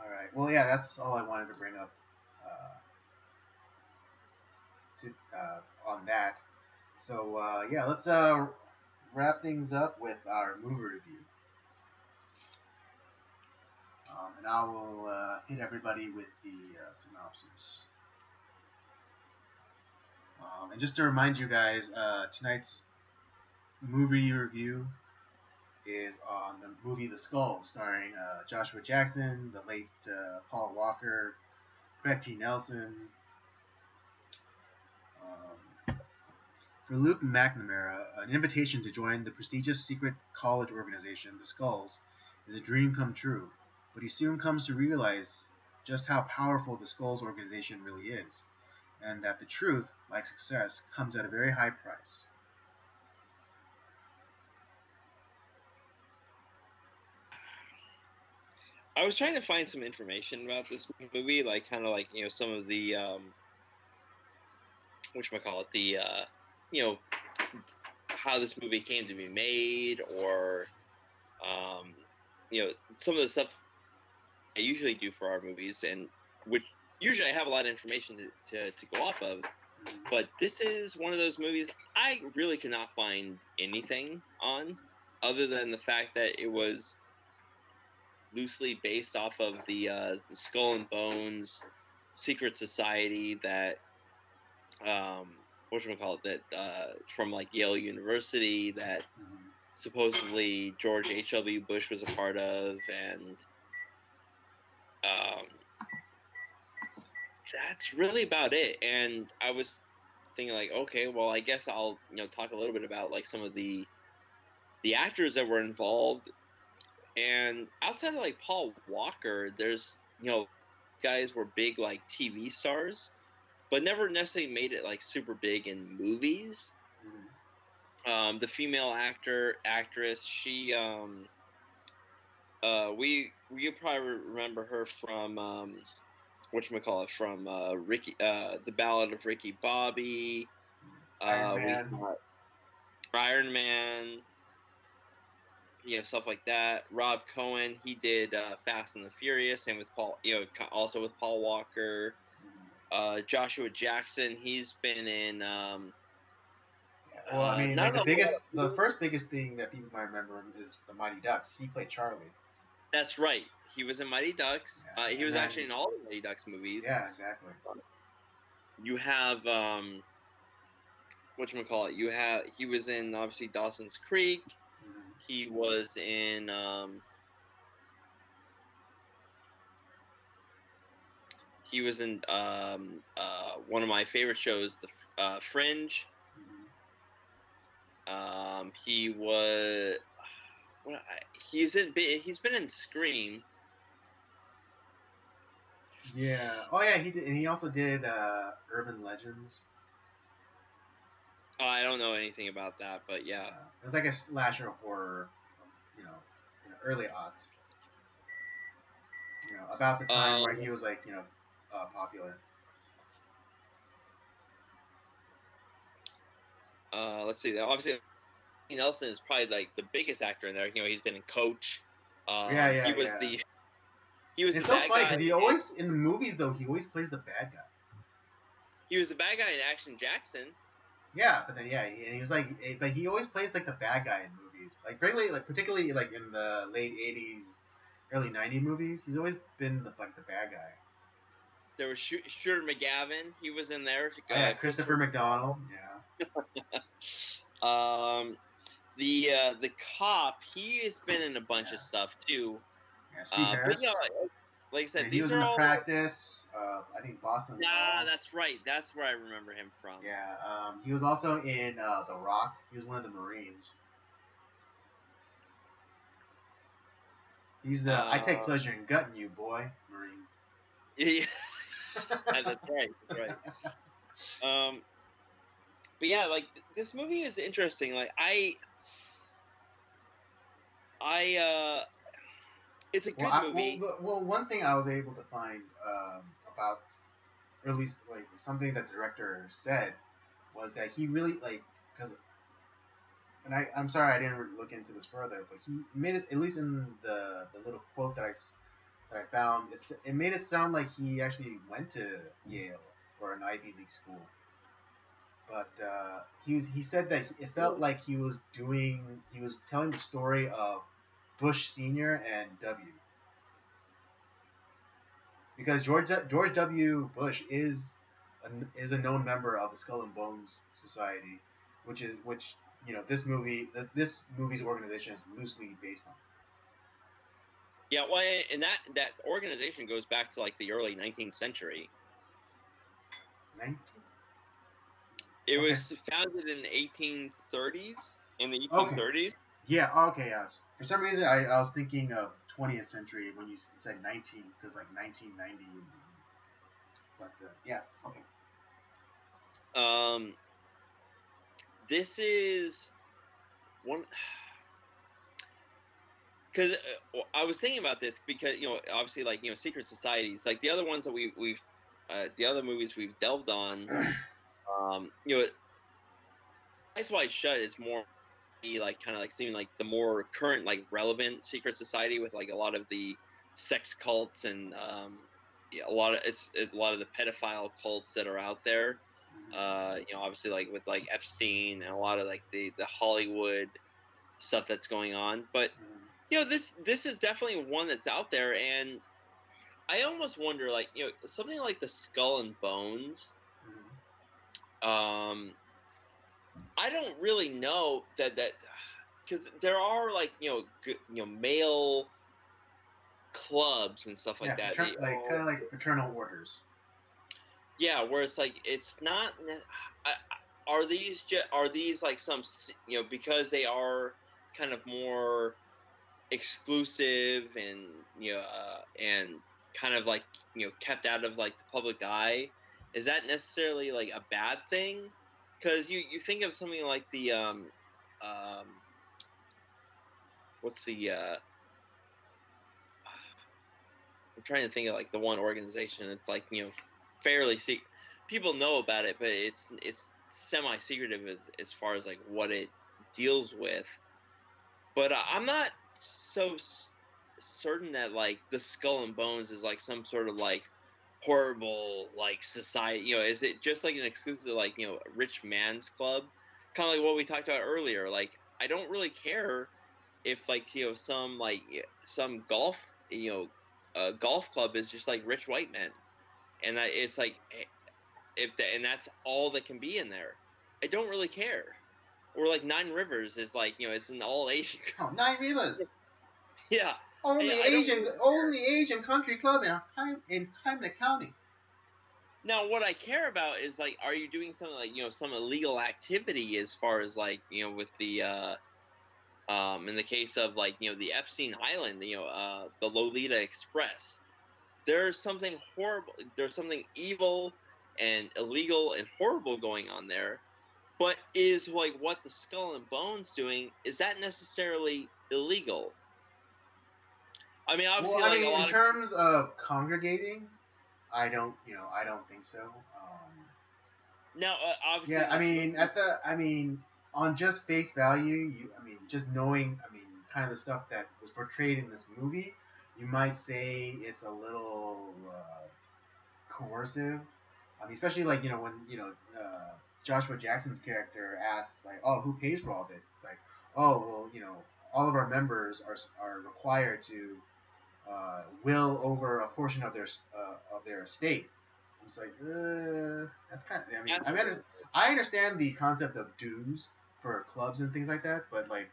All right. Well, yeah, that's all I wanted to bring up uh, on that. So yeah, let's wrap things up with our movie review, and I will hit everybody with the synopsis. And just to remind you guys, tonight's movie review is on the movie The Skull, starring Joshua Jackson, the late Paul Walker, Craig T. Nelson. For Luke McNamara, an invitation to join the prestigious secret college organization, the Skulls, is a dream come true, but he soon comes to realize just how powerful the Skulls organization really is, and that the truth, like success, comes at a very high price. I was trying to find some information about this movie, like kind of like some of the whatchamacallit, the how this movie came to be made, or um, some of the stuff I usually do for our movies, and which usually I have a lot of information to go off of. But this is one of those movies I really could not find anything on, other than the fact that it was loosely based off of the Skull and Bones secret society that whatchamacallit, that from like Yale University, that supposedly George H.W. Bush was a part of, and um, that's really about it. And I was thinking like, okay, well, I guess I'll talk a little bit about like some of the actors that were involved. And outside of like Paul Walker, there's guys were big like TV stars, but never necessarily made it like super big in movies. The female actress, she we probably remember her from whatchamacallit, from Ricky, the Ballad of Ricky Bobby. Iron We Man. got Iron Man, stuff like that. Rob Cohen, he did Fast and the Furious, and with Paul, also with Paul Walker. Joshua Jackson, he's been in Well, I mean, like not a whole lot the of. first biggest thing that people might remember him is the Mighty Ducks. He played Charlie. That's right. He was in Mighty Ducks. Yeah, He and was then actually in all the Mighty Ducks movies. yeah, exactly. You have whatchamacallit, he was in obviously Dawson's Creek. Mm-hmm. He was in one of my favorite shows, the Fringe. Mm-hmm. He was he's been in Scream. Yeah. Oh yeah, he did, and he also did Urban Legends. Oh, I don't know anything about that, but yeah. It was like a slasher horror, you know, in the early aughts. You know, about the time where he was like, popular. Let's see. Obviously, Nelson is probably like the biggest actor in there. You know, he's been in Coach. Yeah, He yeah, was yeah. the he was It's the so bad funny guy. because he always in the movies though he always plays the bad guy. He was the bad guy in Action Jackson. Yeah, but then yeah, he was like, but he always plays like the bad guy in movies. Like particularly like in the late '80s, early '90s movies, he's always been like the bad guy. There was Shooter McGavin. He was in there. Oh yeah, Christopher McDonald. Yeah. The cop. He has been in a bunch of stuff too. Yeah, Steve But Harris. like I said, He these was in are The all. Practice. I think Boston Nah, Law. that's right. That's where I remember him from. Yeah. He was also in The Rock. He was one of the Marines. He's the I take pleasure in gutting you, boy, Marine. Yeah, that's right. That's right. But yeah, like this movie is interesting. Like it's a good movie. Well, one thing I was able to find about, or at least like something that the director said, was that he really like because, and I'm sorry I didn't look into this further, but he made it, at least in the little quote that I found, it made it sound like he actually went to Yale or an Ivy League school. But he said that it felt like he was telling the story of Bush Senior and W, because George W. Bush is a known member of the Skull and Bones Society, which this movie's organization is loosely based on. Yeah, well, and that organization goes back to like the early 19th century. 19? It was founded in the 1830s. In the 1830s. Okay. Yeah. Okay. Yes. For some reason, I was thinking of 20th century when you said 19, because like 1990. But yeah. Okay. This is one because I was thinking about this because obviously like secret societies, like the other ones that we've the other movies we've delved on, Eyes Wide Shut is more like kind of like seeming like the more current, like relevant secret society with like a lot of the sex cults and a lot of the pedophile cults that are out there. Obviously like with like Epstein and a lot of like the Hollywood stuff that's going on. But this is definitely one that's out there, and I almost wonder, like something like the Skull and Bones. I don't really know that because there are like good, male clubs and stuff like that. Kind of like fraternal orders. Yeah, where it's like it's not. Are these like some because they are kind of more exclusive and and kind of like kept out of like the public eye? Is that necessarily like a bad thing? Because you think of something like the what's the I'm trying to think of like the one organization. It's like fairly secret. People know about it, but it's semi-secretive as far as like what it deals with. But I'm not so certain that like the Skull and Bones is like some sort of like horrible like society. Is it just like an exclusive like rich man's club, kind of like what we talked about earlier? Like I don't really care if like some like some golf golf club is just like rich white men, and it's like and that's all that can be in there. I don't really care. Or like Nine Rivers is like, it's an all Asian. Oh, Nine Rivers. Yeah. Only I don't Asian, really only Asian country club in Kiamna County. Now, what I care about is like, are you doing something like some illegal activity as far as like with the in the case of like the Epstein Island, the Lolita Express. There's something horrible. There's something evil and illegal and horrible going on there. But is like what the Skull and Bones doing? Is that necessarily illegal? I mean, Well, obviously, I like a mean, in lot of terms of congregating, I don't think so. now, obviously, Yeah, this movie. I mean, on just face value, just knowing, kind of the stuff that was portrayed in this movie, you might say it's a little coercive. I mean, especially like when Joshua Jackson's character asks like, "Oh, who pays for all this?" It's like, "Oh, well, all of our members are required to will over a portion of their estate." It's like, that's kind of. I understand the concept of dues for clubs and things like that, but like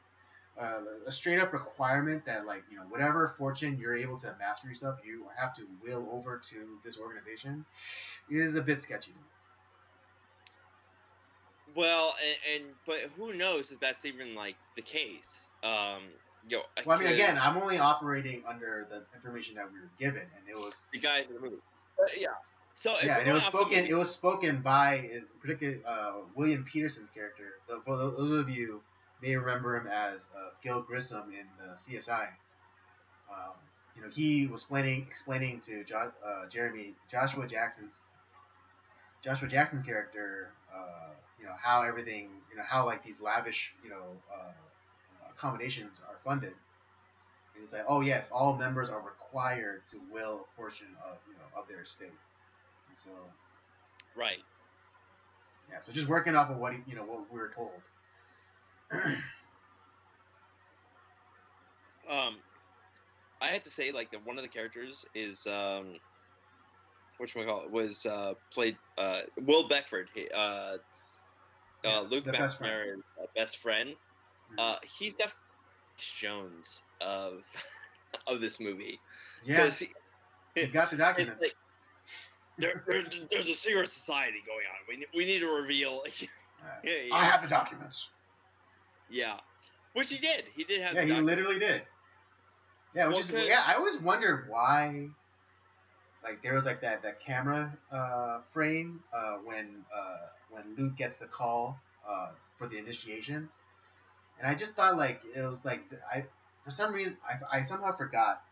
a straight up requirement that like whatever fortune you're able to amass for yourself, you have to will over to this organization is a bit sketchy. Well, and but who knows if that's even like the case? Well, I mean, again, Because I'm only operating under the information that we were given, and it was the guys in the movie. Yeah. So if yeah, we're and it going was off the spoken. movie, It was spoken by, particularly William Peterson's character. For those of you may remember him as Gil Grissom in the CSI. Um, he was explaining to Joshua Jackson's character, how everything, how like these lavish, accommodations are funded. And he's like, oh yes, all members are required to will a portion of, of their estate. And so, right? yeah, so just working off of what we were told. Um, I had to say like that one of the characters is which we call it was played Will Beckford. Yeah, Luke the best friend. McNamara's best friend. Mm-hmm. He's definitely Jones of of this movie Yeah, because he's got the it's like documents. there's a secret society going on. We need to reveal. I have the documents. Yeah, which he did. He did have Yeah, the he document. literally did. Yeah, which Well, is yeah. I always wondered why, like there was like that camera frame when Luke gets the call for the initiation, and I just thought like it was like I for some reason I somehow forgot,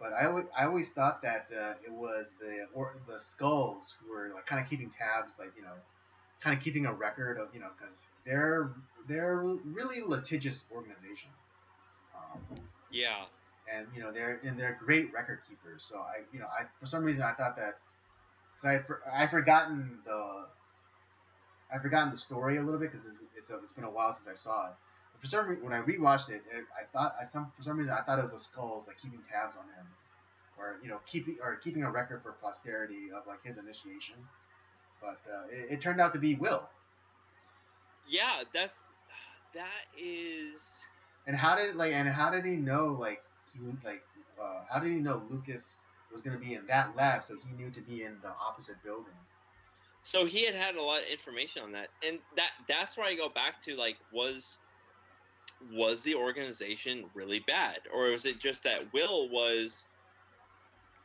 but I always thought that it was the skulls who were like kind of keeping tabs, like kind of keeping a record of because they're really litigious organization. Um, yeah. and they're great record keepers. So I for some reason I thought that because I forgotten the story a little bit because it's been a while since I saw it. But for some reason, when I rewatched it, for some reason I thought it was the skulls like keeping tabs on him, or keeping a record for posterity of like his initiation. But it turned out to be Will. Yeah, that is. And how did he know like he would like how did he know Lucas was going to be in that lab, so he knew to be in the opposite building? So he had a lot of information on that, and that's where I go back to like was the organization really bad, or was it just that Will was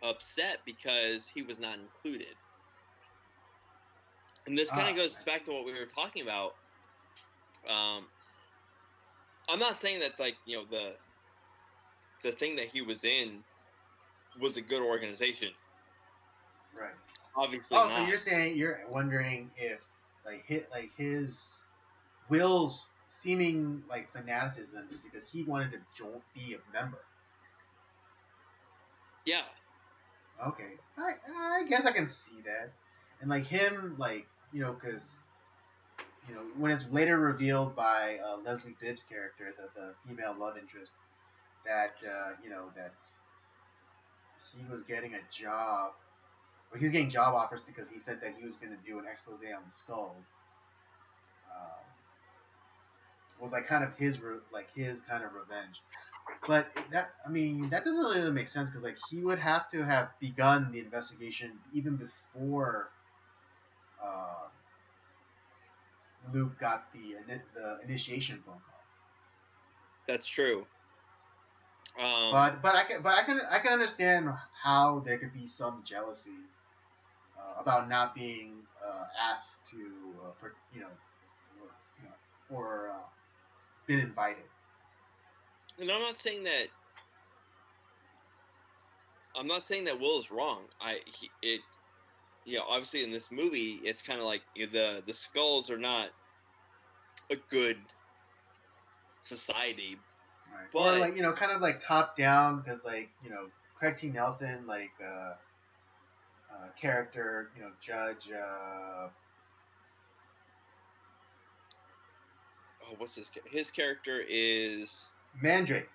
upset because he was not included? And this kind of goes I see. back to what we were talking about. Um, I'm not saying that like the thing that he was in was a good organization. Right. Obviously Oh, so not. you're wondering if his Will's seeming like fanaticism is because he wanted to be a member. Yeah. Okay, I guess I can see that, and like him, like because when it's later revealed by Leslie Bibb's character, the female love interest, that that he was getting a job, or he was getting job offers because he said that he was going to do an expose on the skulls. was like kind of his kind of revenge. But that doesn't really make sense because like he would have to have begun the investigation even before uh, Luke got the initiation phone call. That's true. I can understand how there could be some jealousy about not being asked to or been invited. And I'm not saying that Will is wrong. Obviously in this movie, it's kind of like the Skulls are not a good society, Right. but Or like kind of like top down because like Craig T. Nelson character Judge what's his character is Mandrake.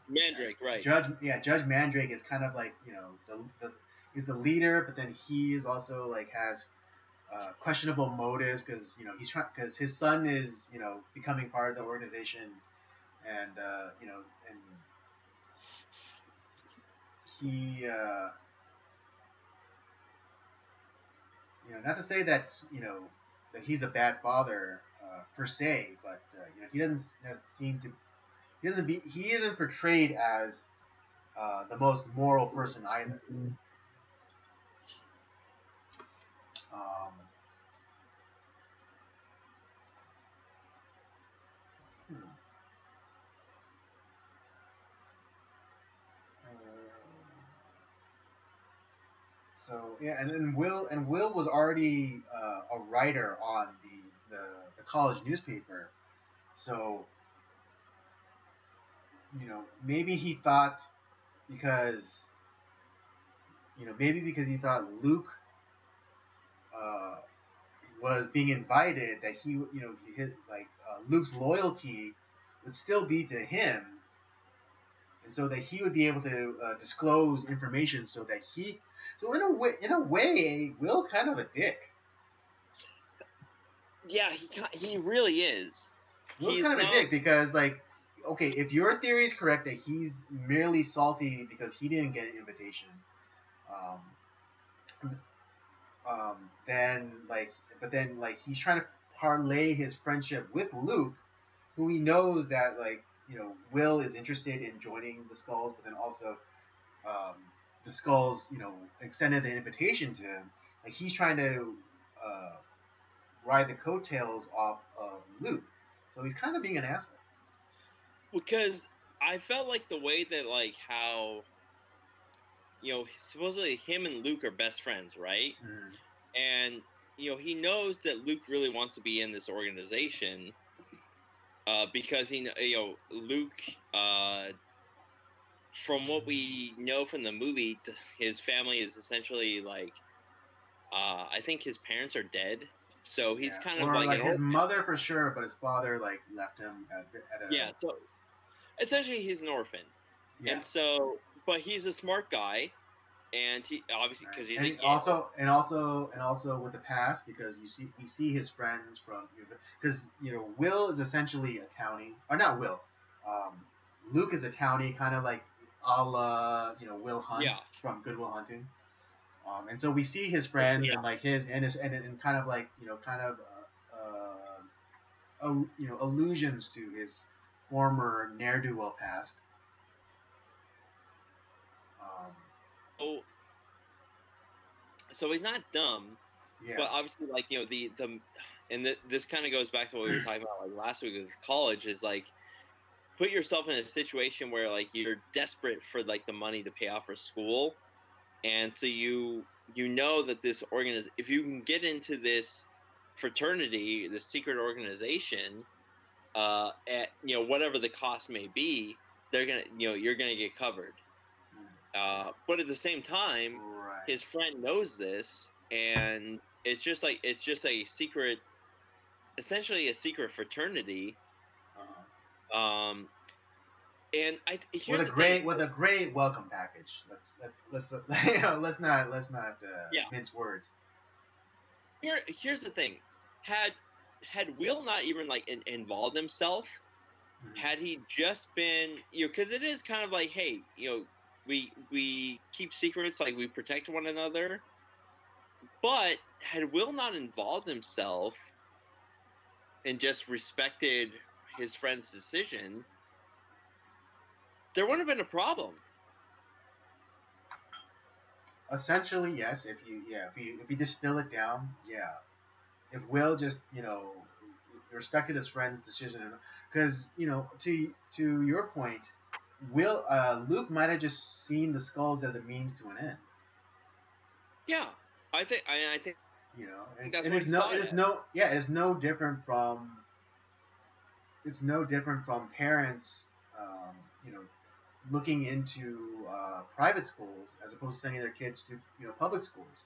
Mandrake, right? Judge Mandrake is kind of like the he's the leader, but then he is also like has questionable motives because he's trying because his son is becoming part of the organization and and he not to say that that he's a bad father per se, but he doesn't seem to he isn't portrayed as the most moral person either. Um, hmm. So yeah, and Will was already a writer on the college newspaper. So maybe he thought because maybe because he thought Luke uh, was being invited that Luke's loyalty would still be to him, and so that he would be able to disclose information so that he so in a way Will's kind of a dick. Yeah, he really is. Will's kind of a dick because like okay, if your theory is correct that he's merely salty because he didn't get an invitation, then he's trying to parlay his friendship with Luke, who he knows that Will is interested in joining the Skulls, but then also the Skulls extended the invitation to him. Like he's trying to uh, ride the coattails off of Luke, so he's kind of being an asshole. Because I felt like the way that how supposedly him and Luke are best friends, right? Mm. And he knows that Luke really wants to be in this organization because Luke from what we know from the movie, his family is essentially I think his parents are dead, so he's kind of like his mother for sure, but his father left him at a So essentially he's an orphan. Yeah. And so, but he's a smart guy, and he obviously because he's also with the past because we see his friends from because Will is essentially a townie or not Will, Luke is a townie kind of like a la Will Hunt from Good Will Hunting, and so we see his friends and like his and kind of like kind of allusions to his former ne'er do well past. So he's not dumb, but obviously this kind of goes back to what we were talking about last week with college is put yourself in a situation where you're desperate for the money to pay off for school, and so you know that this if you can get into this fraternity, this secret organization, at whatever the cost may be, they're gonna you're gonna get covered. But at the same time, his friend knows this, and it's just a secret, essentially a secret fraternity. And with a great welcome package. Let's not mince words. Here's the thing: had had Will not even like involved himself, had he just been, because it is kind of like, hey, we keep secrets, like we protect one another. But had Will not involved himself and just respected his friend's decision, there wouldn't have been a problem. Essentially, yes. If you distill it down, yeah. If Will just respected his friend's decision, because to your point, Will Luke might have just seen the skulls as a means to an end. Yeah, I think that's And what he saw it as. it is no different from parents, um, you know, looking into private schools as opposed to sending their kids to public schools.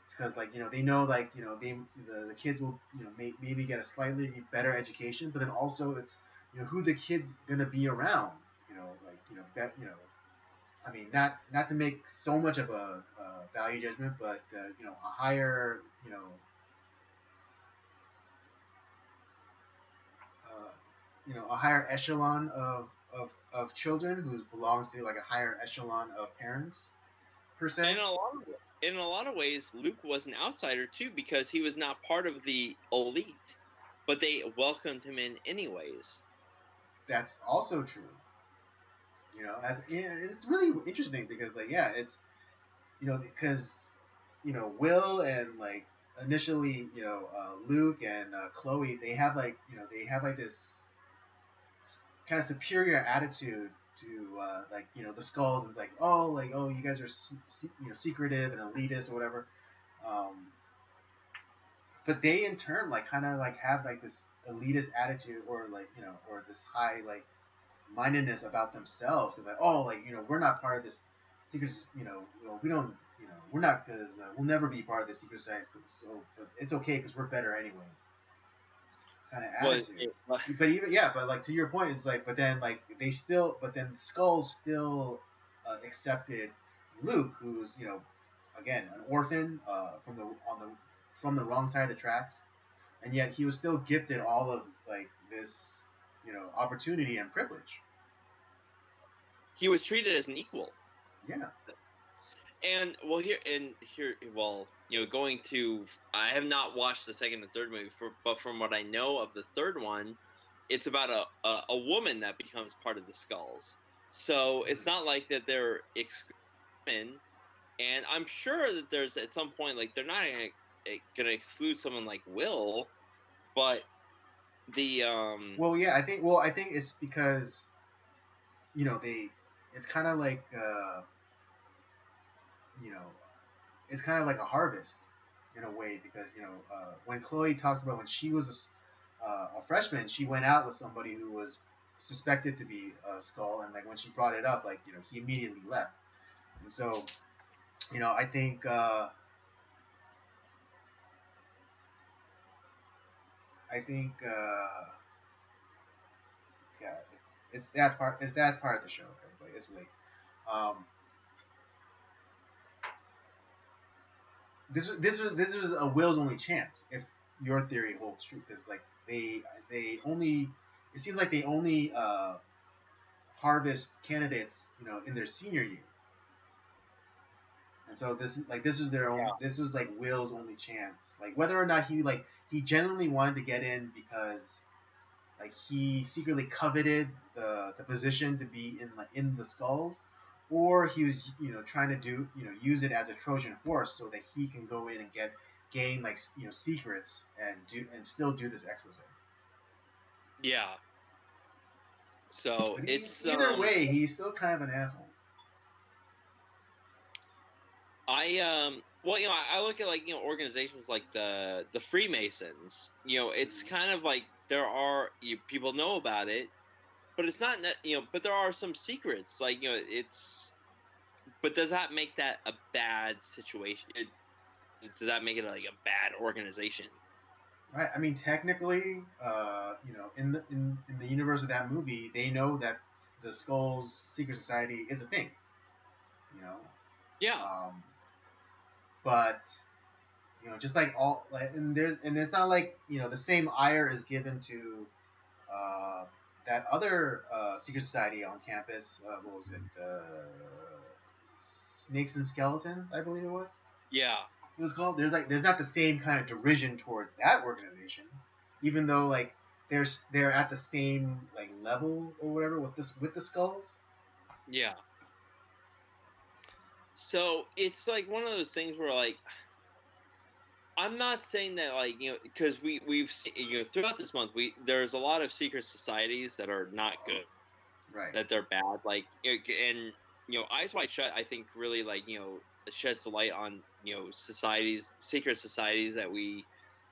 It's because they know the kids will maybe get a slightly better education, but then also it's who the kid's gonna be around. I mean, not to make so much of a value judgment, but a higher a higher echelon of children who belongs to like a higher echelon of parents per se. And in a lot of ways, Luke was an outsider too, because he was not part of the elite, but they welcomed him in anyways. That's also true. It's really interesting because it's because Will and initially Luke and Chloe, they have this kind of superior attitude to the skulls, and oh you guys are secretive and elitist or whatever. um, but they in turn kind of have this elitist attitude, or or this high mindedness about themselves, because we're not part of this secret, we don't, we're not, because we'll never be part of the secret society, so but it's okay because we're better anyways, kind of Was attitude. it, But even yeah, but to your point, it's but then but then Skulls still accepted Luke, who's again an orphan from the wrong side of the tracks, and yet he was still gifted all of this opportunity and privilege. he was treated as an equal. Yeah. And well, going to, I have not watched the second and third movie, but from what I know of the third one, it's about a woman that becomes part of the Skulls. So it's Mhm. not like that they're excluding, and I'm sure that there's at some point, like, they're not gonna exclude someone like Will, but the I think it's because they it's kind of you know it's kind of like a harvest in a way, because when Chloe talks about when she was a freshman, she went out with somebody who was suspected to be a skull, and when she brought it up, he immediately left. And so I think I think yeah, it's that part of the show, everybody. It's late. Um, this was a Will's only chance if your theory holds true, because they only it seems like they only harvest candidates in their senior year, and so this was Will's only chance, whether or not he genuinely wanted to get in because he secretly coveted the position to be in the Skulls, or he was trying to do use it as a Trojan horse so that he can go in and gain secrets and still do this expose. yeah. So But it's either way, he's still kind of an asshole. well, I look at, organizations like the Freemasons. It's kind of like there are, people know about it, but it's not but there are some secrets, it's, but does that make that a bad situation? Does that make it like a bad organization? Right. I mean, technically, in the universe of that movie, they know that the Skulls secret society is a thing. You know, Yeah. um, but Just like all like, and it's not like the same ire is given to uh, that other secret society on campus. What was it? Snakes and Skeletons, I believe it was. Yeah. It was called. There's not the same kind of derision towards that organization, even though like they're at the same like level or whatever with the skulls. Yeah. So it's like one of those things where like I'm not saying that like because we've seen, throughout this month there's a lot of secret societies that are not good, Right. that they're bad, like and Eyes Wide Shut I think really like sheds the light on secret societies that we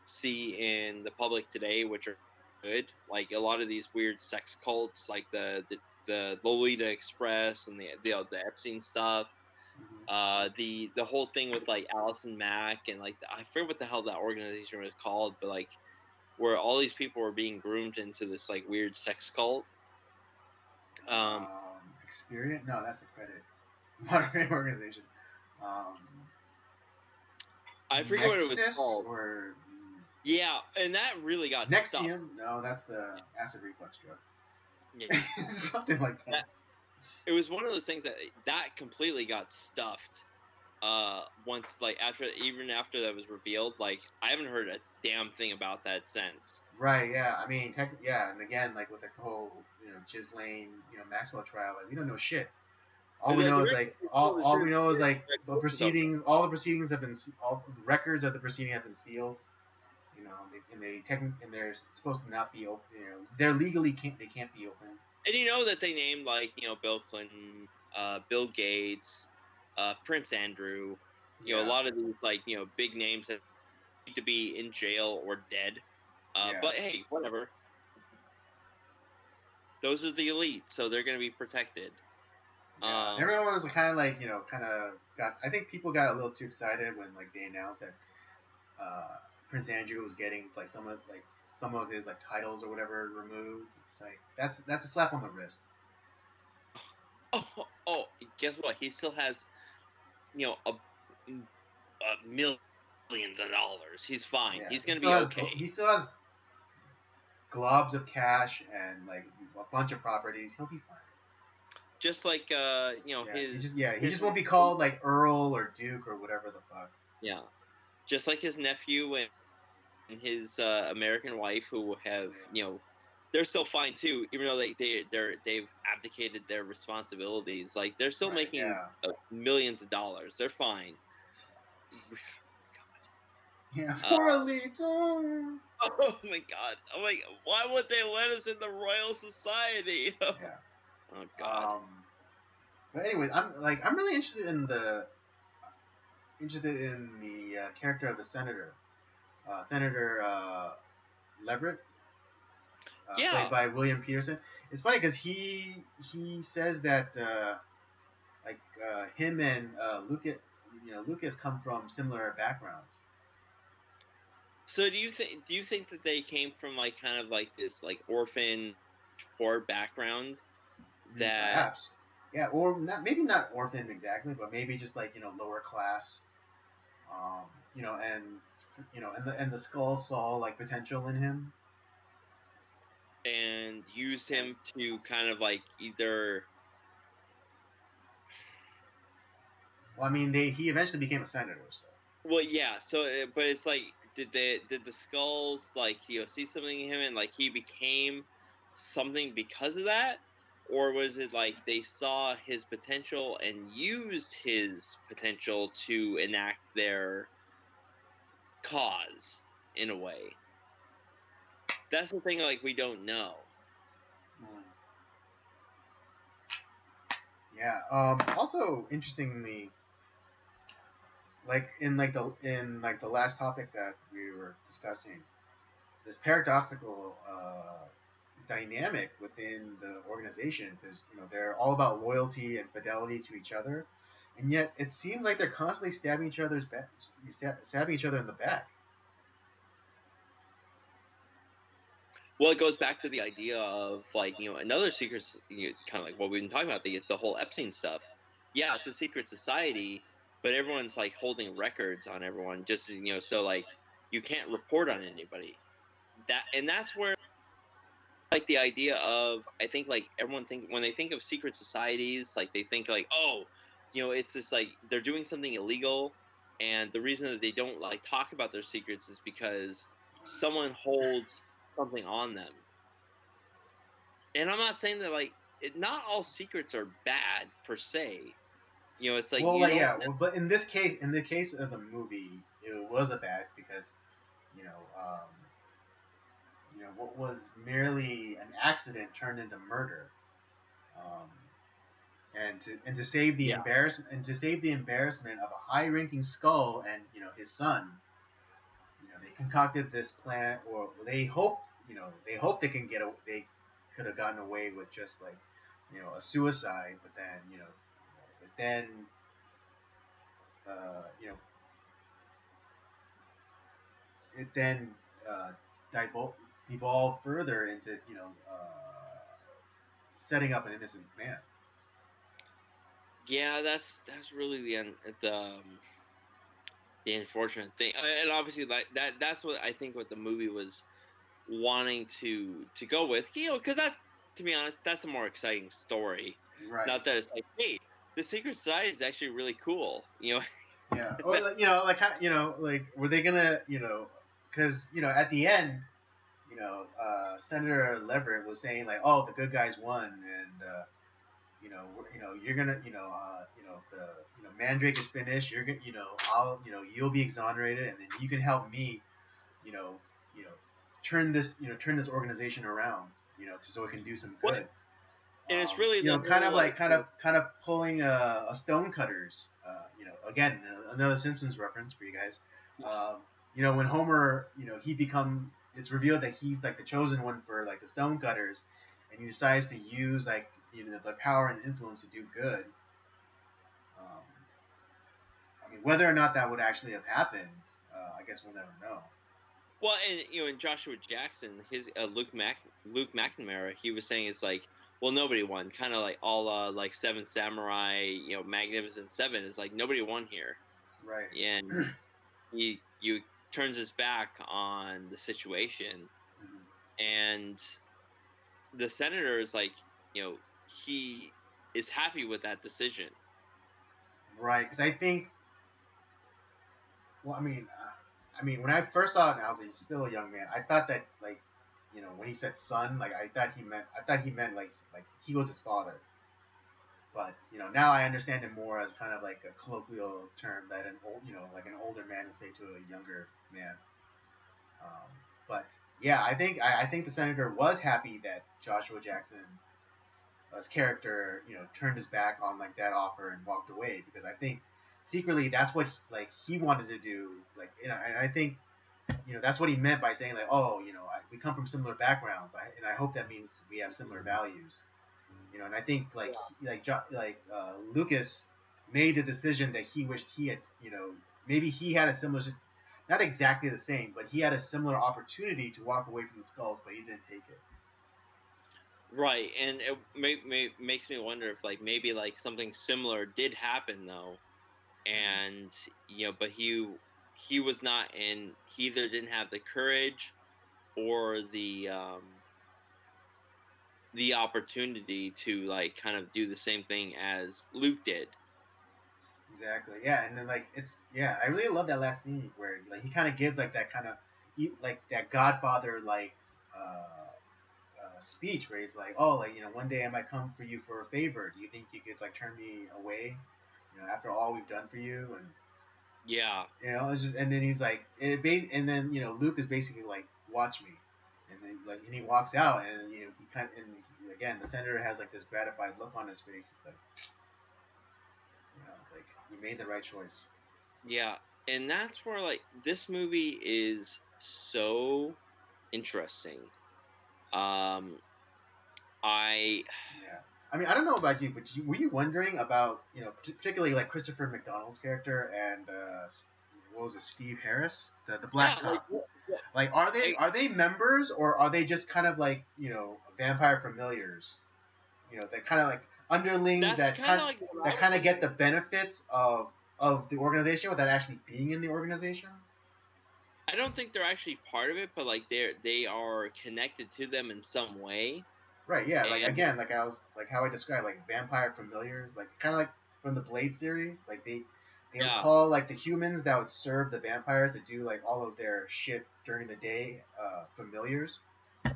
see in the public today, which are good, like a lot of these weird sex cults like the Lolita Express and the Epstein stuff, Mm-hmm. the whole thing with like Allison Mack and like I forget what the hell that organization was called, but like where all these people were being groomed into this like weird sex cult. Um, Experience? No, that's the credit monitoring organization. Um, I forget what it was Nexus called. or Yeah, and that really got stuck. Nexium? No, that's the acid reflux Yeah, drug. Something like that. that it was one of those things that completely got stuffed. Once like after that was revealed, like I haven't heard a damn thing about that since. Right. Yeah. I mean, yeah. And again, like with the whole, Ghislaine, Maxwell trial, like we don't know shit. All we The know is record like told the all we truth. know is like the Course is over. proceedings. All the proceedings have been all the records of the proceeding have been sealed. And they're supposed to not be open. They're legally can't be open. And that they named like Bill Clinton, Bill Gates, Prince Andrew, a Yeah. lot of these like big names that need to be in jail or dead. Yeah. But hey, whatever. Those are the elite, so they're going to be protected. Yeah, Um, everyone was kind of like, kind of got. I think people got a little too excited when like they announced that Prince Andrew was getting like some of his like titles or whatever removed. It's like that's a slap on the wrist. oh, guess what? He still has millions of dollars. He's fine. Yeah, He's going to be okay. he still has globs of cash and like a bunch of properties. He'll be fine. Just like He just won't be called like Earl or Duke or whatever the fuck. yeah, just like his nephew and his American wife, who have they're still fine too, even though they've abdicated their responsibilities. Like they're still Right. making Yeah. millions of dollars. They're fine. Yeah. Uh, For elites. Oh. oh my god! Oh my! Why would they let us in the Royal Society? Yeah. Oh god! But anyways, I'm really interested in the character of the senator, Senator Leverett, played Yeah. by William Peterson. It's funny because he says that him and Lucas come from similar backgrounds. So do you think that they came from like kind of like this like orphan poor background that Perhaps, yeah, or not, maybe not orphan exactly, but maybe just like lower class. Um, and the skull saw like potential in him. and used And him to kind of like either. well, I mean, he eventually became a senator, so. Well, yeah. So, but it's like, did the skulls like see something in him and like he became something because of that, or was it like they saw his potential and used his potential to enact their cause in a way? That's the thing. Like we don't know. Mm. Yeah. Also, interestingly, like in like the last topic that we were discussing, this paradoxical dynamic within the organization, because they're all about loyalty and fidelity to each other, and yet it seems like they're constantly stabbing each other's back, stabbing each other in the back. Well, it goes back to the idea of like another secret, kind of like what we've been talking about, the whole Epstein stuff. Yeah, it's a secret society, but everyone's like holding records on everyone, just so like you can't report on anybody. That's where like the idea of, I think, like everyone think when they think of secret societies, like they think like, oh, it's just like they're doing something illegal, and the reason that they don't like talk about their secrets is because someone holds something on them. And I'm not saying that like not all secrets are bad per se. It's like Well, you like don't. yeah, well, but in the case of the movie, it was a bad because you know, what was merely an accident turned into murder. Um, and to save the Yeah, embarrassment of a high-ranking Skull and his son, they concocted this plan, or they hope they could have gotten away with just like a suicide, but then you know it then uh, devolved further into setting up an innocent man. yeah, that's really the unfortunate thing. And obviously like that's what I think what the movie was wanting to go with, because that, to be honest, that's a more exciting story. Right. Not that it's like, hey, the secret society is actually really cool. Yeah. Or like, were they gonna because at the end Senator Leverett was saying like, oh, the good guys won, and you're gonna the Mandrake is finished. You're gonna you'll be exonerated, and then you can help me you know you know turn this organization around so it can do some What? good. And it's really the Kind of whole like like, kind of pulling a Stonecutters. Again, another Simpsons reference for you guys. Um, when Homer, it's revealed that he's like the chosen one for like the Stonecutters, and he decides to use like the power and influence to do good. Um, I mean, whether or not that would actually have happened, I guess we'll never know. well, and and Joshua Jackson, his Luke McNamara, he was saying it's like, well, nobody won, kind of like all like Seven Samurai, Magnificent Seven, is like nobody won here, Right. and he you turns his back on the situation, Mhm. and the senator is like, he is happy with that decision. Right, because I think, well, I mean, when I first saw it, and I was still a young man, I thought that like, when he said son, like I thought he meant like he was his father. But now I understand it more as kind of like a colloquial term that an old, like an older man would say to a younger man. Um, but yeah, I think the senator was happy that Joshua Jackson, his character, turned his back on like that offer and walked away, because I think secretly that's what he wanted to do. Like, and I think that's what he meant by saying like, oh, we come from similar backgrounds, and I hope that means we have similar values. And I think like Lucas made the decision that he wished he had, maybe he had a similar, not exactly the same, but he had a similar opportunity to walk away from the skulls, but he didn't take it. Right, and it makes me wonder if like maybe like something similar did happen though, and but he was not in, he either didn't have the courage or the opportunity to like kind of do the same thing as Luke did. Exactly. Yeah, and then like I really love that last scene where like he kind of gives like that kind of like that Godfather like speech where he's like, oh, like one day I might come for you for a favor. Do you think you could like turn me away? After all we've done for you, and Yeah, it's just, and then he's like, and then Luke is basically like, watch me, and then like, and he walks out, and he kind of, and again the senator has like this gratified look on his face. It's like, it's like you made the right choice. yeah, and that's where like this movie is so interesting. Um, I Yeah. I mean, I don't know about you, but were you wondering about, particularly like Christopher McDonald's character and what was it, Steve Harris, the yeah, black like cop? Like, are they members, or are they just kind of like vampire familiars? That kind of like underlings that's kind of like what that I kind of was. get the benefits of of the organization without actually being in the organization. I don't think they're actually part of it, but like they are connected to them in some way. Right, yeah, like And again, like I was like how I described like vampire familiars, like kind of like from the Blade series, like they would yeah, call like the humans that would serve the vampires to do like all of their shit during the day, familiars. Um,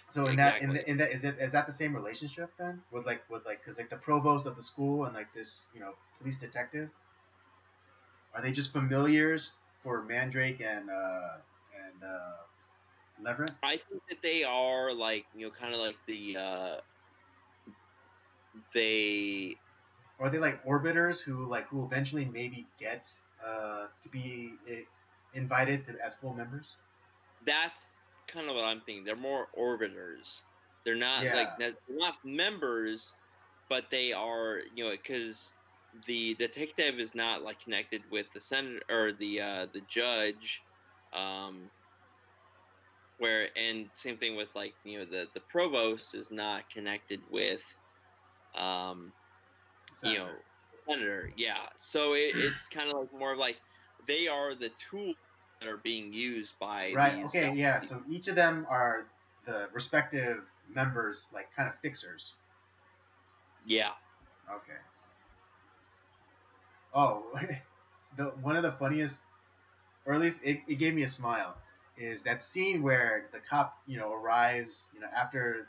so exactly. in that is that the same relationship then with like because like the provost of the school and like this police detective, are they just familiars for Mandrake and Leverett? I think that they are like kind of like they Or are they like orbiters who eventually maybe get to be invited to as full members? that's kind of what I'm thinking. They're more orbiters. They're not like Yeah, they're not members, but they are because the detective is not like connected with the senator or the judge, um, where and same thing with like the provost is not connected with um you senator. know senator. Yeah, so it's kind of like more like they are the tools that are being used by Right. these Okay. guys. Yeah. So each of them are the respective members, like kind of fixers. Yeah, Okay. Oh, the one of the funniest, or at least it gave me a smile, is that scene where the cop, arrives, after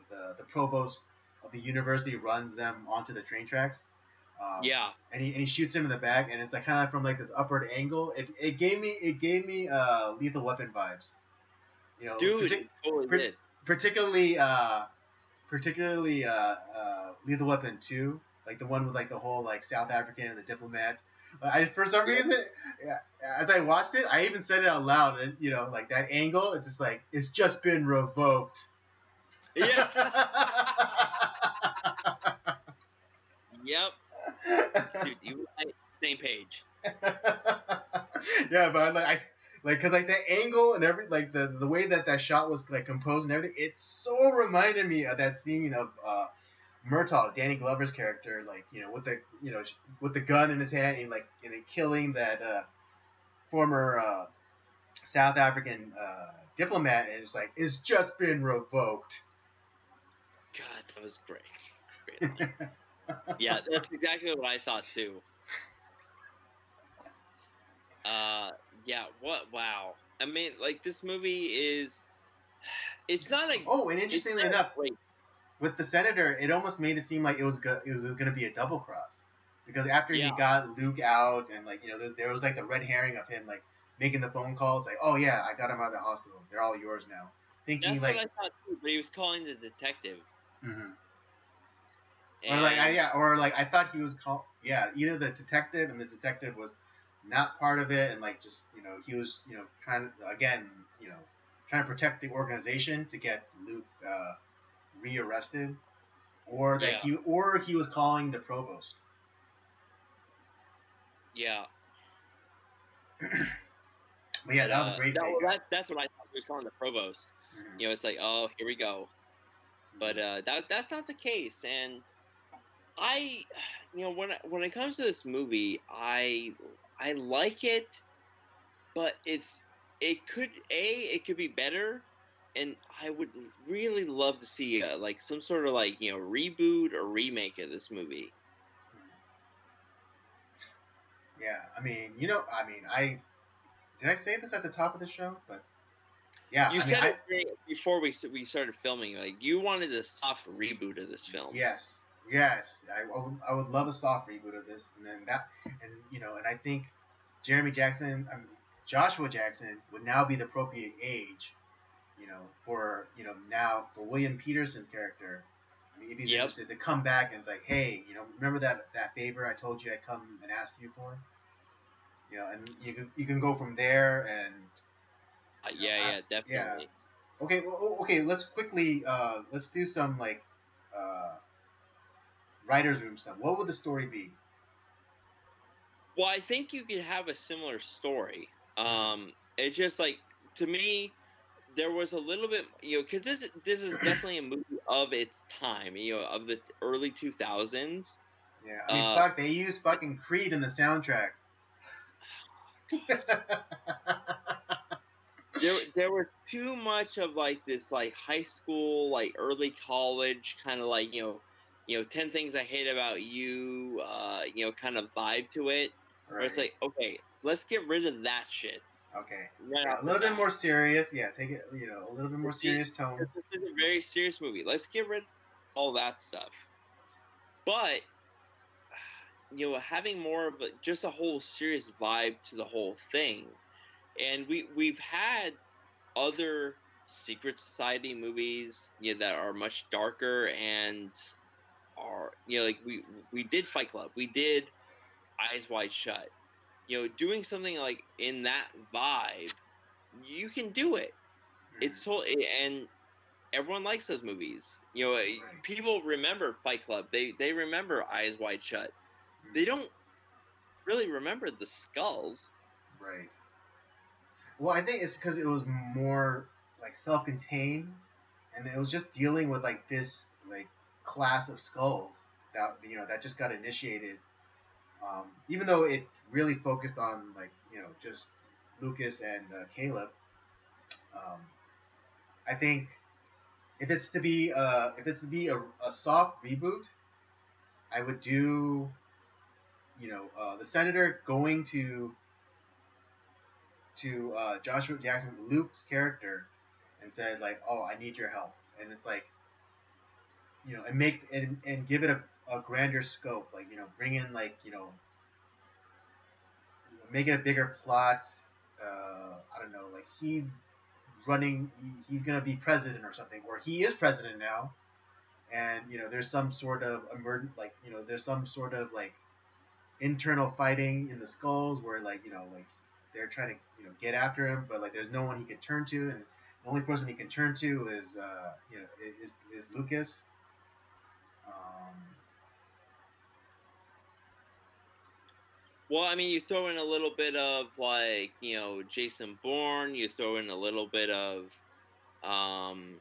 the provost of the university runs them onto the train tracks, yeah, and he shoots him in the back, and it's like kind of from like this upward angle. It gave me Lethal Weapon vibes. dude, it totally did. Particularly Lethal Weapon 2, like the one with like the whole like South African and the diplomats. I for some Yep. reason, yeah, as I watched it, I even said it out loud, and like that angle, it's just like it's just been revoked. Yeah. Yep. Dude, you and I same page. Yeah, but like because like the angle and every like the way that shot was like composed and everything, it so reminded me of that scene of Murtaugh, Danny Glover's character, like with the gun in his hand and like killing that former South African diplomat, and it's like it's just been revoked. God, that was great. Great line. Yeah, that's exactly what I thought too. Uh yeah, what wow. I mean, like this movie is it's not a Oh, and it's interestingly not a enough, great. with the senator, it almost made it seem like it was going to be a double cross, because after he Yeah, got Luke out and like there was like the red herring of him like making the phone call. It's like, oh yeah, I got him out of the hospital. They're all yours now. Thinking that's what like, I thought too, but he was calling the detective mhm. and Or like I thought he was called, yeah, either the detective, and the detective was not part of it, and like just he was trying to again you know trying to protect the organization to get Luke rearrested, yeah, or he was calling the provost. yeah. But yeah, But that was a great that fake well out. that's what I thought he was calling the provost. Mm-hmm. It's like, oh, here we go. But Mm-hmm. that's not the case. And I when it comes to this movie, I like it, but it could be better, and I would really love to see like some sort of like reboot or remake of this movie. Yeah, I mean, I did I say this at the top of the show, but yeah, You I mean, said it before we started filming, like you wanted a soft reboot of this film. yes, yes, I would love a soft reboot of this, and then that, and and I think Jeremy Jackson, Joshua Jackson would now be the appropriate age, for now for William Peterson's character. I mean, if he's Yep. interested to come back and it's like, hey, remember that favor I told you I'd come and ask you for? And you can go from there, and Yeah, I yeah, yeah. definitely. Okay, well, okay. Let's quickly let's do some like uh, writers' room stuff. What would the story be? Well, I think you could have a similar story. Mm-hmm. It's just like to me, there was a little bit, because this is definitely a movie of its time, of the early 2000s. Yeah, I mean, fuck, they use fucking Creed in the soundtrack. There was too much of like this like high school, like early college kind of like, 10 things I hate about you, kind of vibe to it. Where it's Right. like, okay, let's get rid of that shit Okay. right Yeah, off a the little bit bat. more serious. Yeah, take it. A little bit more serious tone. This is a very serious movie. Let's get rid of all that stuff. But having more of just a whole serious vibe to the whole thing. And we've had other secret society movies, that are much darker and are, like we did Fight Club, we did Eyes Wide Shut. Doing something like in that vibe, you can do it. It's Mm, so and everyone likes those movies. right. People remember Fight Club. They remember Eyes Wide Shut. They Mm, don't really remember the skulls. right. Well, I think it's because it was more like self-contained, and it was just dealing with like this like class of skulls that that just got initiated. Even though it really focused on like just Lucas and Caleb, um, I think if it's to be a soft reboot, I would do the senator going to Joshua Jackson, Luke's character, and said like, "Oh, I need your help," and it's like and give it a grander scope, like bring in like make it a bigger plot. I don't know, like he's gonna be president or something, or he is president now, and there's some sort of there's some sort of like internal fighting in the skulls where like like they're trying to get after him, but like there's no one he can turn to, and the only person he can turn to is is Lucas. Um, Well, I mean, you throw in a little bit of like, Jason Bourne, you throw in a little bit of um,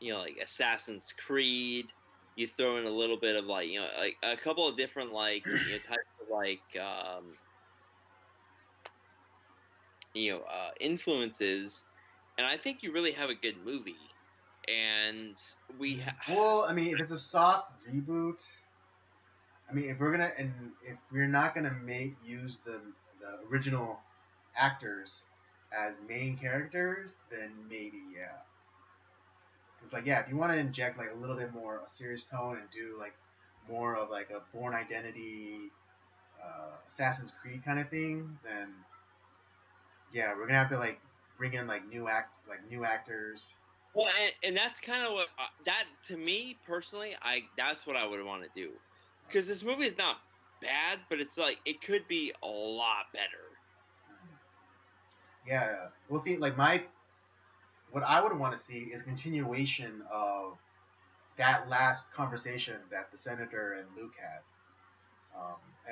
like Assassin's Creed, you throw in a little bit of like, like a couple of different like, types of like influences, and I think you really have a good movie. And well, I mean, if it's a soft reboot, I mean, if we're not gonna make use the original actors as main characters, then maybe yeah. Because like yeah, if you want to inject like a little bit more a serious tone and do like more of like a Born Identity, Assassin's Creed kind of thing, then yeah, we're gonna have to like bring in like new actors. well, and that's kind of what that to me personally, I that's what I would want to do, because this movie is not bad, but it's like it could be a lot better. Yeah, we'll see. Like my what I would want to see is continuation of that last conversation that the senator and Luke had,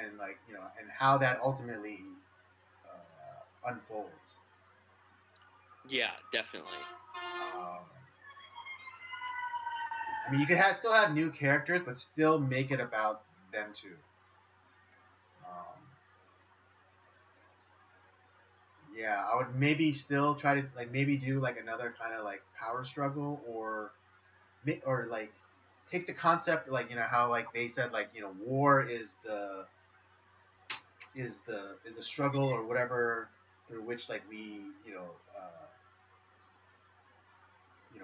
and like and how that ultimately unfolds. Yeah, definitely. Um, I mean, you could still have new characters, but still make it about them too. Um, yeah, I would maybe still try to like maybe do like another kind of like power struggle, or like take the concept like how like they said like war is the struggle or whatever through which like we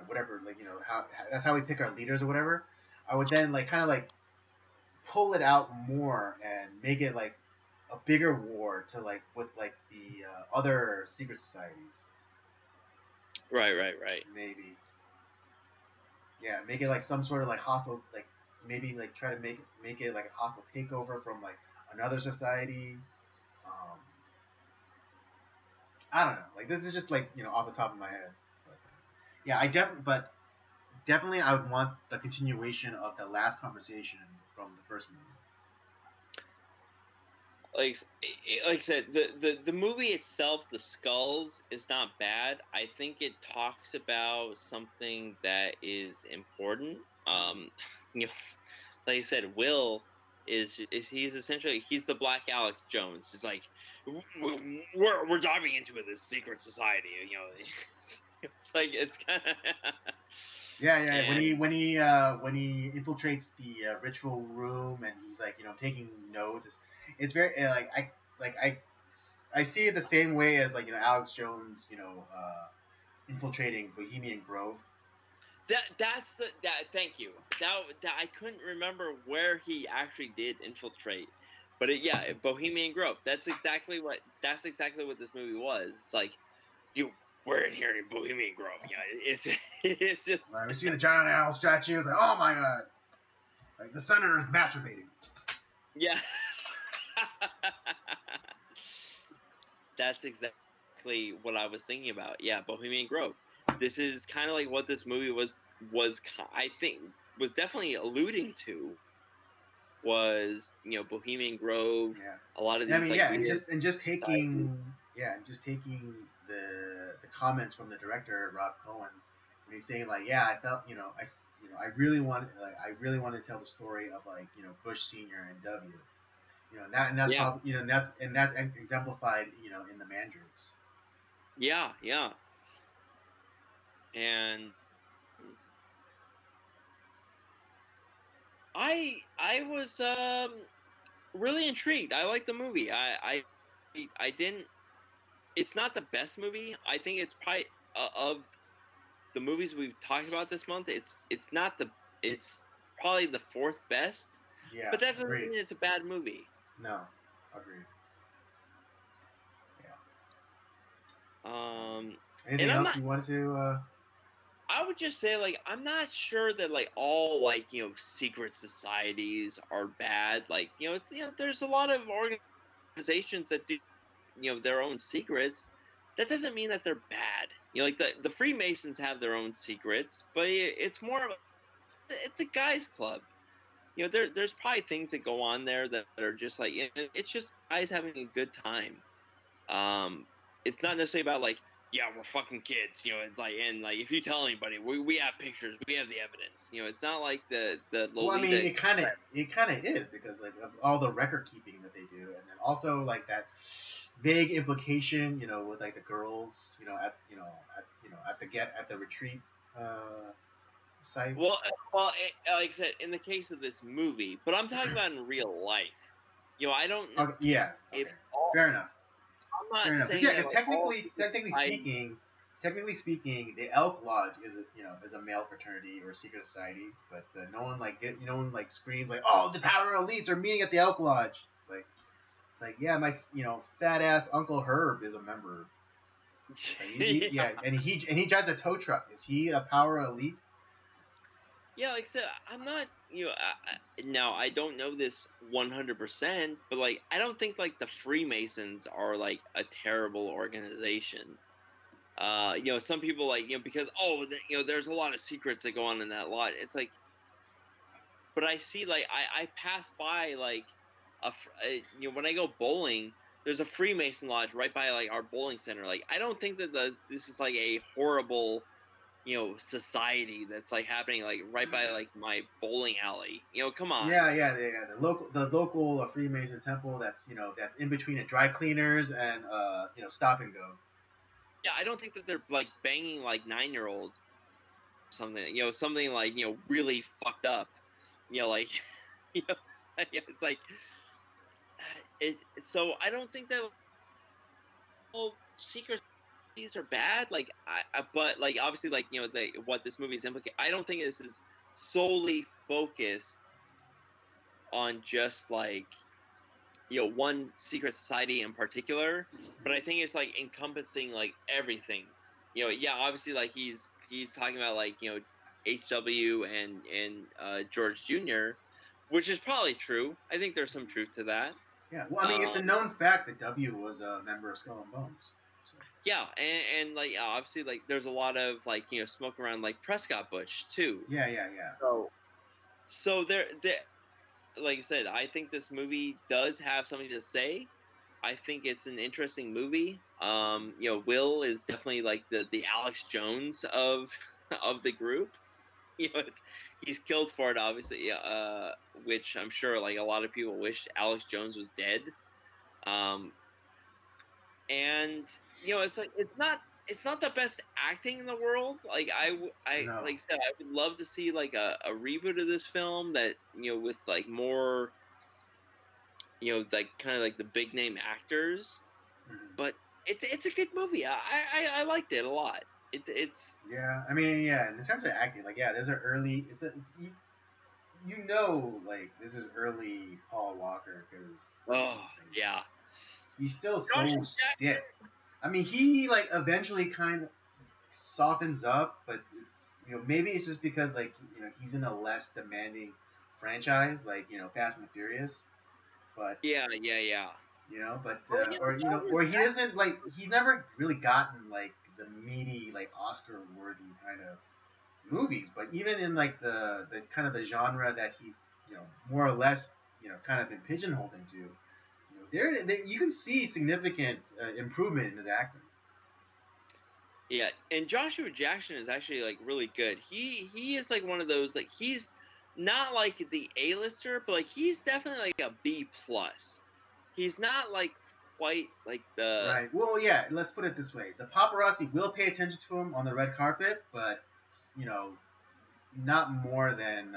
whatever like how that's how we pick our leaders or whatever. I would then like kind of like pull it out more and make it like a bigger war to like with like the other secret societies. Right, right, right. Maybe yeah, make it like some sort of like hostile like maybe like try to make it like a hostile takeover from like another society. Um, I don't know. Like this is just like off the top of my head. But, yeah, definitely I would want the continuation of the last conversation from the first movie. Like I said, the movie itself, the skulls, is not bad. I think it talks about something that is important. You know, like I said, Will is he's essentially he's the Black Alex Jones. It's like we're diving into this secret society. You know, it's like it's kind of Yeah. and When he infiltrates the ritual room and he's like taking notes, it's very I see it the same way as Alex Jones infiltrating Bohemian Grove. that's the that thank you that I couldn't remember where he actually did infiltrate, but yeah, Bohemian Grove. That's exactly what this movie was. It's like you we're in here in Bohemian Grove. Yeah, it's it's just We see the giant owl statue. It's like, oh my god, like the senator is masturbating. yeah. That's exactly what I was thinking about. Yeah, Bohemian Grove. This is kind of like what this movie I think was definitely alluding to was Bohemian Grove, Yeah. a lot of I these mean, like yeah, weird and just societies. taking the comments from the director Rob Cohen when he's saying like, yeah, I felt I really want to tell the story of Bush Senior and W. And that's Yeah, probably and that's exemplified in the Mandrakes. yeah, and I was really intrigued. I like the movie. I didn't. It's not the best movie. I think it's probably of the movies we've talked about this month. It's not the it's probably the fourth best, Yeah, but that doesn't agreed. mean it's a bad movie. No, agreed. Yeah. Um, Anything and I'm else not. you wanted to? I would just say like I'm not sure that like all like secret societies are bad. Like there's a lot of organizations that do their own secrets. That doesn't mean that they're bad. Like the Freemasons have their own secrets, but it's more of it's a guys club. There's probably things that go on there that are just like it's just guys having a good time. Um, it's not necessarily about like yeah we're fucking kids. It's like and like if you tell anybody we have pictures, we have the evidence. It's not like the Well, I mean, Lolita. it kind of is because like of all the record keeping that they do, and then also like that vague implication, with like the girls, at the retreat uh, site. Like I said, in the case of this movie, but I'm talking about in real life. I don't know Okay, yeah, if okay, all. fair enough, I'm fair not enough. Because saying yeah, that because like all secret societies. technically speaking, the Elk Lodge is a male fraternity or secret society, but no one like screams like, oh, the power elites are meeting at the Elk Lodge. It's like yeah, my fat ass Uncle Herb is a member. Like, Yeah, yeah, and he drives a tow truck. Is he a power elite? yeah. Like I said, I'm not. Now I don't know this 100%, but like I don't think like the Freemasons are like a terrible organization. Some people like because there's a lot of secrets that go on in that lot. It's like, but I see like I pass by like when I go bowling, there's a Freemason lodge right by like our bowling center. Like I don't think that this is like a horrible society that's like happening like right by like my bowling alley. Come on. Yeah. The local Freemason temple that's in between a dry cleaners and stop and go. Yeah, I don't think that they're like banging like 9-year-olds or something. Something like really fucked up. Like you know, it's like it. So I don't think that secret these are bad. Like but like obviously like what this movie is implicating. I don't think this is solely focused on just like one secret society in particular, but I think it's like encompassing like everything. Yeah, obviously like he's talking about like HW and George Jr., which is probably true. I think there's some truth to that. Yeah, well, I mean, it's a Um, known fact that W was a member of Skull and Bones. So. yeah, and like obviously like there's a lot of like smoke around like Prescott Bush too. Yeah. So there like I said, I think this movie does have something to say. I think it's an interesting movie. Will is definitely like the Alex Jones of of the group. he's killed for it, obviously. Which I'm sure like a lot of people wish Alex Jones was dead. Um, and it's like it's not the best acting in the world. Like I No. like I said, I would love to see like a reboot of this film that with like more like kind of like the big name actors. Mhm. But it's a good movie. I liked it a lot. It's Yeah, I mean, yeah. In terms of acting, like, yeah, there's an early. Like this is early Paul Walker because oh like, yeah. he's still Josh so Jackson. stiff. I mean, he like eventually kind of softens up, but it's maybe it's just because like he's in a less demanding franchise like Fast and the Furious, but Yeah. but Well, Josh or he doesn't like he's never really gotten like the meaty like Oscar worthy kind of movies, but even in like the kind of the genre that he's more or less kind of been pigeonholed into, there you can see significant improvement in his acting. yeah, and Joshua Jackson is actually like really good. He is like one of those like he's not like the A-lister, but like he's definitely like a B plus. He's not like quite like the Right. Well, yeah. Let's put it this way: the paparazzi will pay attention to him on the red carpet, but you know, not more than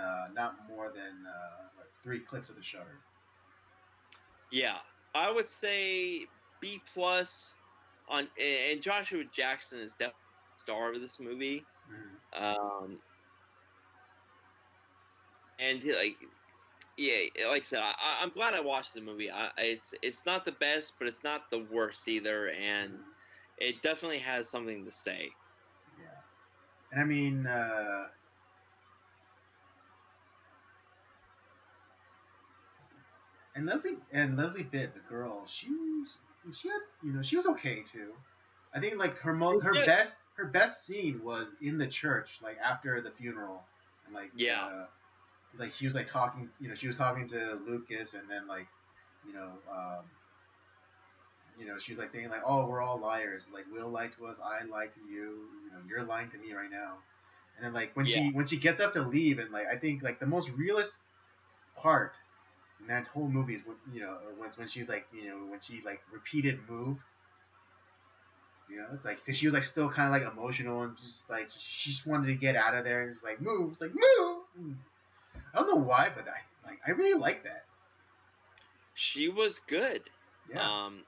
like 3 clicks of the shutter. yeah. I would say B plus on and Joshua Jackson is definitely the star of this movie. Mm-hmm. Um and like yeah, like I said, I'm glad I watched the movie. It's not the best, but it's not the worst either, and Mm-hmm. it definitely has something to say. Yeah. And I mean, and Leslie Bibb, the girl, she had she was okay too. I think like Yeah, her best scene was in the church, like after the funeral, and yeah, like she was like talking, she was talking to Lucas, and then like, you know, um, she's like saying like, oh, we're all liars. Like we'll lie to us, I lied to you. You're lying to me right now. And then like when yeah. she gets up to leave, and like I think like the most realist part in that whole movie is when she's like when she like repeated move. It's like because she was like still kind of like emotional and just like she just wanted to get out of there and just like move. It's like move. I don't know why, but I really like that. She was good. Yeah. Um,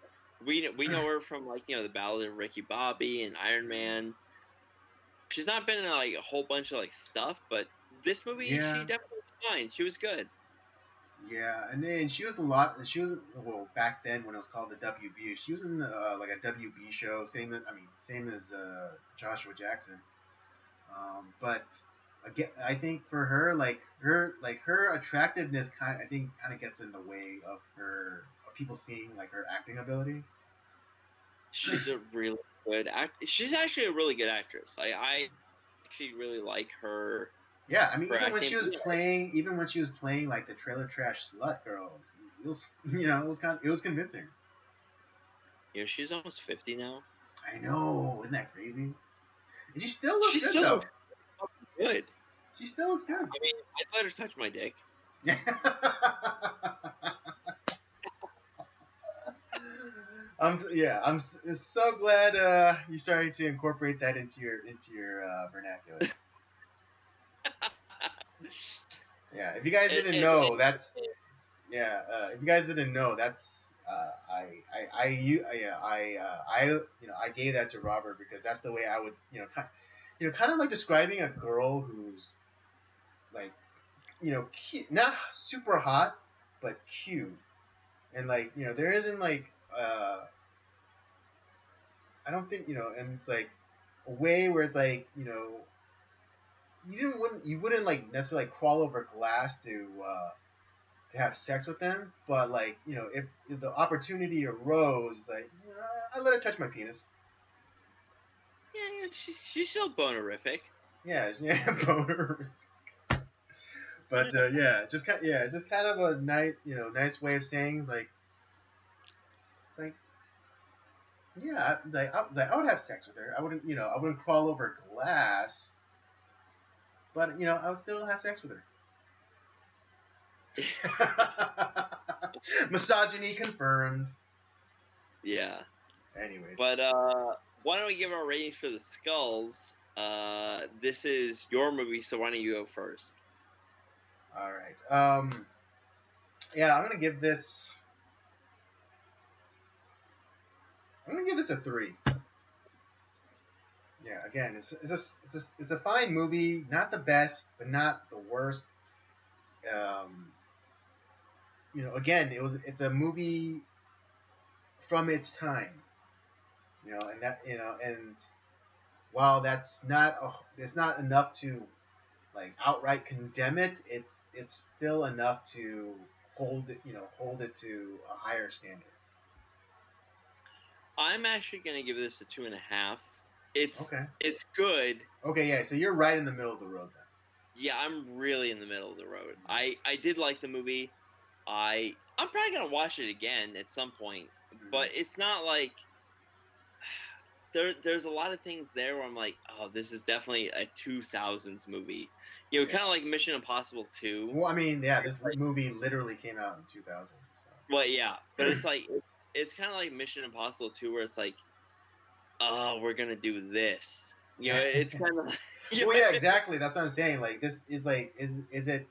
we know her from like the Ballad of Ricky Bobby and Iron Man. She's not been in like a whole bunch of like stuff, but this movie she Yeah. definitely shined. She was good. Yeah, and then she was a lot. She was well back then when it was called the WB. She was in like a WB show, same as Joshua Jackson. But again, I think for her, her attractiveness kind of gets in the way of her of people seeing like her acting ability. She's a really good act. She's actually a really good actress. I actually really like Yeah, I mean, her acting. even when she was playing like the trailer trash slut girl, it was it was convincing. She's almost 50 now. I know, isn't that crazy? And she still looks She good still though. looks fucking good. She still looks good. I mean, I'd let her touch my dick. I'm so glad you started to incorporate that into your vernacular. Yeah, if you guys And, didn't and, know, and that's yeah. If you guys didn't know, that's I gave that to Robert because that's the way I would kind of like describing a girl who's like cute, not super hot, but cute, and like there isn't like I don't think and it's like a way where it's like you wouldn't like necessarily crawl over glass to have sex with them, but like if the opportunity arose, like I let her touch my penis. yeah, she's still bonerific. Yeah, yeah, boner. But yeah, it's just kind of a nice way of saying like yeah, I would have sex with her. I wouldn't crawl over glass. But I would still have sex with her. Misogyny confirmed. Yeah. Anyways. But why don't we give our ratings for the Skulls? This is your movie, so why don't you go first? All right. Yeah, I'm gonna give this. A 3. Yeah, again, it's a fine movie. Not the best, but not the worst. Um, again, it's a movie from its time. And while it's not enough to like outright condemn it. It's still enough to hold it to a higher standard. I'm actually gonna give this a 2.5. Okay. It's good. Okay, yeah. So you're right in the middle of the road then. Yeah, I'm really in the middle of the road. I did like the movie. I'm probably gonna watch it again at some point, but it's not like there's a lot of things there where I'm like, oh, this is definitely a 2000s movie. Yeah. Kind of like Mission Impossible 2. Well, I mean, yeah, this movie literally came out in 2000. So. Well, yeah, but it's like it's kind of like Mission Impossible 2, where it's like, oh, we're gonna do this. It's kind of. Well, yeah, exactly. That's what I'm saying. Like, this is like, is it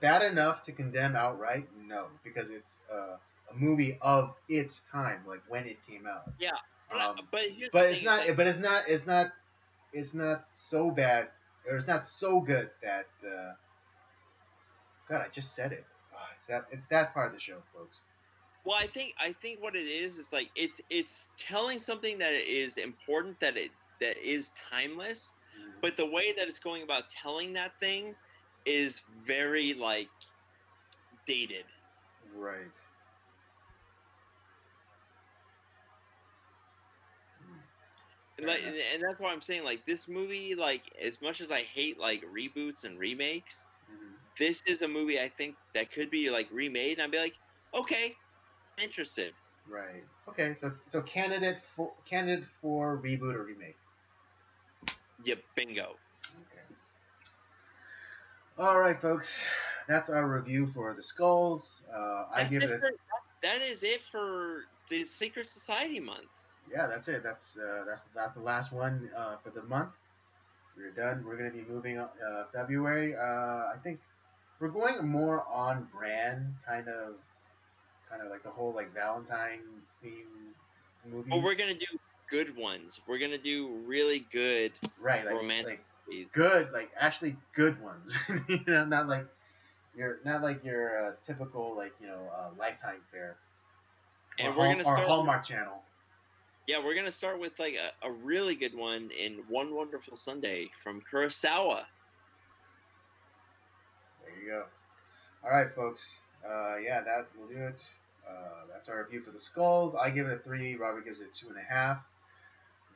bad enough to condemn outright? No, because it's a movie of its time, like when it came out. Yeah, but here's but the it's thing, not. it's like, But it's not so bad, or it's not so good that. God, I just said it. It's that part of the show, folks. well, I think what it is like it's telling something that is important, that is timeless, but the way that it's going about telling that thing is very like dated. Right. And that's why I'm saying, like, this movie, like, as much as I hate like reboots and remakes, this is a movie I think that could be like remade, and I'd be like, okay, I'm interested. Right. Okay. So candidate for reboot or remake. Yeah, bingo. Okay. All right, folks. That's our review for the Skulls. I give it. That is it for the Secret Society month. Yeah, that's it. That's the last one for the month. We're done. We're gonna be moving February. I think we're going more on brand, kind of like the whole like Valentine's theme movies. But we're gonna do good ones. We're gonna do really good, right? Romantic movies. Good, like actually good ones. Not like your typical Lifetime fare. And we're gonna start Hallmark Channel. Yeah, we're gonna start with like a really good one in One Wonderful Sunday from Kurosawa. There you go. All right, folks. Yeah, that will do it. That's our review for the Skulls. I give it a 3. Robert gives it a 2.5.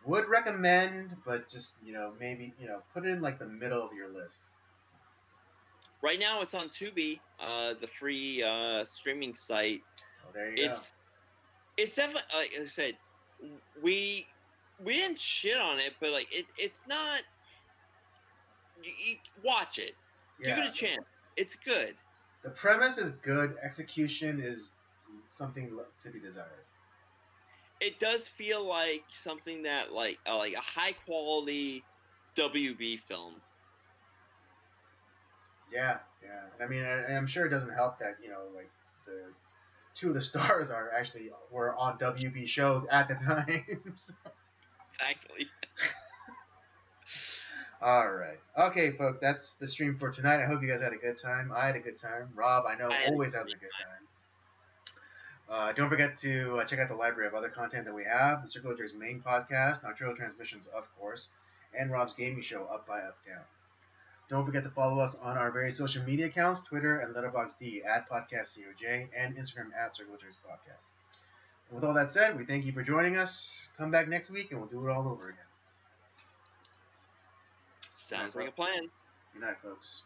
Would recommend, but just maybe put it in like the middle of your list. Right now, it's on Tubi, the free streaming site. Oh, there you go. It's definitely, like I said, we didn't shit on it, but like it's not. You watch it. Yeah. Give it a chance. It's good. The premise is good. Execution is something to be desired. It does feel like something that like a high quality WB film. Yeah. I mean, I'm sure it doesn't help that like the two of the stars were on WB shows at the time. So. Exactly. All right. Okay, folks, that's the stream for tonight. I hope you guys had a good time. I had a good time. Rob, I know, always has a good time. Don't forget to check out the library of other content that we have. The Circulator's main podcast, Nocturnal Transmissions, of course, and Rob's gaming show, Up by Up Down. Don't forget to follow us on our various social media accounts, Twitter and Letterboxd at PodcastCOJ, and Instagram at Circulator's Podcast. And with all that said, we thank you for joining us. Come back next week and we'll do it all over again. Sounds like a plan. Good night, folks.